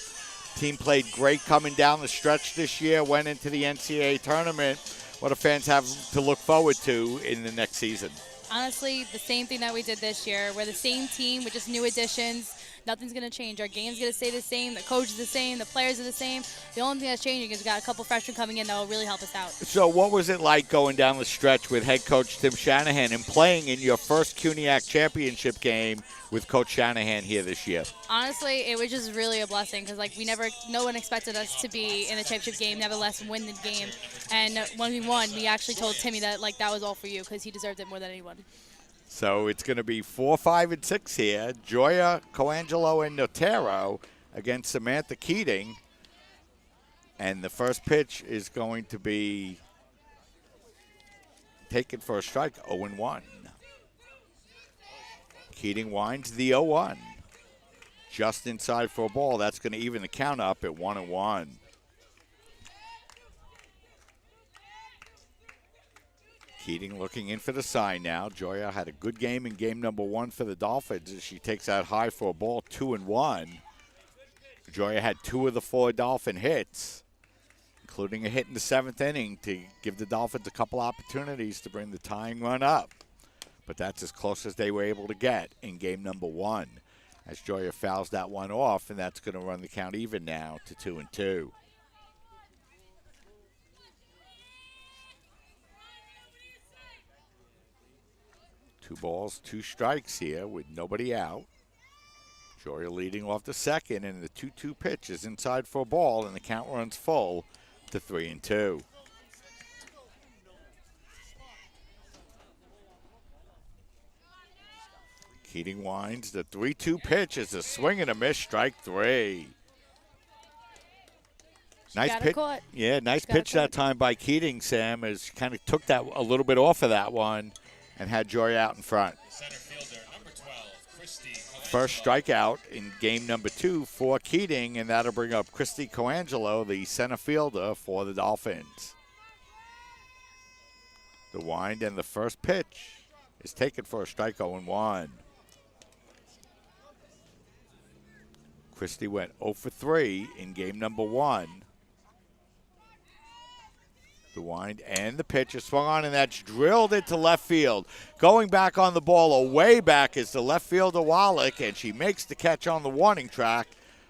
Team played great coming down the stretch this year, went into the NCAA tournament. What do fans have to look forward to in the next season? Honestly, the same thing that we did this year. We're the same team with just new additions. Nothing's going to change. Our game's going to stay the same. The coach is the same. The players are the same. The only thing that's changing is we got a couple freshmen coming in that will really help us out. So what was it like going down the stretch with head coach Tim Shanahan and playing in your first CUNYAC championship game with Coach Shanahan here this year? Honestly, it was just really a blessing because no one expected us to be in a championship game, nevertheless win the game. And when we won, we actually told Timmy that that was all for you because he deserved it more than anyone. So it's going to be 4, 5, and 6 here. Joya, Coangelo, and Notaro against Samantha Keating. And the first pitch is going to be taken for a strike, 0-1. Keating winds the 0-1. Just inside for a ball. That's going to even the count up at 1-1. Keating looking in for the sign now. Joya had a good game in game number 1 for the Dolphins as she takes out high for a ball, 2-1. Joya had 2 of the 4 Dolphin hits, including a hit in the 7th inning to give the Dolphins a couple opportunities to bring the tying run up. But that's as close as they were able to get in game number 1 as Joya fouls that one off, and that's going to run the count even now to 2-2. Two balls, 2 strikes here with nobody out. Joya leading off the second, and the 2-2 pitch is inside for a ball, and the count runs full to 3-2. Keating winds. The 3-2 pitch is a swing and a miss, strike 3. Nice pitch. Caught. Yeah, nice pitch that time by Keating, Sam, as she kind of took that a little bit off of that one and had Joy out in front. Center fielder, number 12, Christy Colangelo. First strikeout in game number 2 for Keating, and that'll bring up Christy Colangelo, the center fielder for the Dolphins. The wind and the first pitch is taken for a strike, 0-1. Christy went 0 for 3 in game number 1. The wind and the pitch is swung on, and that's drilled into left field. Going back on the ball, away back is the left fielder Wallach, and she makes the catch on the warning track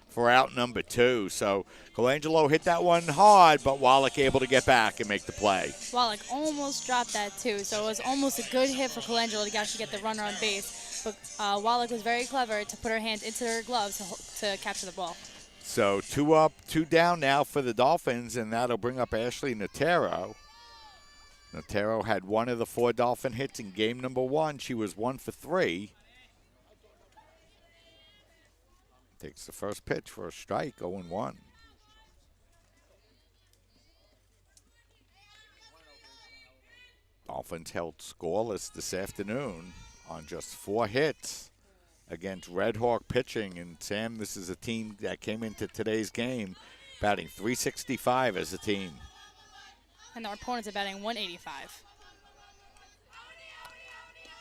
for out number 2. So Colangelo hit that one hard, but Wallach able to get back and make the play. Wallach almost dropped that too, so it was almost a good hit for Colangelo to actually get the runner on base. But Wallach was very clever to put her hand into her gloves to capture the ball. So 2 up, 2 down now for the Dolphins, and that'll bring up Ashley Notero. Notero had 1 of the 4 Dolphin hits in game number 1. She was 1 for 3. Takes the first pitch for a strike, 0-1. Dolphins held scoreless this afternoon on just 4 hits against Red Hawk pitching. And Sam, this is a team that came into today's game batting .365 as a team. And our opponents are batting .185.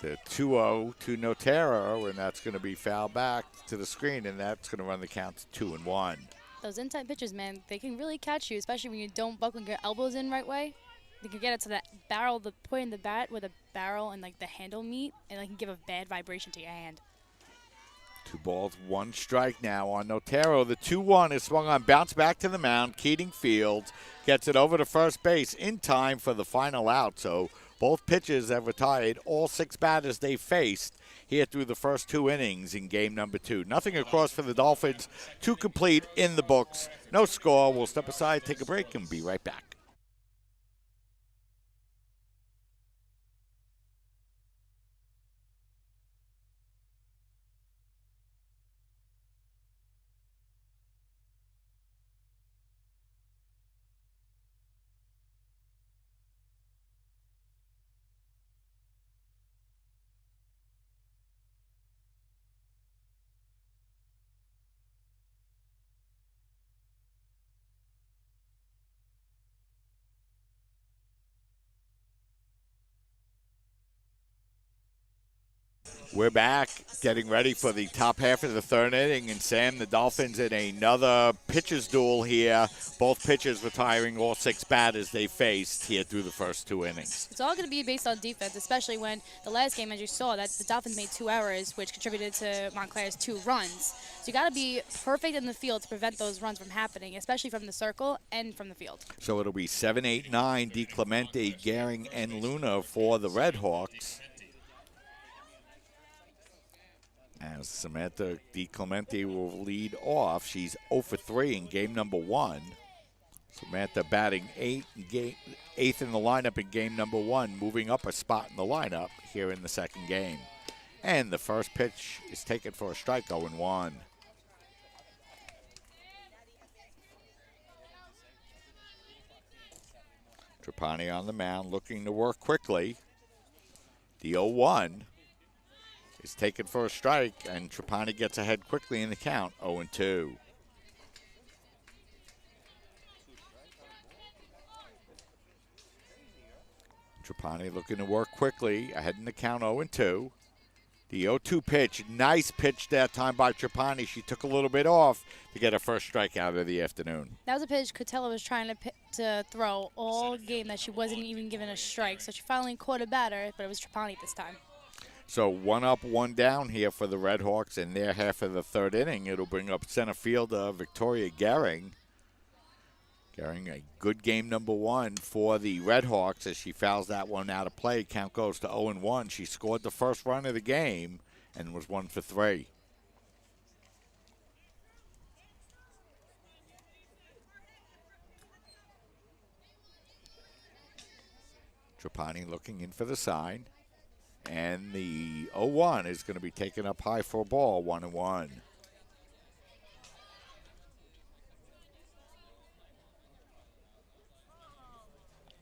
The 2-0 to Notero, and that's going to be fouled back to the screen, and that's going to run the count to 2-1. Those inside pitches, man, they can really catch you, especially when you don't buckle your elbows in right way. They can get it to that barrel, the point in the bat where the barrel and like the handle meet, and they can give a bad vibration to your hand. 2 balls, 1 strike now on Notero. The 2-1 is swung on, bounce back to the mound. Keating fields, gets it over to first base in time for the final out. So both pitches have retired all 6 batters they faced here through the first 2 innings in game number 2. Nothing across for the Dolphins. 2 complete in the books. No score. We'll step aside, take a break, and be right back. We're back, getting ready for the top half of the 3rd inning. And Sam, the Dolphins in another pitcher's duel here. Both pitchers retiring all 6 batters they faced here through the first 2 innings. It's all going to be based on defense, especially when the last game, as you saw, that the Dolphins made 2 errors, which contributed to Montclair's 2 runs. So you got to be perfect in the field to prevent those runs from happening, especially from the circle and from the field. So it'll be 7, 8, 9, DiClemente, Gehring, and Luna for the Red Hawks. As Samantha DiClemente will lead off. She's 0 for 3 in game number 1. Samantha batting 8th in the lineup in game number 1, moving up a spot in the lineup here in the 2nd game. And the first pitch is taken for a strike, 0-1. Trapani on the mound looking to work quickly. The 0-1 is taken for a strike, and Trapani gets ahead quickly in the count, 0-2. Trapani looking to work quickly, ahead in the count, 0-2. The 0-2 pitch, nice pitch that time by Trapani. She took a little bit off to get her first strikeout of the afternoon. That was a pitch Cotella was trying to throw all game that she wasn't even given a strike. So she finally caught a batter, but it was Trapani this time. So 1 up, 1 down here for the Red Hawks in their half of the third inning. It'll bring up center fielder Victoria Gehring. Gehring, a good game number 1 for the Red Hawks as she fouls that one out of play. Count goes to 0-1. She scored the first run of the game and was 1 for 3. Trapani looking in for the sign. And the 0-1 is going to be taken up high for a ball, 1-1.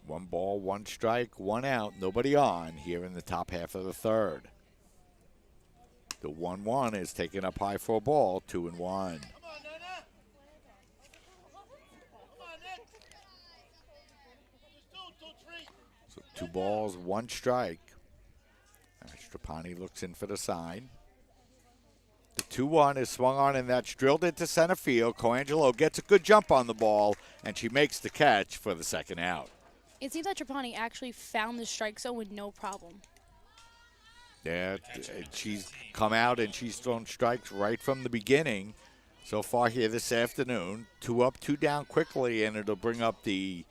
One ball, 1 strike, 1 out, nobody on here in the top half of the third. The 1-1 is taken up high for a ball, 2-1. So 2 balls, 1 strike. Trapani looks in for the sign. The 2-1 is swung on, and that's drilled into center field. Coangelo gets a good jump on the ball, and she makes the catch for the second out. It seems like Trapani actually found the strike zone with no problem. Yeah, she's come out and she's thrown strikes right from the beginning so far here this afternoon. 2 up, 2 down quickly, and it'll bring up the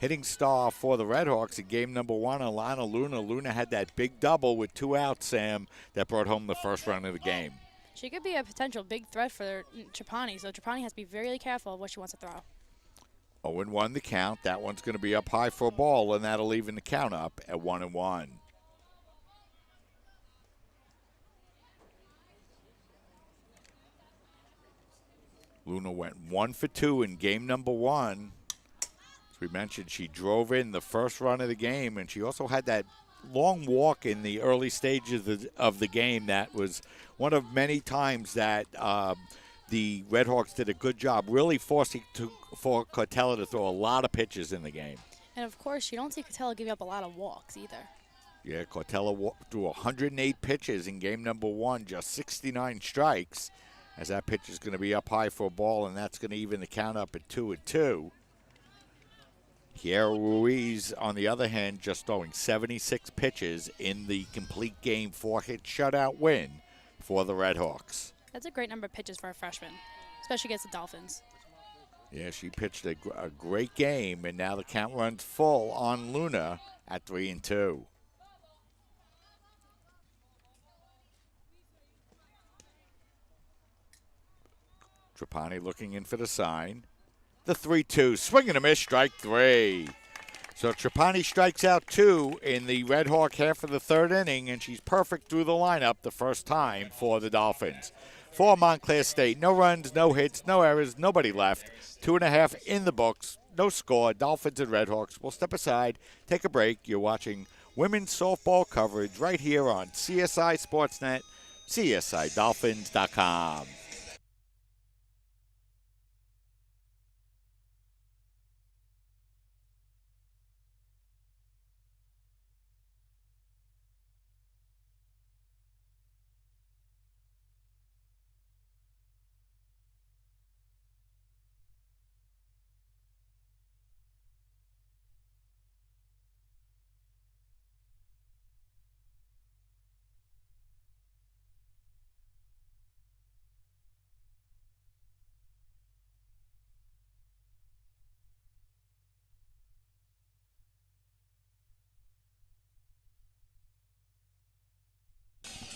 hitting star for the Red Hawks in game number 1, Alana Luna. Luna had that big double with 2 outs, Sam, that brought home the first run of the game. She could be a potential big threat for Trapani, so Trapani has to be very careful of what she wants to throw. 0-1 the count. That one's going to be up high for a ball, and that'll even the count up at 1-1. Luna went 1 for 2 in game number 1. As we mentioned, she drove in the first run of the game, and she also had that long walk in the early stages of the game. That was one of many times that the Red Hawks did a good job really forcing for Cotella to throw a lot of pitches in the game. And, of course, you don't see Cotella giving up a lot of walks either. Yeah, Cotella threw 108 pitches in game number 1, just 69 strikes, as that pitch is going to be up high for a ball, and that's going to even the count up at 2-2. Kiara Ruiz, on the other hand, just throwing 76 pitches in the complete game 4-hit shutout win for the Red Hawks. That's a great number of pitches for a freshman, especially against the Dolphins. Yeah, she pitched a great game, and now the count runs full on Luna at 3-2. Trapani looking in for the sign. The 3-2, swing and a miss, strike 3. So Trapani strikes out 2 in the Red Hawk half of the third inning, and she's perfect through the lineup the first time for the Dolphins. For Montclair State, no runs, no hits, no errors, nobody left. 2.5 in the books, no score. Dolphins and Red Hawks. We'll step aside, take a break. You're watching women's softball coverage right here on CSI Sportsnet, CSIDolphins.com.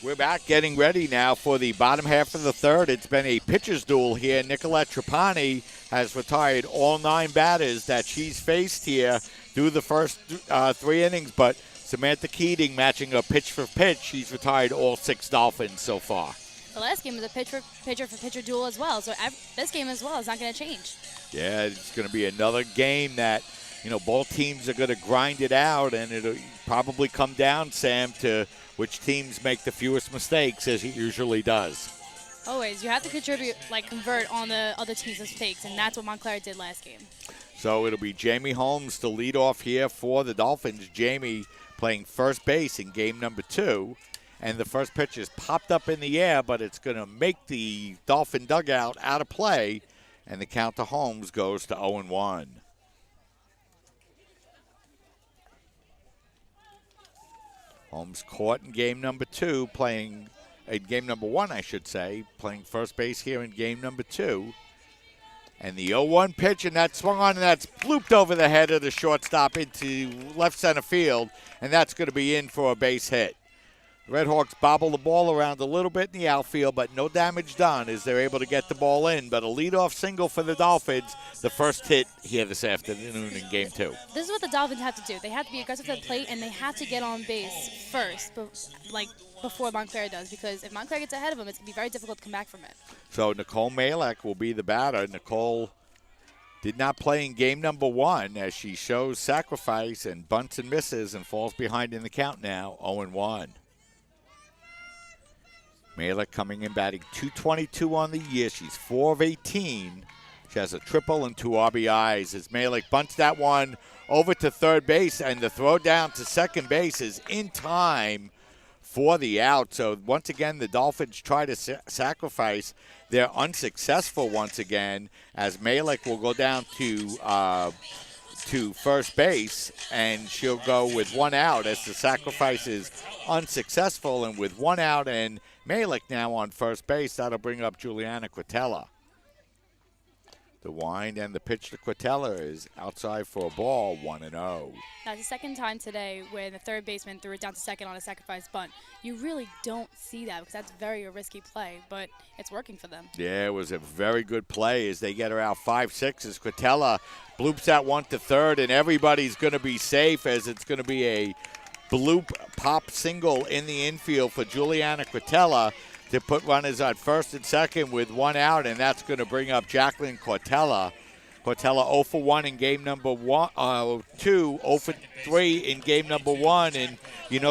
We're back getting ready now for the bottom half of the third. It's been a pitcher's duel here. Nicolette Trapani has retired all 9 batters that she's faced here through the first 3 innings, but Samantha Keating matching a pitch for pitch. She's retired all 6 Dolphins so far. The last game was a pitcher for pitcher duel as well, so this game as well is not going to change. Yeah, it's going to be another game that both teams are going to grind it out, and it'll probably come down, Sam, to which teams make the fewest mistakes, as it usually does. Always. You have to convert on the other team's mistakes, and that's what Montclair did last game. So it'll be Jamie Holmes to lead off here for the Dolphins. Jamie playing first base in game number 2. And the first pitch is popped up in the air, but it's going to make the Dolphin dugout out of play. And the count to Holmes goes to 0-1. Holmes caught in game number 2, playing in game number 1, I should say, playing first base here in game number 2. And the 0-1 pitch, and that swung on, and that's blooped over the head of the shortstop into left center field, and that's going to be in for a base hit. The Redhawks bobble the ball around a little bit in the outfield, but no damage done as they're able to get the ball in. But a leadoff single for the Dolphins, the first hit here this afternoon in game 2. This is what the Dolphins have to do. They have to be aggressive at the plate, and they have to get on base first, before Montclair does, because if Montclair gets ahead of them, it's going to be very difficult to come back from it. So Nicole Malek will be the batter. Nicole did not play in game number 1 as she shows sacrifice and bunts and misses and falls behind in the count now, 0-1. Malek coming in batting .222 on the year. She's 4 of 18. She has a triple and 2 RBIs as Malek bunts that one over to third base, and the throw down to second base is in time for the out. So once again, the Dolphins try to sacrifice. They're unsuccessful once again as Malek will go down to first base, and she'll go with 1 out as the sacrifice is unsuccessful. And with 1 out and Malek now on first base, that'll bring up Juliana Quintella. The wind and the pitch to Quintella is outside for a ball, 1-0. That's the second time today where the third baseman threw it down to second on a sacrifice bunt. You really don't see that because that's very a risky play, but it's working for them. Yeah, it was a very good play as they get her out 5-6 as Quintella bloops that one to third, and everybody's going to be safe as it's going to be a bloop pop single in the infield for Juliana Quintella to put runners on first and second with 1 out, and that's going to bring up Jacqueline Cortella. Cortella 0 for 1 in game number 2, 0 for 3 in game number 1, and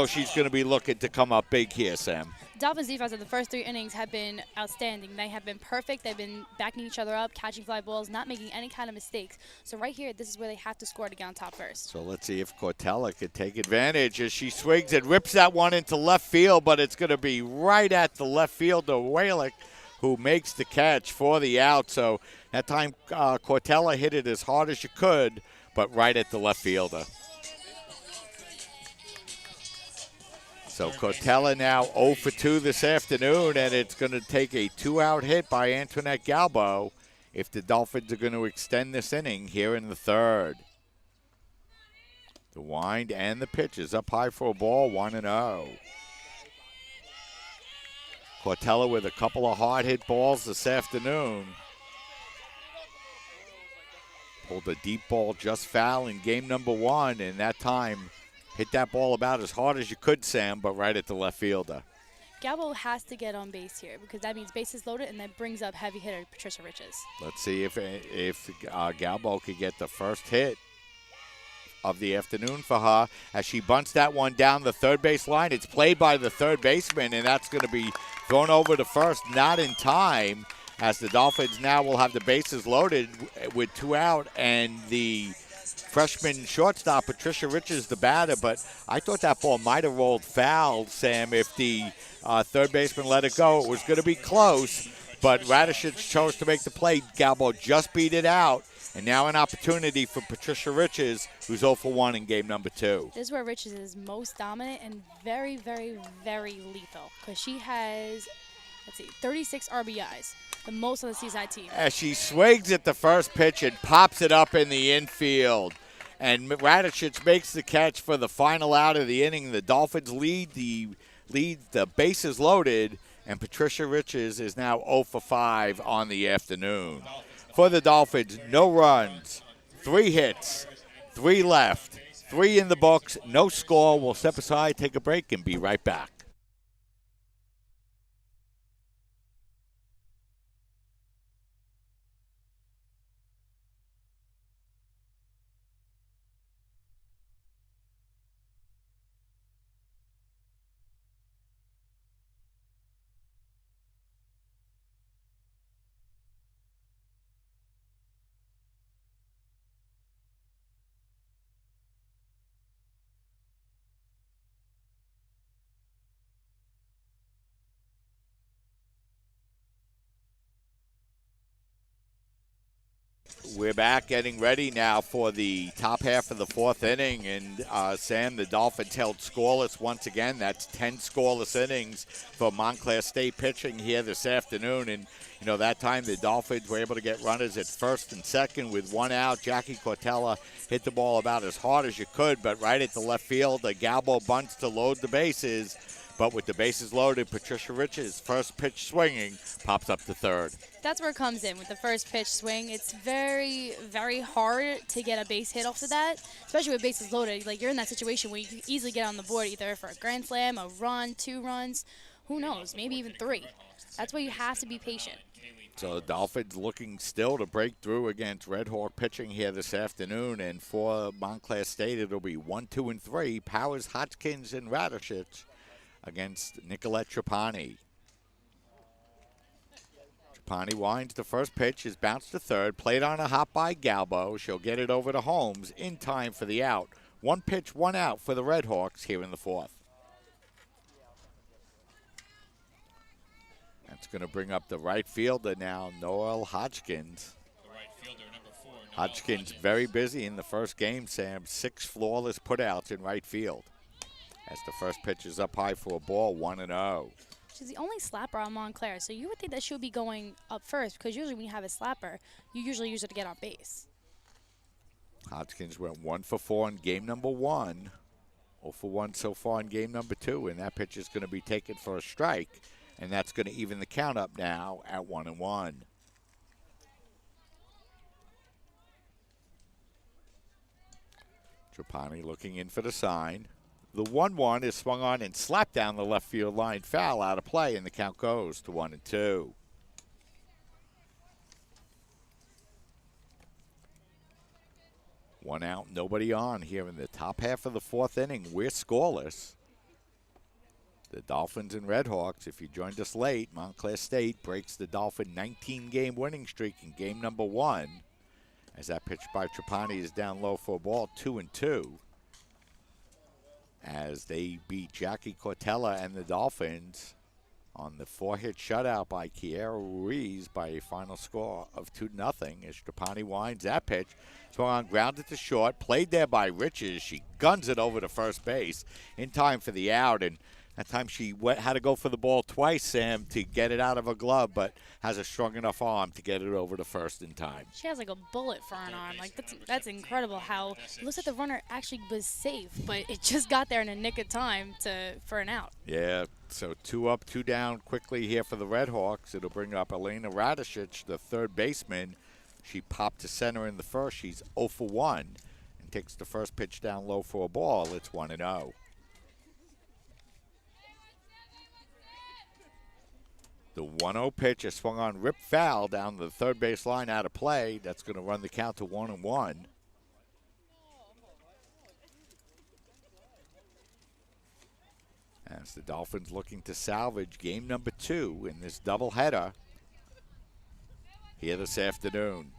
she's going to be looking to come up big here, Sam. Dolphins defense in the first 3 innings have been outstanding. They have been perfect. They've been backing each other up, catching fly balls, not making any kind of mistakes. So right here, this is where they have to score to get on top first. So let's see if Cortella could take advantage as she swings and rips that one into left field, but it's going to be right at the left fielder, Walick, who makes the catch for the out. So that time, Cortella hit it as hard as she could, but right at the left fielder. So Cortella now 0 for 2 this afternoon, and it's going to take a 2-out hit by Antoinette Galbo if the Dolphins are going to extend this inning here in the third. The wind and the pitch is up high for a ball, 1-0. Cortella with a couple of hard hit balls this afternoon. Pulled a deep ball just foul in game number 1, and that time hit that ball about as hard as you could, Sam, but right at the left fielder. Galbo has to get on base here because that means bases loaded, and that brings up heavy hitter Patricia Riches. Let's see if Galbo could get the first hit of the afternoon for her as she bunts that one down the third base line. It's played by the third baseman, and that's going to be thrown over to first, not in time, as the Dolphins now will have the bases loaded with 2 out, and the freshman shortstop, Patricia Riches, the batter, but I thought that ball might have rolled foul, Sam, if the third baseman let it go. It was going to be close, but Radishich chose to make the play. Galbo just beat it out, and now an opportunity for Patricia Riches, who's 0 for 1 in game number 2. This is where Riches is most dominant and very, very, very lethal because she has, 36 RBIs. The most on the Seaside team. As she swings at the first pitch and pops it up in the infield. And Radishich makes the catch for the final out of the inning. The Dolphins lead the bases loaded, and Patricia Riches is now 0 for 5 on the afternoon. For the Dolphins, no runs, 3 hits, 3 left, 3 in the books, no score. We'll step aside, take a break, and be right back. We're back getting ready now for the top half of the fourth inning. And, Sam, the Dolphins held scoreless once again. That's 10 scoreless innings for Montclair State pitching here this afternoon. And, that time the Dolphins were able to get runners at first and second with one out. Jackie Cortella hit the ball about as hard as you could, but right at the left field, a Galbo bunts to load the bases. But with the bases loaded, Patricia Rich's first pitch swinging pops up to third. That's where it comes in with the first pitch swing. It's very, very hard to get a base hit off of that, especially with bases loaded. Like, you're in that situation where you can easily get on the board either for a grand slam, a run, 2 runs, who knows, maybe even 3. That's why you have to be patient. So the Dolphins looking still to break through against Red Hawk pitching here this afternoon. And for Montclair State, it'll be 1, 2, and 3. Powers, Hodgkins, and Radishich against Nicolette Trapani. Trapani winds the first pitch, is bounced to third, played on a hop by Galbo. She'll get it over to Holmes in time for the out. 1 pitch, 1 out for the Red Hawks here in the fourth. That's going to bring up the right fielder now, Noel Hodgkins. The right fielder, number 4. Noel Hodgkins very busy in the first game, Sam. 6 flawless putouts in right field. As the first pitch is up high for a ball, 1-0. She's the only slapper on Montclair, so you would think that she would be going up first because usually when you have a slapper, you usually use it to get on base. Hodgkins went 1 for 4 in game number 1. 0 for 1 so far in game number 2, and that pitch is going to be taken for a strike, and that's going to even the count up now at 1-1. Trapani looking in for the sign. The 1-1 is swung on and slapped down the left field line, foul out of play, and the count goes to 1-2. One out, nobody on here in the top half of the fourth inning. We're scoreless. The Dolphins and Red Hawks, if you joined us late, Montclair State breaks the Dolphin 19-game winning streak in game number 1. As that pitch by Trapani is down low for a ball, 2-2. As they beat Jackie Cortella and the Dolphins on the 4-hit shutout by Kiera Ruiz by a final score of 2-0. As Trapani winds that pitch, swung on, grounded to short, played there by Riches. She guns it over to first base in time for the out, and that time she had to go for the ball twice, Sam, to get it out of her glove, but has a strong enough arm to get it over to first in time. She has like a bullet for an arm. Like that's incredible how it looks like the runner actually was safe, but it just got there in a nick of time for an out. Yeah, so 2 up, 2 down quickly here for the Red Hawks. It'll bring up Elena Radishich, the third baseman. She popped to center in the first. She's 0 for 1 and takes the first pitch down low for a ball. It's 1-0. The 1-0 pitch is swung on, ripped foul down the third base line out of play. That's going to run the count to 1-1. As the Dolphins looking to salvage game number 2 in this doubleheader here this afternoon.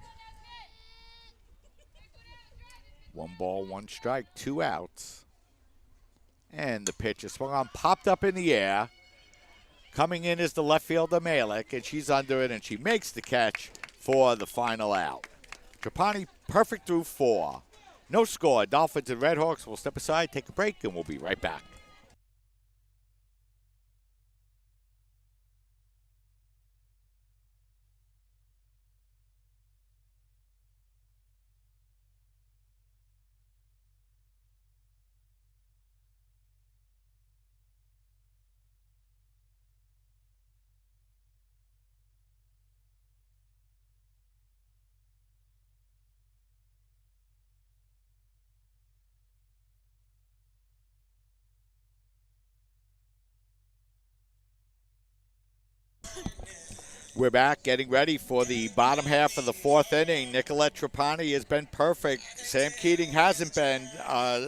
1 ball, 1 strike, 2 outs. And the pitch is swung on, popped up in the air. Coming in is the left fielder, Malik, and she's under it, and she makes the catch for the final out. Trapani perfect through 4. No score. Dolphins and Red Hawks will step aside, take a break, and we'll be right back. We're back getting ready for the bottom half of the fourth inning. Nicolette Trapani has been perfect. Sam Keating hasn't been,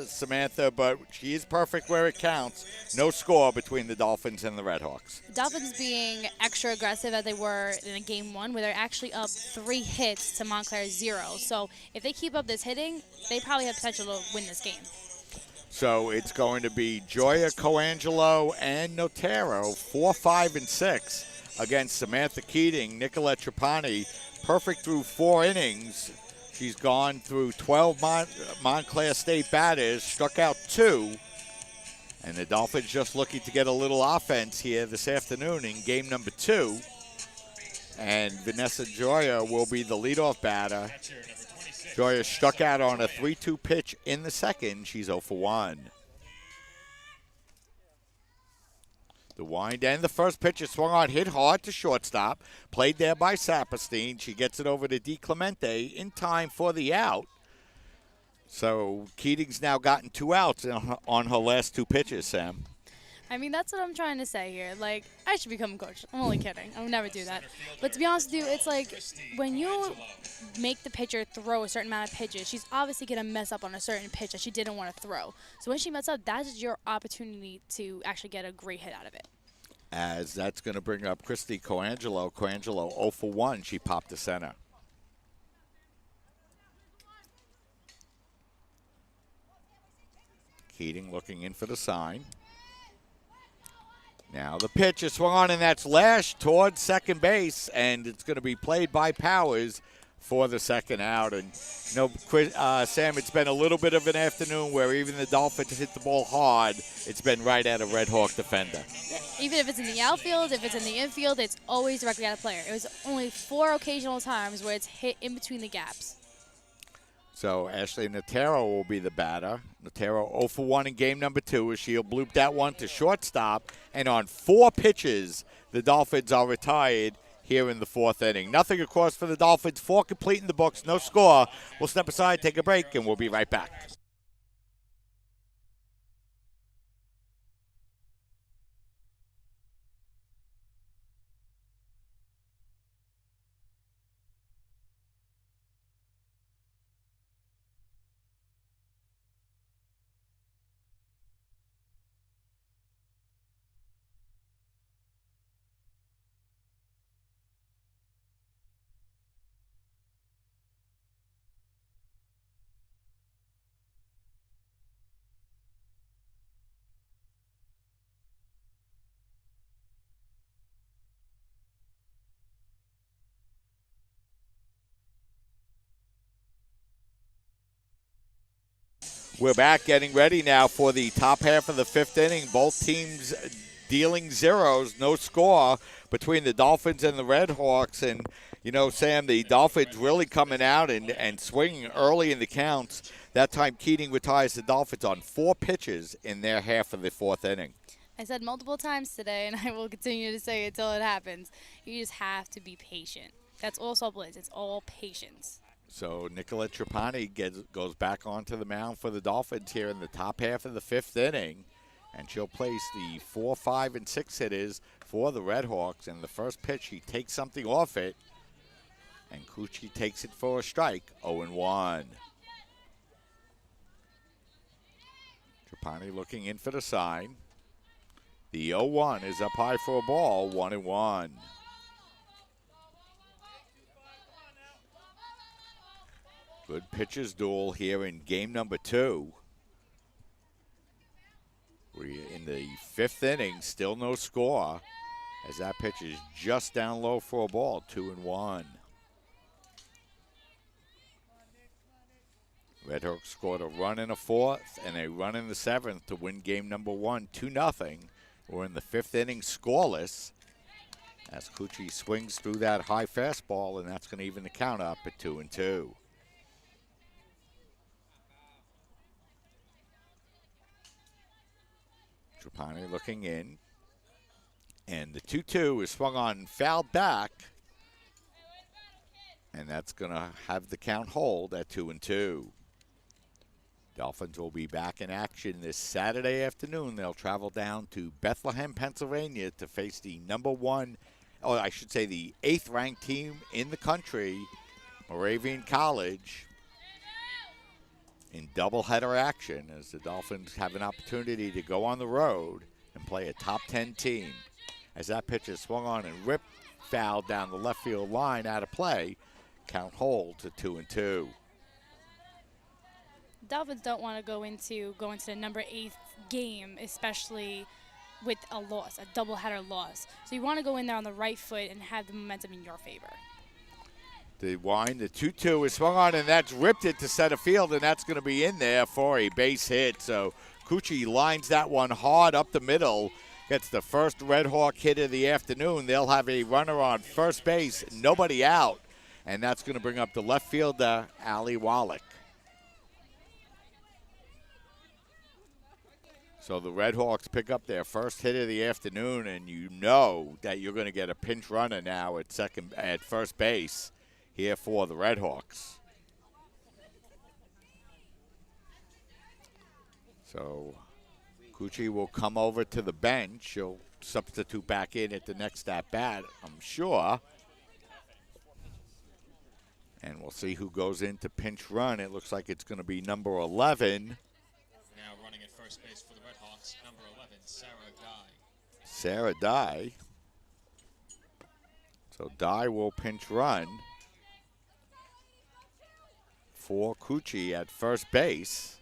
Samantha, but she is perfect where it counts. No score between the Dolphins and the Red Hawks. The Dolphins being extra aggressive as they were in game 1, where they're actually up 3 hits to Montclair 0. So if they keep up this hitting, they probably have potential to win this game. So it's going to be Joya Coangelo and Notero, 4, 5, and 6. Against Samantha Keating. Nicolette Trapani perfect through 4 innings She's gone through 12 Montclair State batters, struck out 2. And the Dolphins just looking to get a little offense here this afternoon in game number 2. And Vanessa Joya will be the leadoff batter. Joya struck out on a 3-2 pitch in the second. She's 0 for 1. The wind and the first pitch is swung on, hit hard to shortstop. Played there by Saperstein. She gets it over to DiClemente in time for the out. So Keating's now gotten 2 outs on her last 2 pitches, Sam. I mean, that's what I'm trying to say here. Like, I should become a coach. I'm only kidding. I would never do that. But to be honest with you, it's like when you make the pitcher throw a certain amount of pitches, she's obviously going to mess up on a certain pitch that she didn't want to throw. So when she messes up, that is your opportunity to actually get a great hit out of it. As that's going to bring up Christy Coangelo. Coangelo 0 for 1. She popped to center. Keating looking in for the sign. Now the pitch is swung on, and that's lashed towards second base, and it's going to be played by Powers for the second out. And, you know, Sam, it's been a little bit of an afternoon where even the Dolphins hit the ball hard. It's been right at a Red Hawk defender. Yeah, even if it's in the outfield, if it's in the infield, it's always directly at a player. It was only 4 occasional times where it's hit in between the gaps. So Ashley Natero will be the batter. Natero 0 for 1 in game number 2 as she'll bloop that one to shortstop. And on 4 pitches, the Dolphins are retired here in the 4th inning. Nothing, of course, for the Dolphins. 4 complete in the books, no score. We'll step aside, take a break, and we'll be right back. We're back getting ready now for the top half of the 5th inning. Both teams dealing zeros, no score between the Dolphins and the Red Hawks. And, you know, Sam, the Dolphins really coming out and swinging early in the counts. That time Keating retires the Dolphins on 4 pitches in their half of the 4th inning. I said multiple times today, and I will continue to say it until it happens. You just have to be patient. That's all softball is. It's all patience. So Nicolette Trapani goes back onto the mound for the Dolphins here in the top half of the 5th inning. And she'll place the 4, 5, and 6 hitters for the Red Hawks. And the first pitch, she takes something off it. And Cucci takes it for a strike, 0-1. Trapani looking in for the sign. The 0-1 is up high for a ball, 1-1. Good pitchers duel here in game number 2. We're in the 5th inning, still no score, as that pitch is just down low for a ball, 2-1. Red Hawks scored a run in the 4th and a run in the 7th to win game number 1, 2-0. We're in the 5th inning scoreless as Cucci swings through that high fastball, and that's going to even the count up at 2-2. Trapani looking in. And the 2-2 is swung on, fouled back. And that's going to have the count hold at 2-2. Dolphins will be back in action this Saturday afternoon. They'll travel down to Bethlehem, Pennsylvania to face the the 8th ranked team in the country, Moravian College, in doubleheader action as the Dolphins have an opportunity to go on the road and play a top 10 team. As that pitch is swung on and ripped foul down the left field line out of play, count holds at 2-2. Dolphins don't want to go into the number 8th game, especially with a loss, a doubleheader loss. So you want to go in there on the right foot and have the momentum in your favor. The wind, the 2-2 is swung on, and that's ripped it to center field, and that's going to be in there for a base hit. So Cucci lines that one hard up the middle, gets the first Red Hawk hit of the afternoon. They'll have a runner on first base, nobody out, and that's going to bring up the left fielder, Ali Wallach. So the Red Hawks pick up their first hit of the afternoon, and you know that you're going to get a pinch runner now at first base here for the Red Hawks. So Cucci will come over to the bench. He'll substitute back in at the next at-bat, I'm sure. And we'll see who goes into pinch run. It looks like it's going to be number 11. Now running at first base for the Red Hawks, number 11, Sarah Dye. Sarah Dye. So Dye will pinch run for Cucci at first base.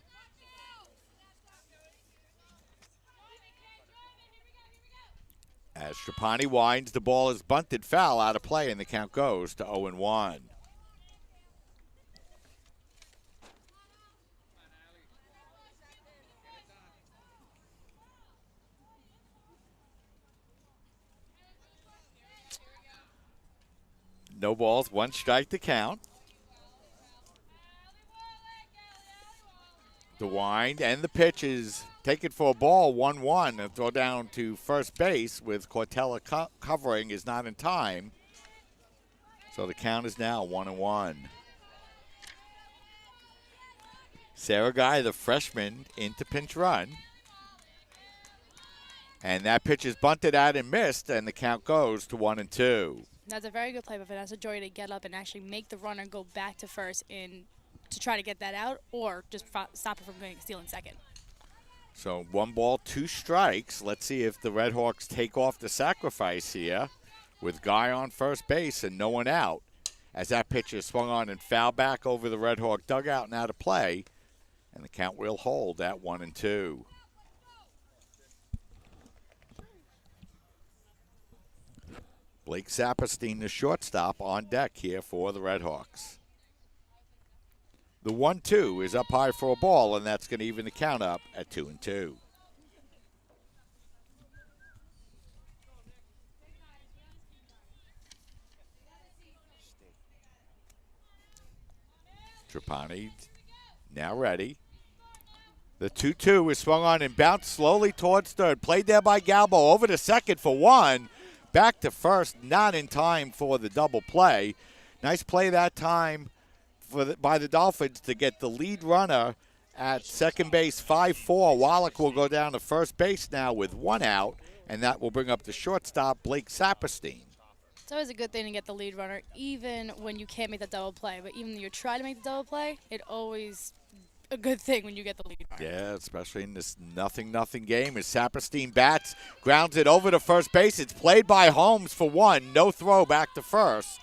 As Trapani winds, the ball is bunted foul out of play, and the count goes to 0-1. No balls, one strike to count. The wind and the pitch is taken for a ball, 1-1. A throw down to first base with Cortella covering is not in time. So the count is now 1-1. Sarah Guy, the freshman, into pinch run. And that pitch is bunted out and missed, and the count goes to 1-2. That's a very good play by Vanessa Joy to get up and actually make the runner go back to first to try to get that out, or just stop it from stealing second. So 1 ball, 2 strikes. Let's see if the Red Hawks take off the sacrifice here with Guy on first base and no one out. As that pitch is swung on and fouled back over the Red Hawk dugout and out of play. And the count will hold at 1-2. Blake Saperstein, the shortstop, on deck here for the Red Hawks. The 1-2 is up high for a ball, and that's going to even the count up at 2-2. Trapani now ready. The 2-2 is swung on and bounced slowly towards third. Played there by Galbo. Over to second for 1. Back to first, not in time for the double play. Nice play that time by the Dolphins to get the lead runner at second base, 5-4. Wallach will go down to first base now with 1 out, and that will bring up the shortstop, Blake Saperstein. It's always a good thing to get the lead runner, even when you can't make the double play. But even when you try to make the double play, it's always a good thing when you get the lead runner. Yeah, especially in this 0-0 game as Saperstein bats, grounds it over to first base. It's played by Holmes for 1, no throw back to first.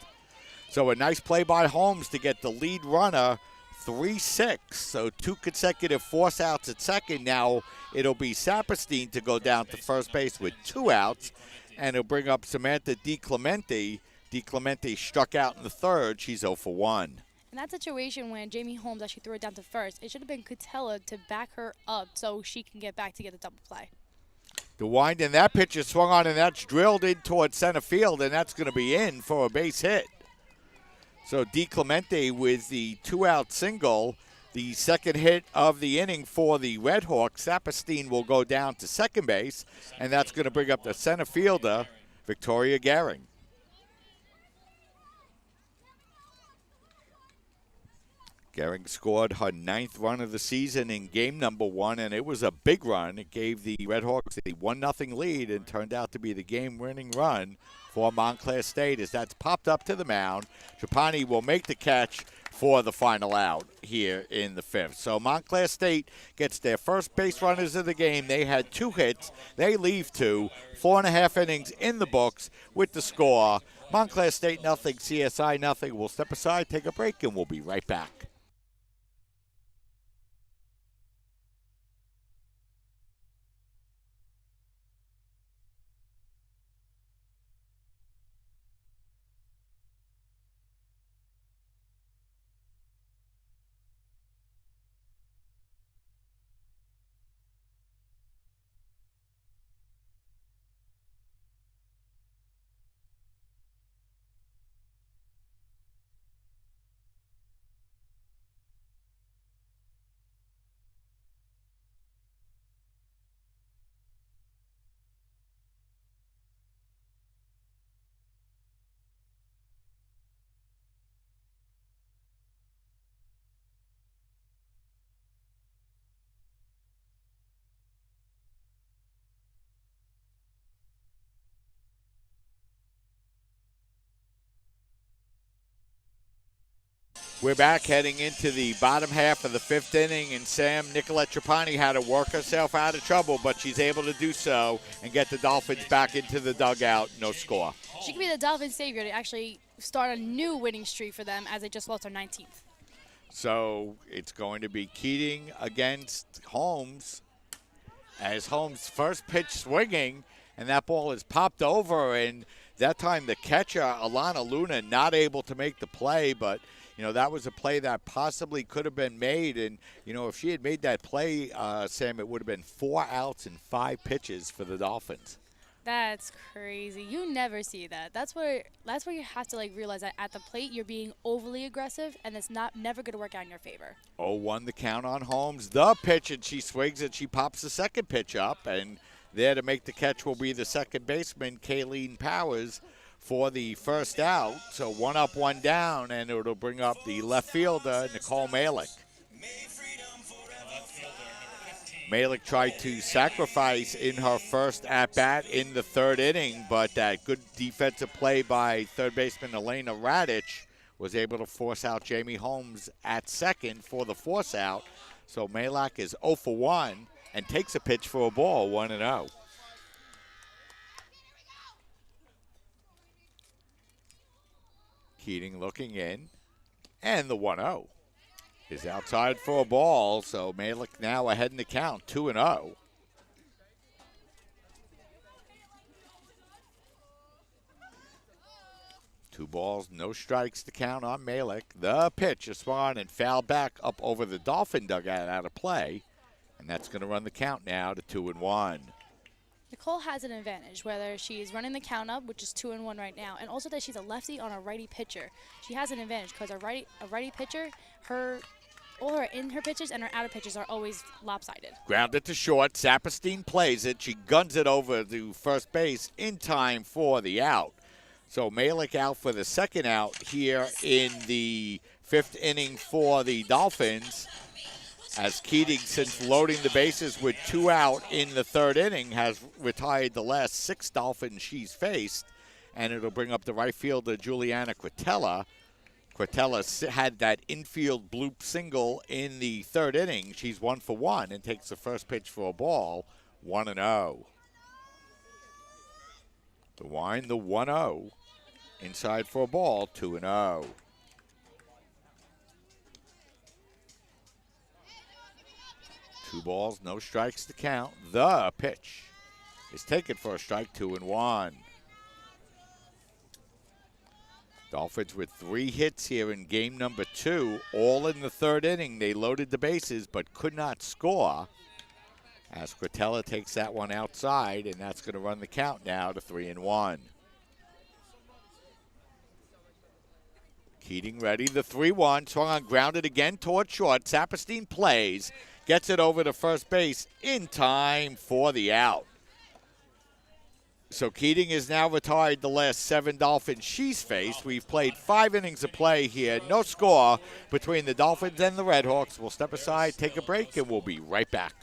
So a nice play by Holmes to get the lead runner 3-6. So 2 consecutive force outs at second. Now it'll be Saperstein to go down to first base with 2 outs. And it'll bring up Samantha DiClemente. DiClemente struck out in the third. She's 0 for 1. In that situation when Jamie Holmes actually threw it down to first, it should have been Cutella to back her up so she can get back to get the double play. The wind and that pitch is swung on, and that's drilled in towards center field, and that's going to be in for a base hit. So DiClemente with the 2-out single, the second hit of the inning for the Red Hawks. Saperstein will go down to second base, and that's going to bring up the center fielder, Victoria Gehring. Gehring scored her 9th run of the season in game number 1, and it was a big run. It gave the Red Hawks a 1-0 lead and turned out to be the game-winning run for Montclair State as that's popped up to the mound. Trapani will make the catch for the final out here in the 5th. So Montclair State gets their first base runners of the game. They had 2 hits. They leave 2. 4.5 innings in the books with the score. Montclair State nothing, CSI nothing. We'll step aside, take a break, and we'll be right back. We're back heading into the bottom half of the fifth inning, and Sam, Nicolette Trapani had to work herself out of trouble, but she's able to do so and get the Dolphins back into the dugout. No score. She could be the Dolphins' savior to actually start a new winning streak for them as they just lost their 19th. So it's going to be Keating against Holmes, as Holmes' first pitch swinging, and that ball is popped over, and that time the catcher, Alana Luna, not able to make the play, but that was a play that possibly could have been made. And, if she had made that play, Sam, it would have been 4 outs and 5 pitches for the Dolphins. That's crazy. You never see that. That's where you have to realize that at the plate you're being overly aggressive, and it's never going to work out in your favor. 0-1 the count on Holmes. The pitch, and she swings it. She pops the second pitch up, and there to make the catch will be the second baseman, Kayleen Powers, for the first out. So 1 up, 1 down, and it'll bring up the left fielder, Nicole Malick. Malick tried to sacrifice in her first at-bat in the third inning, but that good defensive play by third baseman Elena Radich was able to force out Jamie Holmes at second for the force out. So Malick is 0 for 1 and takes a pitch for a ball, 1-0. Keating looking in, and the 1-0 is outside for a ball, so Malick now ahead in the count, 2-0. Two balls, no strikes to count on Malick. The pitch is swung and fouled back up over the Dolphin dugout out of play, and that's going to run the count now to 2-1. Nicole has an advantage, whether she's running the count up, which is 2-1 right now, and also that she's a lefty on a righty pitcher. She has an advantage because a righty pitcher, all her in her pitches and her out of pitches are always lopsided. Grounded to short. Saperstein plays it. She guns it over to first base in time for the out. So Malick out for the second out here in the fifth inning for the Dolphins, as Keating, since loading the bases with 2 out in the third inning, has retired the last 6 Dolphins she's faced, and it'll bring up the right fielder, Juliana Quintella. Quintella had that infield bloop single in the third inning. She's 1 for 1 and takes the first pitch for a ball, 1-0. The wind, the 1-0. Inside for a ball, 2-0. Two balls, no strikes to count. The pitch is taken for a strike, 2-1. Dolphins with 3 hits here in game number 2, all in the third inning. They loaded the bases but could not score, as Quintella takes that one outside, and that's going to run the count now to 3-1. Keating ready, the 3-1, swung on, grounded again toward short. Saperstein plays, gets it over to first base in time for the out. So Keating is now retired the last 7 Dolphins she's faced. We've played 5 innings of play here. No score between the Dolphins and the Redhawks. We'll step aside, take a break, and we'll be right back.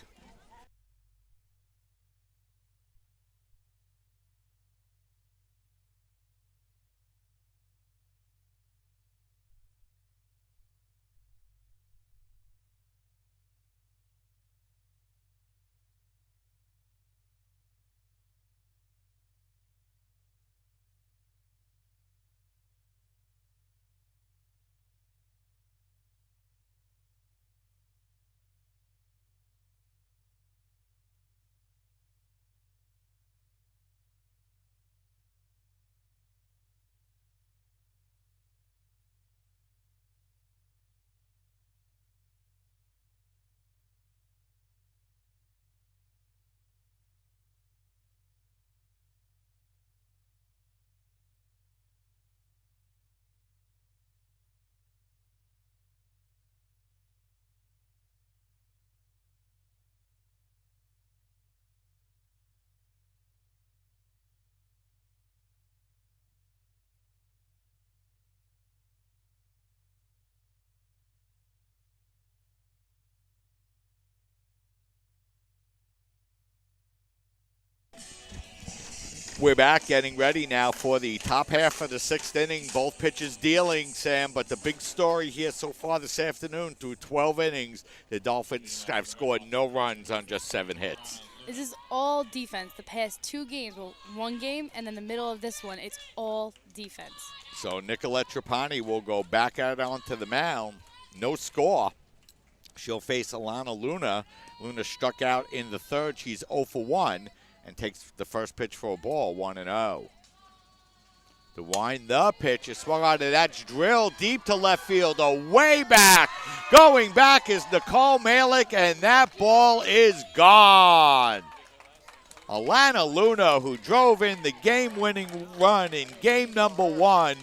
We're back getting ready now for the top half of the sixth inning. Both pitchers dealing, Sam, but the big story here so far this afternoon through 12 innings, the Dolphins have scored no runs on just 7 hits. This is all defense. The past 2 games, well, 1 game, and then the middle of this one, it's all defense. So Nicolette Trapani will go back out onto the mound. No score. She'll face Alana Luna. Luna struck out in the third. She's 0 for 1. And takes the first pitch for a ball, 1-0. To wind the pitch, is swung on, and that's drilled deep to left field, way back. Going back is Nicole Malik, and that ball is gone. Alana Luna, who drove in the game-winning run in game number 1,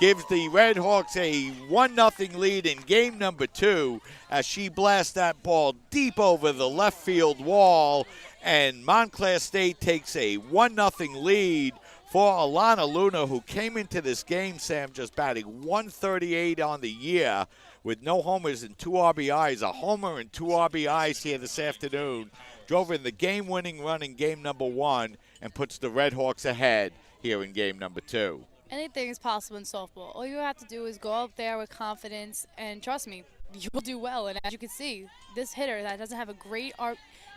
gives the Red Hawks a 1-0 lead in game number 2 as she blasts that ball deep over the left field wall. And Montclair State takes a 1-0 lead for Alana Luna, who came into this game, Sam, just batting 138 on the year with no homers and 2 RBIs. A homer and 2 RBIs here this afternoon. Drove in the game-winning run in game number 1 and puts the Red Hawks ahead here in game number 2. Anything is possible in softball. All you have to do is go up there with confidence, and trust me, you'll do well. And as you can see, this hitter that doesn't have a great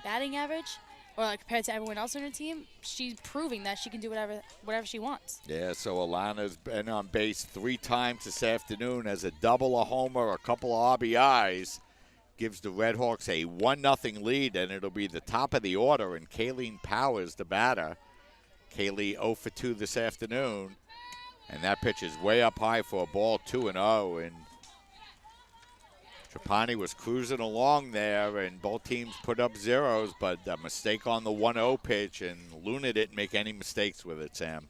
batting average, or like compared to everyone else on her team, she's proving that she can do whatever she wants. Yeah, so Alana's been on base 3 times this afternoon as a double, a homer, a couple of RBIs. Gives the Red Hawks a 1-0 lead, and it'll be the top of the order, and Kayleen Powers, the batter. Kaylee 0 for 2 this afternoon, and that pitch is way up high for a ball, 2-0, and Trapani was cruising along there, and both teams put up zeros, but a mistake on the 1-0 pitch, and Luna didn't make any mistakes with it, Sam.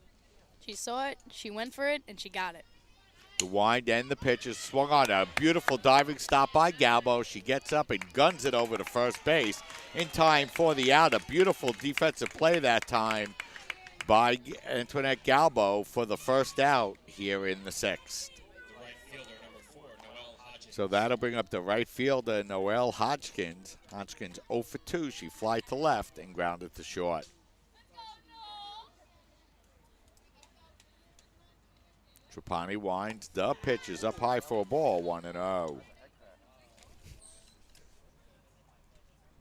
She saw it, she went for it, and she got it. The wind and the pitch is swung on. A beautiful diving stop by Galbo. She gets up and guns it over to first base in time for the out. A beautiful defensive play that time by Antoinette Galbo for the first out here in the 6th. So that'll bring up the right fielder, Noelle Hodgkins. Hodgkins 0 for 2. She flied to left and grounded to short. Trapani winds. The pitch is up high for a ball, 1-0.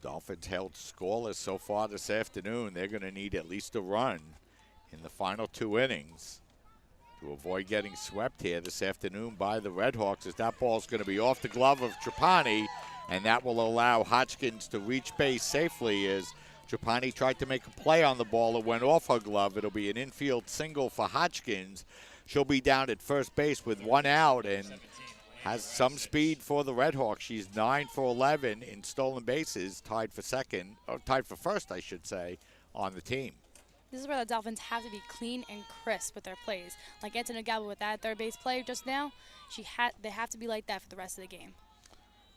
Dolphins held scoreless so far this afternoon. They're going to need at least a run in the final 2 innings to avoid getting swept here this afternoon by the Red Hawks, as that ball's going to be off the glove of Trapani, and that will allow Hodgkins to reach base safely as Trapani tried to make a play on the ball. It went off her glove. It'll be an infield single for Hodgkins. She'll be down at first base with 1 out and has some speed for the Red Hawks. She's 9 for 11 in stolen bases, tied for first, I should say, on the team. This is where the Dolphins have to be clean and crisp with their plays. Like Antoinette Galbo with that third base play just now, they have to be like that for the rest of the game.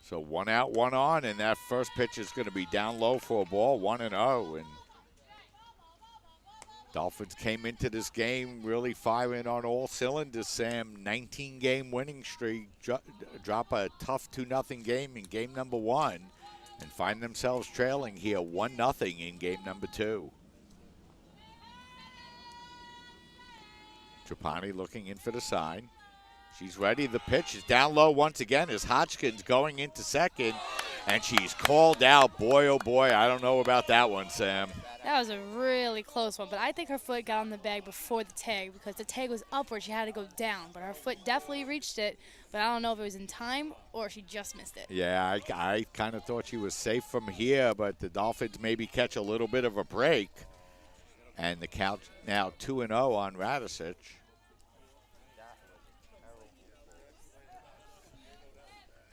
So 1 out, 1 on, and that first pitch is going to be down low for a ball, 1-0. And Dolphins came into this game really firing on all cylinders, Sam. 19-game winning streak, drop a tough 2-0 game in game number 1, and find themselves trailing here 1-0 in game number 2. Trapani looking in for the sign. She's ready. The pitch is down low once again as Hodgkins going into second, and she's called out. Boy, oh boy, I don't know about that one, Sam. That was a really close one, but I think her foot got on the bag before the tag because the tag was upward. She had to go down, but her foot definitely reached it, but I don't know if it was in time or she just missed it. Yeah, I kind of thought she was safe from here, but the Dolphins maybe catch a little bit of a break. And the count now 2-0 on Radicic.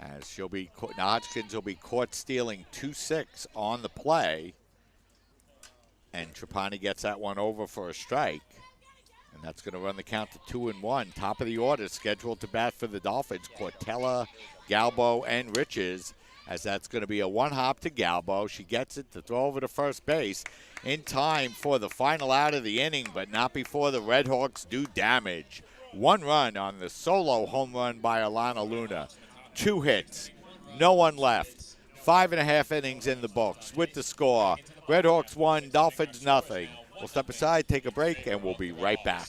As Hodgkins will be caught stealing 2-6 on the play. And Trapani gets that one over for a strike. And that's going to run the count to 2-1. Top of the order scheduled to bat for the Dolphins. Cortella, Galbo, and Riches. As that's going to be a 1-hop to Galbo. She gets it to throw over to first base in time for the final out of the inning, but not before the Red Hawks do damage. 1 run on the solo home run by Alana Luna. 2 hits, no one left. 5.5 innings in the books with the score. Red Hawks 1, Dolphins nothing. We'll step aside, take a break, and we'll be right back.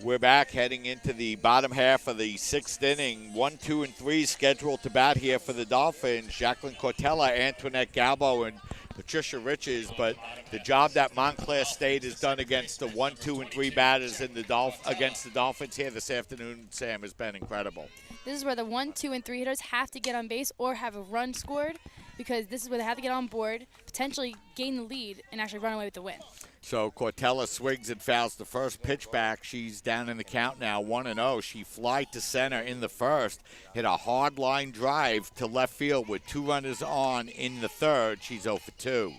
We're back heading into the bottom half of the sixth inning. 1, 2, and 3 scheduled to bat here for the Dolphins. Jacqueline Cortella, Antoinette Galbo, and Patricia Riches. But the job that Montclair State has done against the 1, 2, and 3 batters in the against the Dolphins here this afternoon, Sam, has been incredible. This is where the 1, 2, and 3 hitters have to get on base or have a run scored, because this is where they have to get on board, potentially gain the lead, and actually run away with the win. So Cortella swings and fouls the first pitch back. She's down in the count now, 1-0. She flied to center in the first, hit a hard line drive to left field with 2 runners on in the third. She's 0 for 2.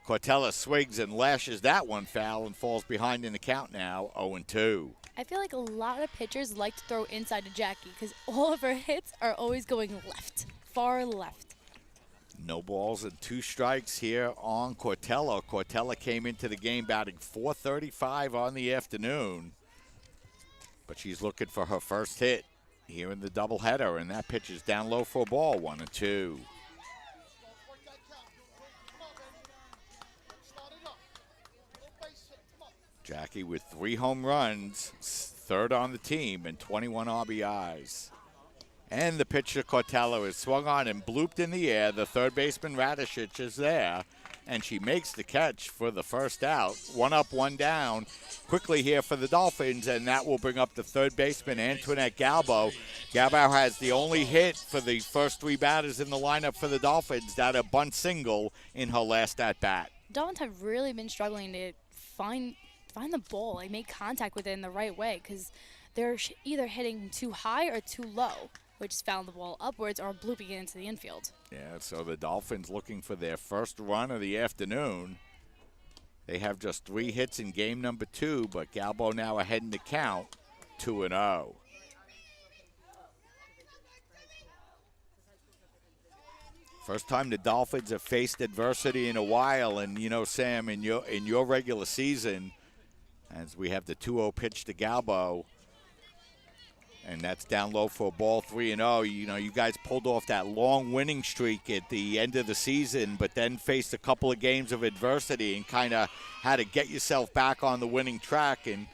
Cortella swings and lashes that one foul and falls behind in the count now, 0-2. I feel like a lot of pitchers like to throw inside to Jackie because all of her hits are always going left, far left. No balls and 2 strikes here on Cortella. Cortella came into the game batting .435 on the afternoon, but she's looking for her first hit here in the doubleheader, and that pitch is down low for a ball, 1-2. Jackie with 3 home runs, third on the team, and 21 RBIs. And the pitch to Cortella is swung on and blooped in the air. The third baseman, Radishich, is there, and she makes the catch for the first out. 1 up, 1 down quickly here for the Dolphins, and that will bring up the third baseman, Antoinette Galbo. Galbo has the only hit for the first 3 batters in the lineup for the Dolphins, that a bunt single in her last at-bat. Dolphins have really been struggling to find the ball, like make contact with it in the right way, because they're either hitting too high or too low, which is fouling the ball upwards or blooping it into the infield. Yeah, so the Dolphins looking for their first run of the afternoon. They have just 3 hits in game number 2, but Galbo now ahead in the count, 2-0. First time the Dolphins have faced adversity in a while, and you know, Sam, in your regular season, as we have the 2-0 pitch to Galbo, and that's down low for a ball, 3-0. You know, you guys pulled off that long winning streak at the end of the season, but then faced a couple of games of adversity and kind of had to get yourself back on the winning track. And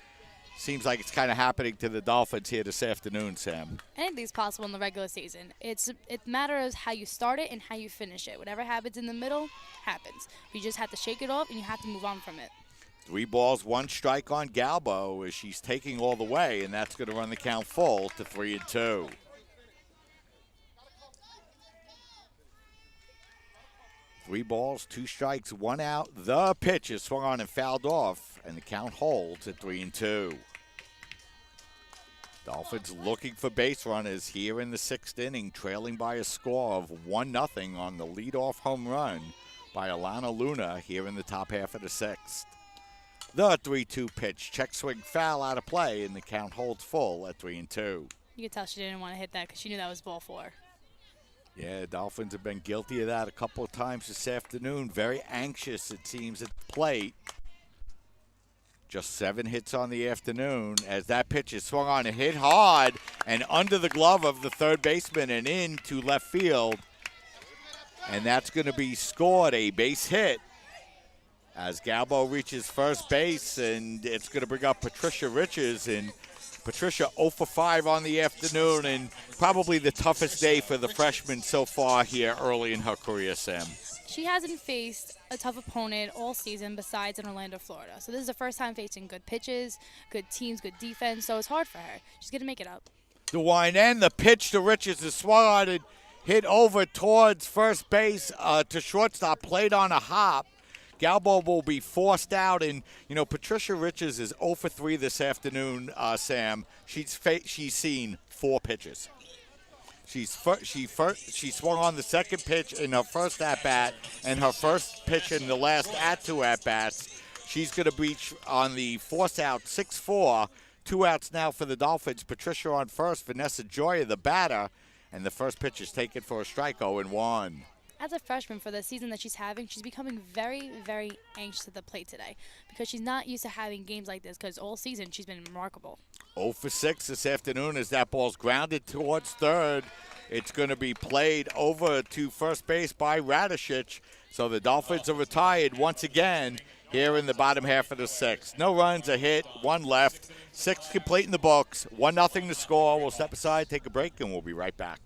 seems like it's kind of happening to the Dolphins here this afternoon, Sam. Anything's possible in the regular season. It matters how you start it and how you finish it. Whatever happens in the middle happens. You just have to shake it off and you have to move on from it. 3 balls, 1 strike on Galbo as she's taking all the way, and that's going to run the count full to 3-2. Three balls, 2 strikes, 1 out. The pitch is swung on and fouled off, and the count holds at 3-2. Dolphins looking for base runners here in the 6th inning, trailing by a score of 1-0 on the leadoff home run by Alana Luna here in the top half of the 6th. The 3-2 pitch, check swing foul out of play, and the count holds full at 3-2. You could tell she didn't want to hit that because she knew that was ball 4. Yeah, Dolphins have been guilty of that a couple of times this afternoon. Very anxious, it seems, at the plate. Just 7 hits on the afternoon as that pitch is swung on and hit hard and under the glove of the third baseman and into left field. And that's going to be scored, a base hit, as Galbo reaches first base, and it's going to bring up Patricia Riches. And Patricia 0 for 5 on the afternoon, and probably the toughest day for the freshman so far here early in her career, Sam. She hasn't faced a tough opponent all season besides in Orlando, Florida. So this is the first time facing good pitches, good teams, good defense, so it's hard for her. She's going to make it up. DeWine and the pitch to Richards is swung and hit over towards first base to shortstop, played on a hop. Galbo will be forced out, and Patricia Richards is 0 for 3 this afternoon. Sam, she's seen 4 pitches. She swung on the second pitch in her first at bat, and her first pitch in the last 2 at bats. She's going to be on the force out 6-4. 2 outs now for the Dolphins. Patricia on first, Vanessa Joya the batter, and the first pitch is taken for a strike. 0-1. As a freshman, for the season that she's having, she's becoming very, very anxious at the plate today because she's not used to having games like this because all season she's been remarkable. 0 for 6 this afternoon as that ball's grounded towards third. It's going to be played over to first base by Radishich. So the Dolphins are retired once again here in the bottom half of the 6th. No runs, a hit, 1 left. 6 complete in the books. 1-0 to score. We'll step aside, take a break, and we'll be right back.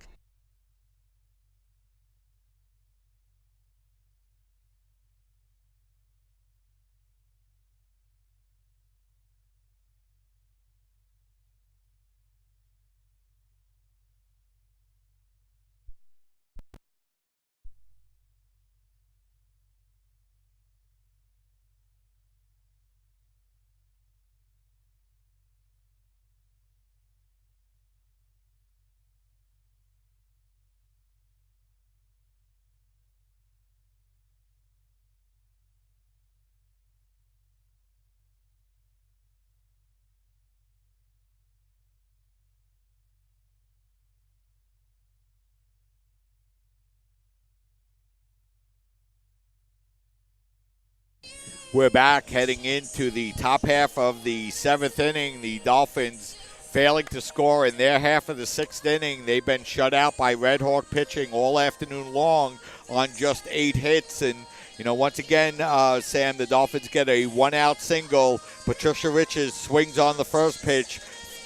We're back heading into the top half of the 7th inning. The Dolphins failing to score in their half of the 6th inning. They've been shut out by Red Hawk pitching all afternoon long on just 8 hits. And, once again, Sam, the Dolphins get a 1-out single. Patricia Richards swings on the first pitch,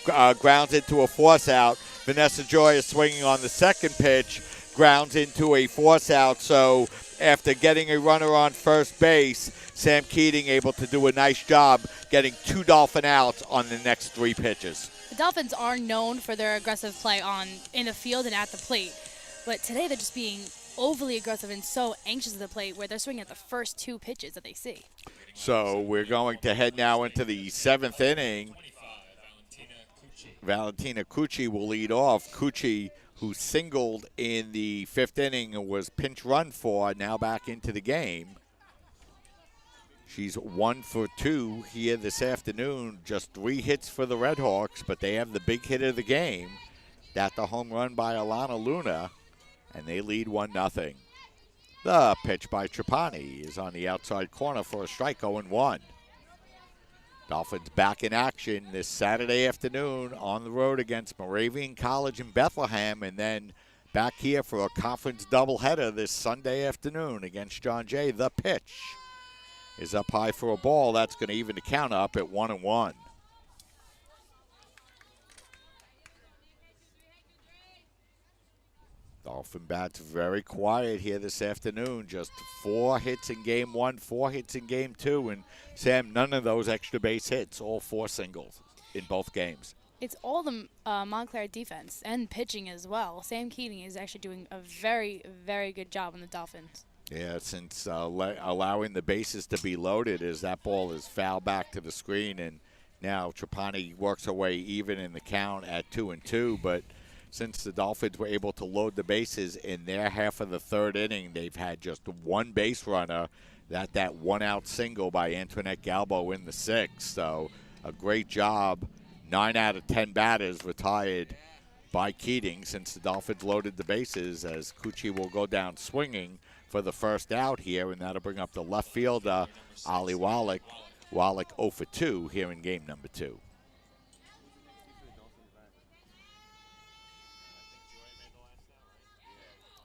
grounds into a force out. Vanessa Joy is swinging on the second pitch, grounds into a force out. So after getting a runner on first base, Sam Keating able to do a nice job getting 2 Dolphin outs on the next 3 pitches. The Dolphins are known for their aggressive play in the field and at the plate, but today they're just being overly aggressive and so anxious at the plate where they're swinging at the first 2 pitches that they see. So we're going to head now into the 7th inning. Valentina Cucci will lead off. Cucci, who singled in the 5th inning and was pinch run for, now back into the game. She's 1 for 2 here this afternoon. Just 3 hits for the Red Hawks, but they have the big hit of the game. That's the home run by Alana Luna, and they lead 1-0. The pitch by Trapani is on the outside corner for a strike. 0-1. Dolphins back in action this Saturday afternoon on the road against Moravian College in Bethlehem, and then back here for a conference doubleheader this Sunday afternoon against John Jay. The pitch is up high for a ball. That's going to even the count up at 1-1. Dolphin bats very quiet here this afternoon. Just 4 hits in game 1, 4 hits in game 2, and Sam, none of those extra base hits, all 4 singles in both games. It's all the Montclair defense and pitching as well. Sam Keating is actually doing a very, very good job on the Dolphins. Yeah, since allowing the bases to be loaded as that ball is fouled back to the screen, and now Trapani works her way even in the count at 2-2, but since the Dolphins were able to load the bases in their half of the 3rd inning, they've had just 1 base runner, that 1-out single by Antoinette Galbo in the 6th. So a great job. 9 out of 10 batters retired by Keating since the Dolphins loaded the bases, as Cucci will go down swinging for the first out here, and that'll bring up the left fielder, Ali Wallach. Wallach 0 for 2 here in game number 2.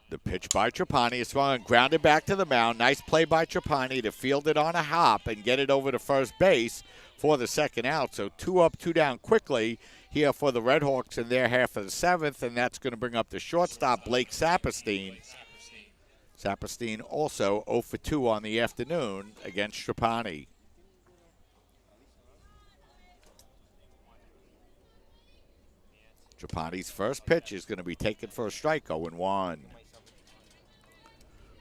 The pitch by Trapani is swung and grounded back to the mound. Nice play by Trapani to field it on a hop and get it over to first base for the 2nd out. So 2 up, 2 down quickly here for the Red Hawks in their half of the 7th, and that's going to bring up the shortstop, Blake Saperstein. Saperstein also 0 for 2 on the afternoon against Trapani. Trapani's first pitch is going to be taken for a strike, 0-1.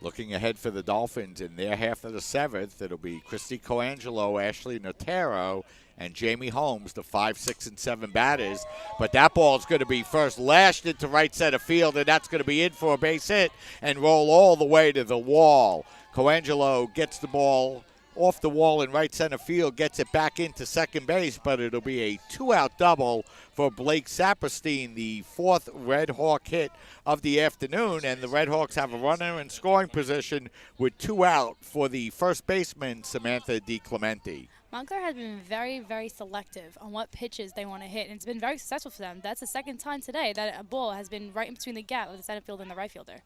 Looking ahead for the Dolphins in their half of the seventh, it'll be Christy Coangelo, Ashley Notaro, and Jamie Holmes, the 5, 6, and 7 batters. But that ball is going to be first lashed into right center field, and that's going to be in for a base hit and roll all the way to the wall. Coangelo gets the ball off the wall in right center field, gets it back into second base, but it'll be a 2-out double for Blake Saperstein, the 4th Red Hawk hit of the afternoon, and the Red Hawks have a runner in scoring position with 2 out for the first baseman, Samantha DiClemente. Montclair has been very, very selective on what pitches they want to hit, and it's been very successful for them. That's the second time today that a ball has been right in between the gap of the center fielder and the right fielder.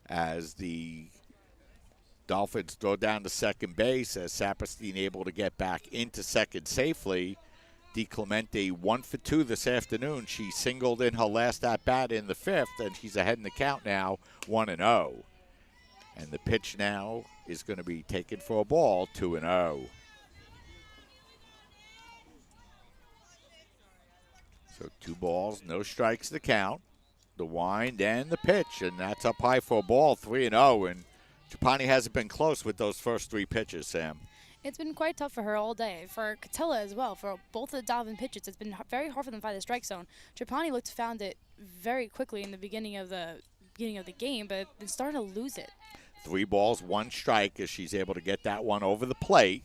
As the Dolphins throw down to second base, as Saperstein able to get back into second safely. DiClemente 1 for 2 this afternoon. She singled in her last at-bat in the 5th, and she's ahead in the count now, 1-0. And the pitch now is going to be taken for a ball, 2-0. So 2 balls, no strikes to count. The wind and the pitch, and that's up high for a ball, 3-0. And Trapani hasn't been close with those first 3 pitches, Sam. It's been quite tough for her all day. For Catilla as well, for both of the Dolphin pitches, it's been very hard for them to find the strike zone. Trapani found it very quickly in the beginning of the game, but it's starting to lose it. 3 balls, 1 strike as she's able to get that one over the plate.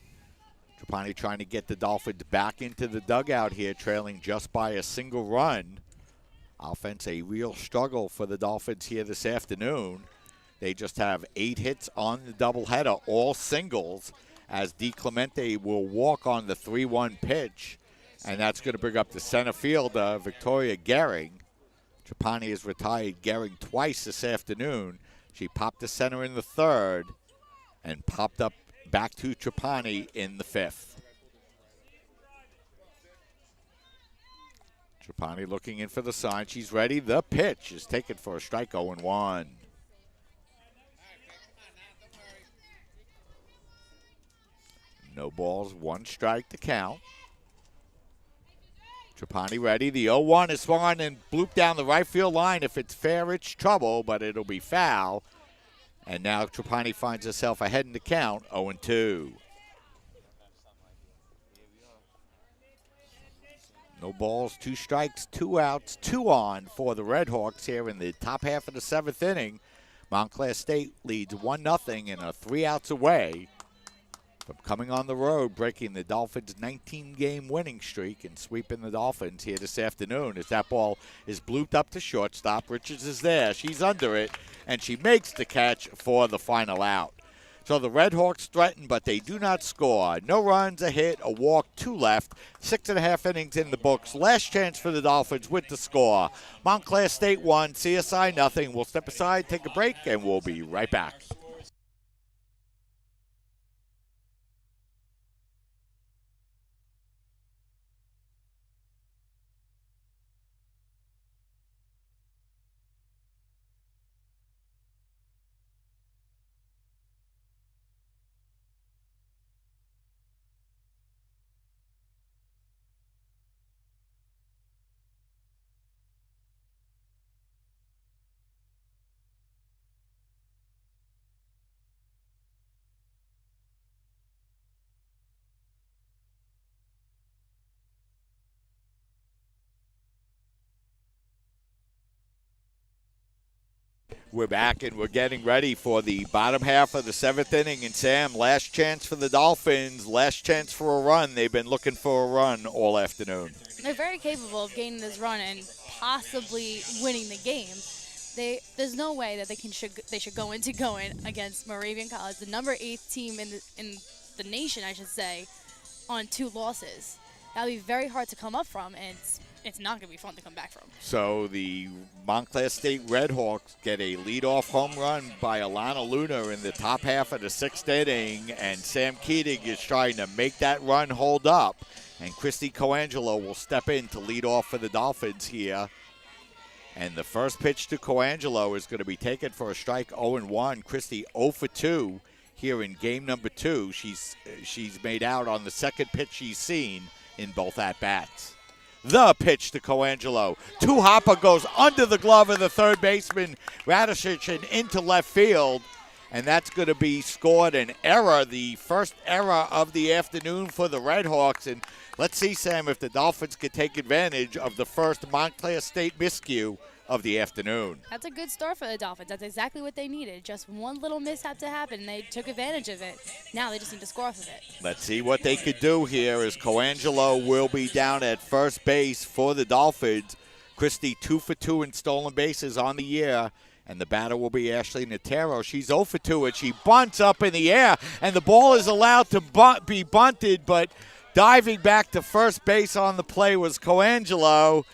Trapani trying to get the Dolphins back into the dugout here, trailing just by a single run. Offense, a real struggle for the Dolphins here this afternoon. They just have 8 hits on the doubleheader, all singles, as DiClemente will walk on the 3-1 pitch, and that's going to bring up the center fielder, Victoria Gehring. Trapani has retired Gehring twice this afternoon. She popped the center in the 3rd and popped up back to Trapani in the 5th. Trapani looking in for the sign. She's ready. The pitch is taken for a strike, 0-1. No balls, 1 strike to count. Trapani ready. The 0-1 is swung on and blooped down the right field line. If it's fair, it's trouble, but it'll be foul. And now Trapani finds herself ahead in the count, 0-2. No balls, 2 strikes, 2 outs, 2 on for the Red Hawks here in the top half of the 7th inning. Montclair State leads 1-0 and are 3 outs away from coming on the road, breaking the Dolphins' 19-game winning streak and sweeping the Dolphins here this afternoon as that ball is blooped up to shortstop. Richards is there. She's under it, and she makes the catch for the final out. So the Red Hawks threaten, but they do not score. No runs, a hit, a walk, 2 left. 6.5 innings in the books. Last chance for the Dolphins with the score. Montclair State 1, CSI nothing. We'll step aside, take a break, and we'll be right back. We're back, and we're getting ready for the bottom half of the 7th inning. And, Sam, last chance for the Dolphins, last chance for a run. They've been looking for a run all afternoon. They're very capable of gaining this run and possibly winning the game. There's no way that they should go into going against Moravian College, the number 8 team in the nation, I should say, on 2 losses. That would be very hard to come up from, and it's not going to be fun to come back from. So the Montclair State Red Hawks get a leadoff home run by Alana Luna in the top half of the 6th inning, and Sam Keating is trying to make that run hold up. And Christy Coangelo will step in to lead off for the Dolphins here. And the first pitch to Coangelo is going to be taken for a strike, 0-1. Christy 0 for 2 here in game number 2. She's made out on the second pitch she's seen in both at-bats. The pitch to Coangelo. Two-hopper goes under the glove of the third baseman, Radishich, and into left field. And that's going to be scored an error, the first error of the afternoon for the Red Hawks. And let's see, Sam, if the Dolphins can take advantage of the first Montclair State miscue of the afternoon. That's a good start for the Dolphins. That's exactly what they needed. Just one little mishap to happen, and they took advantage of it. Now they just need to score off of it. Let's see what they could do here as Coangelo will be down at first base for the Dolphins. Christie 2 for 2 in stolen bases on the year. And the batter will be Ashley Natero. She's 0 for 2, and she bunts up in the air. And the ball is allowed to be bunted, but diving back to first base on the play was Coangelo.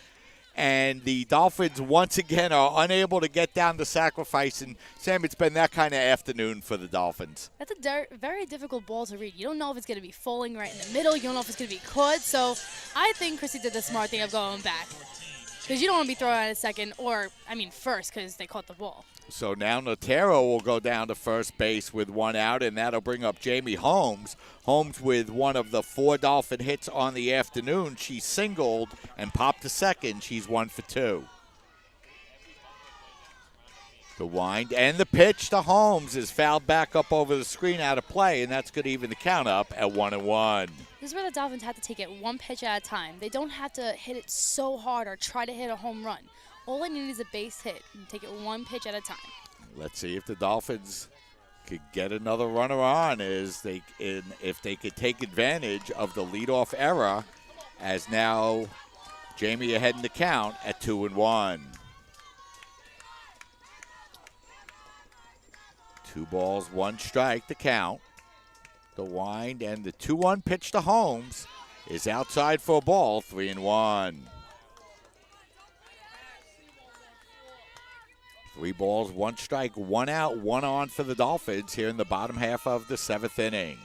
And the Dolphins once again are unable to get down the sacrifice. And, Sam, it's been that kind of afternoon for the Dolphins. That's a very difficult ball to read. You don't know if it's going to be falling right in the middle. You don't know if it's going to be caught. So I think Chrissy did the smart thing of going back. Because you don't want to be thrown out at second first because they caught the ball. So now Natero will go down to first base with one out, and that'll bring up Jamie Holmes. Holmes with one of the 4 Dolphin hits on the afternoon. She singled and popped to second. She's 1 for 2. The wind and the pitch to Holmes is fouled back up over the screen out of play, and that's going to even the count up at 1-1. This is where the Dolphins have to take it one pitch at a time. They don't have to hit it so hard or try to hit a home run. All they need is a base hit and take it one pitch at a time. Let's see if the Dolphins could get another runner on if they could take advantage of the leadoff error, as now Jamie ahead in the count at 2-1. 2 balls, 1 strike to count. The wind and the 2-1 pitch to Holmes is outside for a ball, 3-1. 3 balls, 1 strike, 1 out, 1 on for the Dolphins here in the bottom half of the 7th inning.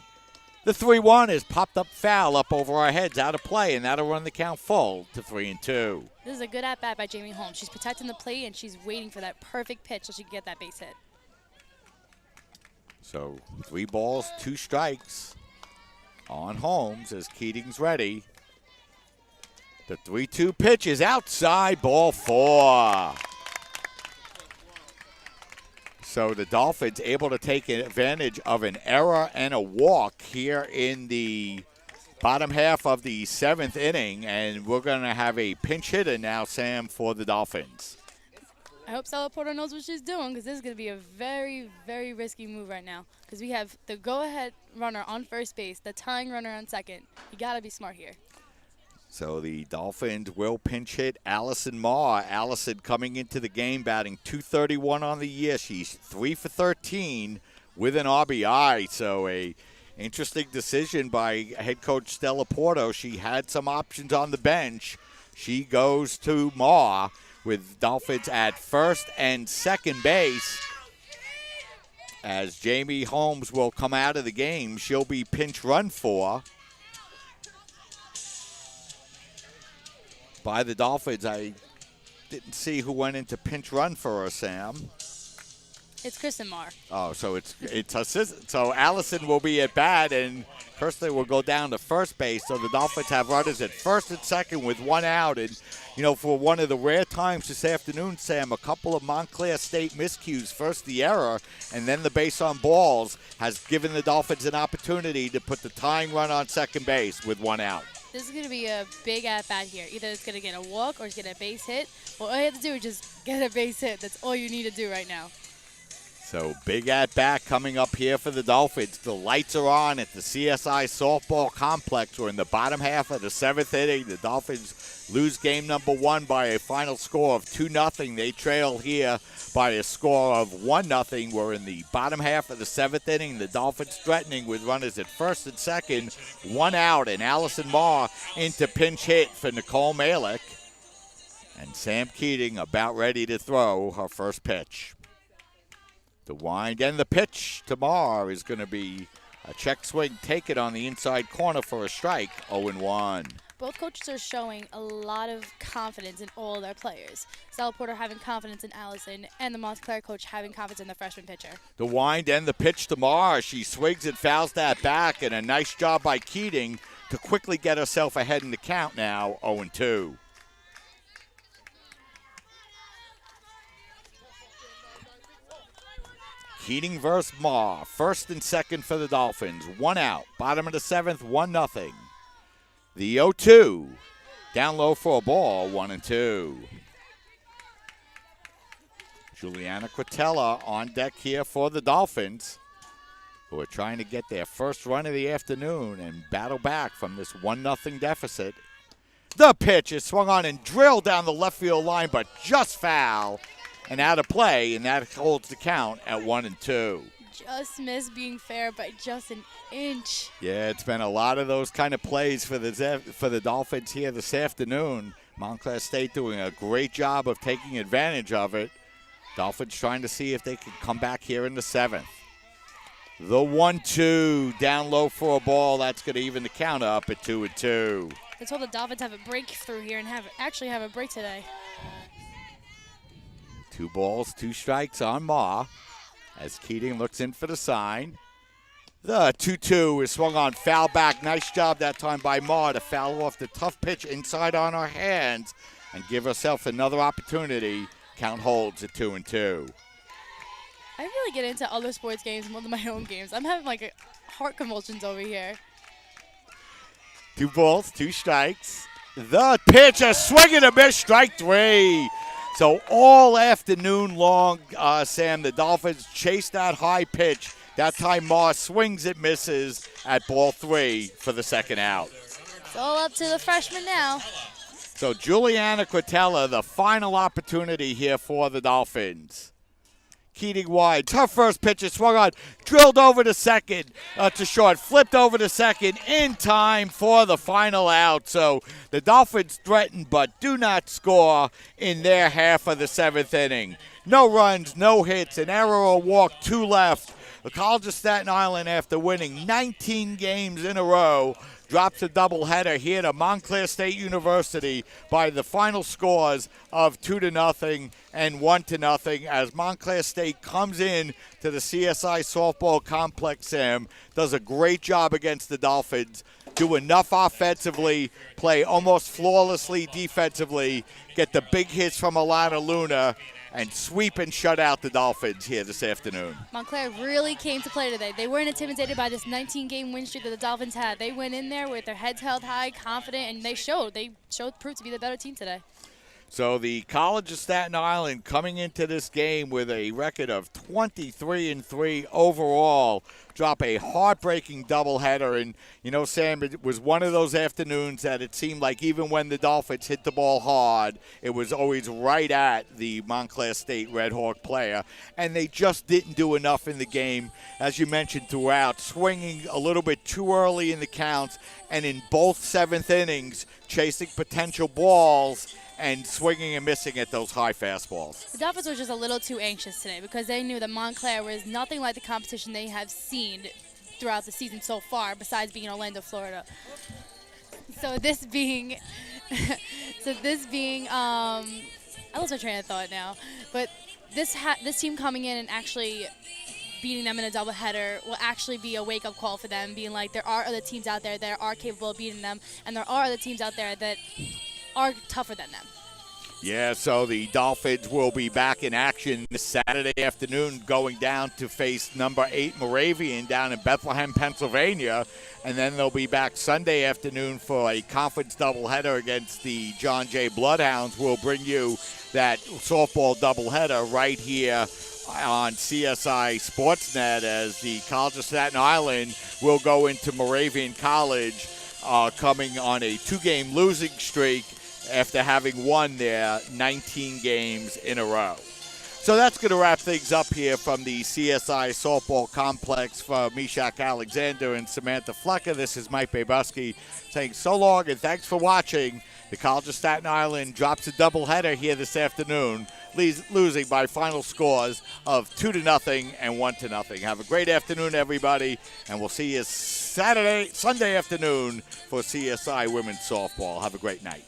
The 3-1 is popped up foul up over our heads, out of play, and that'll run the count full to 3-2. This is a good at-bat by Jamie Holmes. She's protecting the plate, and she's waiting for that perfect pitch so she can get that base hit. So 3 balls, 2 strikes on Holmes as Keating's ready. The 3-2 pitch is outside, ball 4. So the Dolphins able to take advantage of an error and a walk here in the bottom half of the 7th inning, and we're going to have a pinch hitter now, Sam, for the Dolphins. I hope Stella Porter knows what she's doing, because this is going to be a very, very risky move right now. Because we have the go-ahead runner on first base, the tying runner on second. You got to be smart here. So the Dolphins will pinch hit Allison Marr. Allison coming into the game batting .231 on the year. She's 3 for 13 with an RBI. So a interesting decision by head coach Stella Porto. She had some options on the bench. She goes to Marr, with Dolphins at first and second base. As Jamie Holmes will come out of the game, she'll be pinch run for by the Dolphins. I didn't see who went into pinch run for her, Sam. It's Kristen Marr. Oh, so it's so Allison will be at bat, and Kirsten will go down to first base. So the Dolphins have runners at first and second with 1 out. And, for one of the rare times this afternoon, Sam, a couple of Montclair State miscues. First the error, and then the base on balls has given the Dolphins an opportunity to put the tying run on second base with 1 out. This is going to be a big at-bat here. Either it's going to get a walk or it's going to get a base hit. Well, all you have to do is just get a base hit. That's all you need to do right now. So big at-bat coming up here for the Dolphins. The lights are on at the CSI softball complex. We're in the bottom half of the 7th inning. The Dolphins lose game number 1 by a final score of 2-0. They trail here by a score of 1-0. We're in the bottom half of the 7th inning. The Dolphins threatening with runners at first and second. 1 out, and Allison Marr into pinch hit for Nicole Malick. And Sam Keating about ready to throw her first pitch. The wind and the pitch to Marr is going to be a check swing taken on the inside corner for a strike, 0-1. Both coaches are showing a lot of confidence in all their players. Stella Porter having confidence in Allison, and the Montclair coach having confidence in the freshman pitcher. The wind and the pitch to Marr. She swings and fouls that back, and a nice job by Keating to quickly get herself ahead in the count now, 0-2. Keating versus Ma, first and second for the Dolphins. 1 out. Bottom of the 7th, 1-0. The 0-2. Down low for a ball, 1-2. Juliana Quatella on deck here for the Dolphins, who are trying to get their first run of the afternoon and battle back from this 1-0 deficit. The pitch is swung on and drilled down the left field line, but just foul and out of play, and that holds the count at 1-2. Just missed being fair by just an inch. Yeah, it's been a lot of those kind of plays for the Dolphins here this afternoon. Montclair State doing a great job of taking advantage of it. Dolphins trying to see if they can come back here in the 7th. The 1-2 down low for a ball. That's going to even the count up at 2-2. Let's hope the Dolphins have a breakthrough here and actually have a break today. 2 balls, 2 strikes on Ma as Keating looks in for the sign. The 2-2 is swung on, foul back. Nice job that time by Ma to foul off the tough pitch inside on her hands and give herself another opportunity. Count holds at 2-2. I really get into other sports games more than my own games. I'm having like heart convulsions over here. 2 balls, 2 strikes. The pitch, a swing and a miss, strike 3. So all afternoon long, Sam, the Dolphins chase that high pitch. That time Ma swings it, misses at ball 3 for the second out. It's all up to the freshman now. So Juliana Quatella, the final opportunity here for the Dolphins. Keating wide, tough first pitch is swung on, drilled over to second, to short, flipped over to second in time for the final out. So the Dolphins threaten but do not score in their half of the 7th inning. No runs, no hits, an error or walk, 2 left. The College of Staten Island, after winning 19 games in a row, drops a doubleheader here to Montclair State University by the final scores of 2-0 and 1-0 as Montclair State comes in to the CSI softball complex, Sam, does a great job against the Dolphins, do enough offensively, play almost flawlessly defensively, get the big hits from Alana Luna, and sweep and shut out the Dolphins here this afternoon. Montclair really came to play today. They weren't intimidated by this 19-game win streak that the Dolphins had. They went in there with their heads held high, confident, and they proved to be the better team today. So the College of Staten Island coming into this game with a record of 23-3 overall, drop a heartbreaking doubleheader. And, you know, Sam, it was one of those afternoons that it seemed like even when the Dolphins hit the ball hard, it was always right at the Montclair State Red Hawk player. And they just didn't do enough in the game, as you mentioned throughout, swinging a little bit too early in the counts and in both 7th innings, chasing potential balls and swinging and missing at those high fastballs. The Dolphins were just a little too anxious today because they knew that Montclair was nothing like the competition they have seen throughout the season so far, besides being in Orlando, Florida. So this being, I lost my train of thought now, but this team coming in and actually beating them in a doubleheader will actually be a wake-up call for them, being like there are other teams out there that are capable of beating them, and there are other teams out there that are tougher than them. Yeah, so the Dolphins will be back in action this Saturday afternoon, going down to face number 8 Moravian down in Bethlehem, Pennsylvania. And then they'll be back Sunday afternoon for a conference doubleheader against the John Jay Bloodhounds. We'll bring you that softball doubleheader right here on CSI Sportsnet as the College of Staten Island will go into Moravian College coming on a 2-game losing streak after having won their 19 games in a row. So that's going to wrap things up here from the CSI softball complex for Meshach Alexander and Samantha Flecker. This is Mike Babuski saying so long and thanks for watching. The College of Staten Island drops a doubleheader here this afternoon, losing by final scores of 2-0 and 1-0. Have a great afternoon, everybody, and we'll see you Sunday afternoon for CSI women's softball. Have a great night.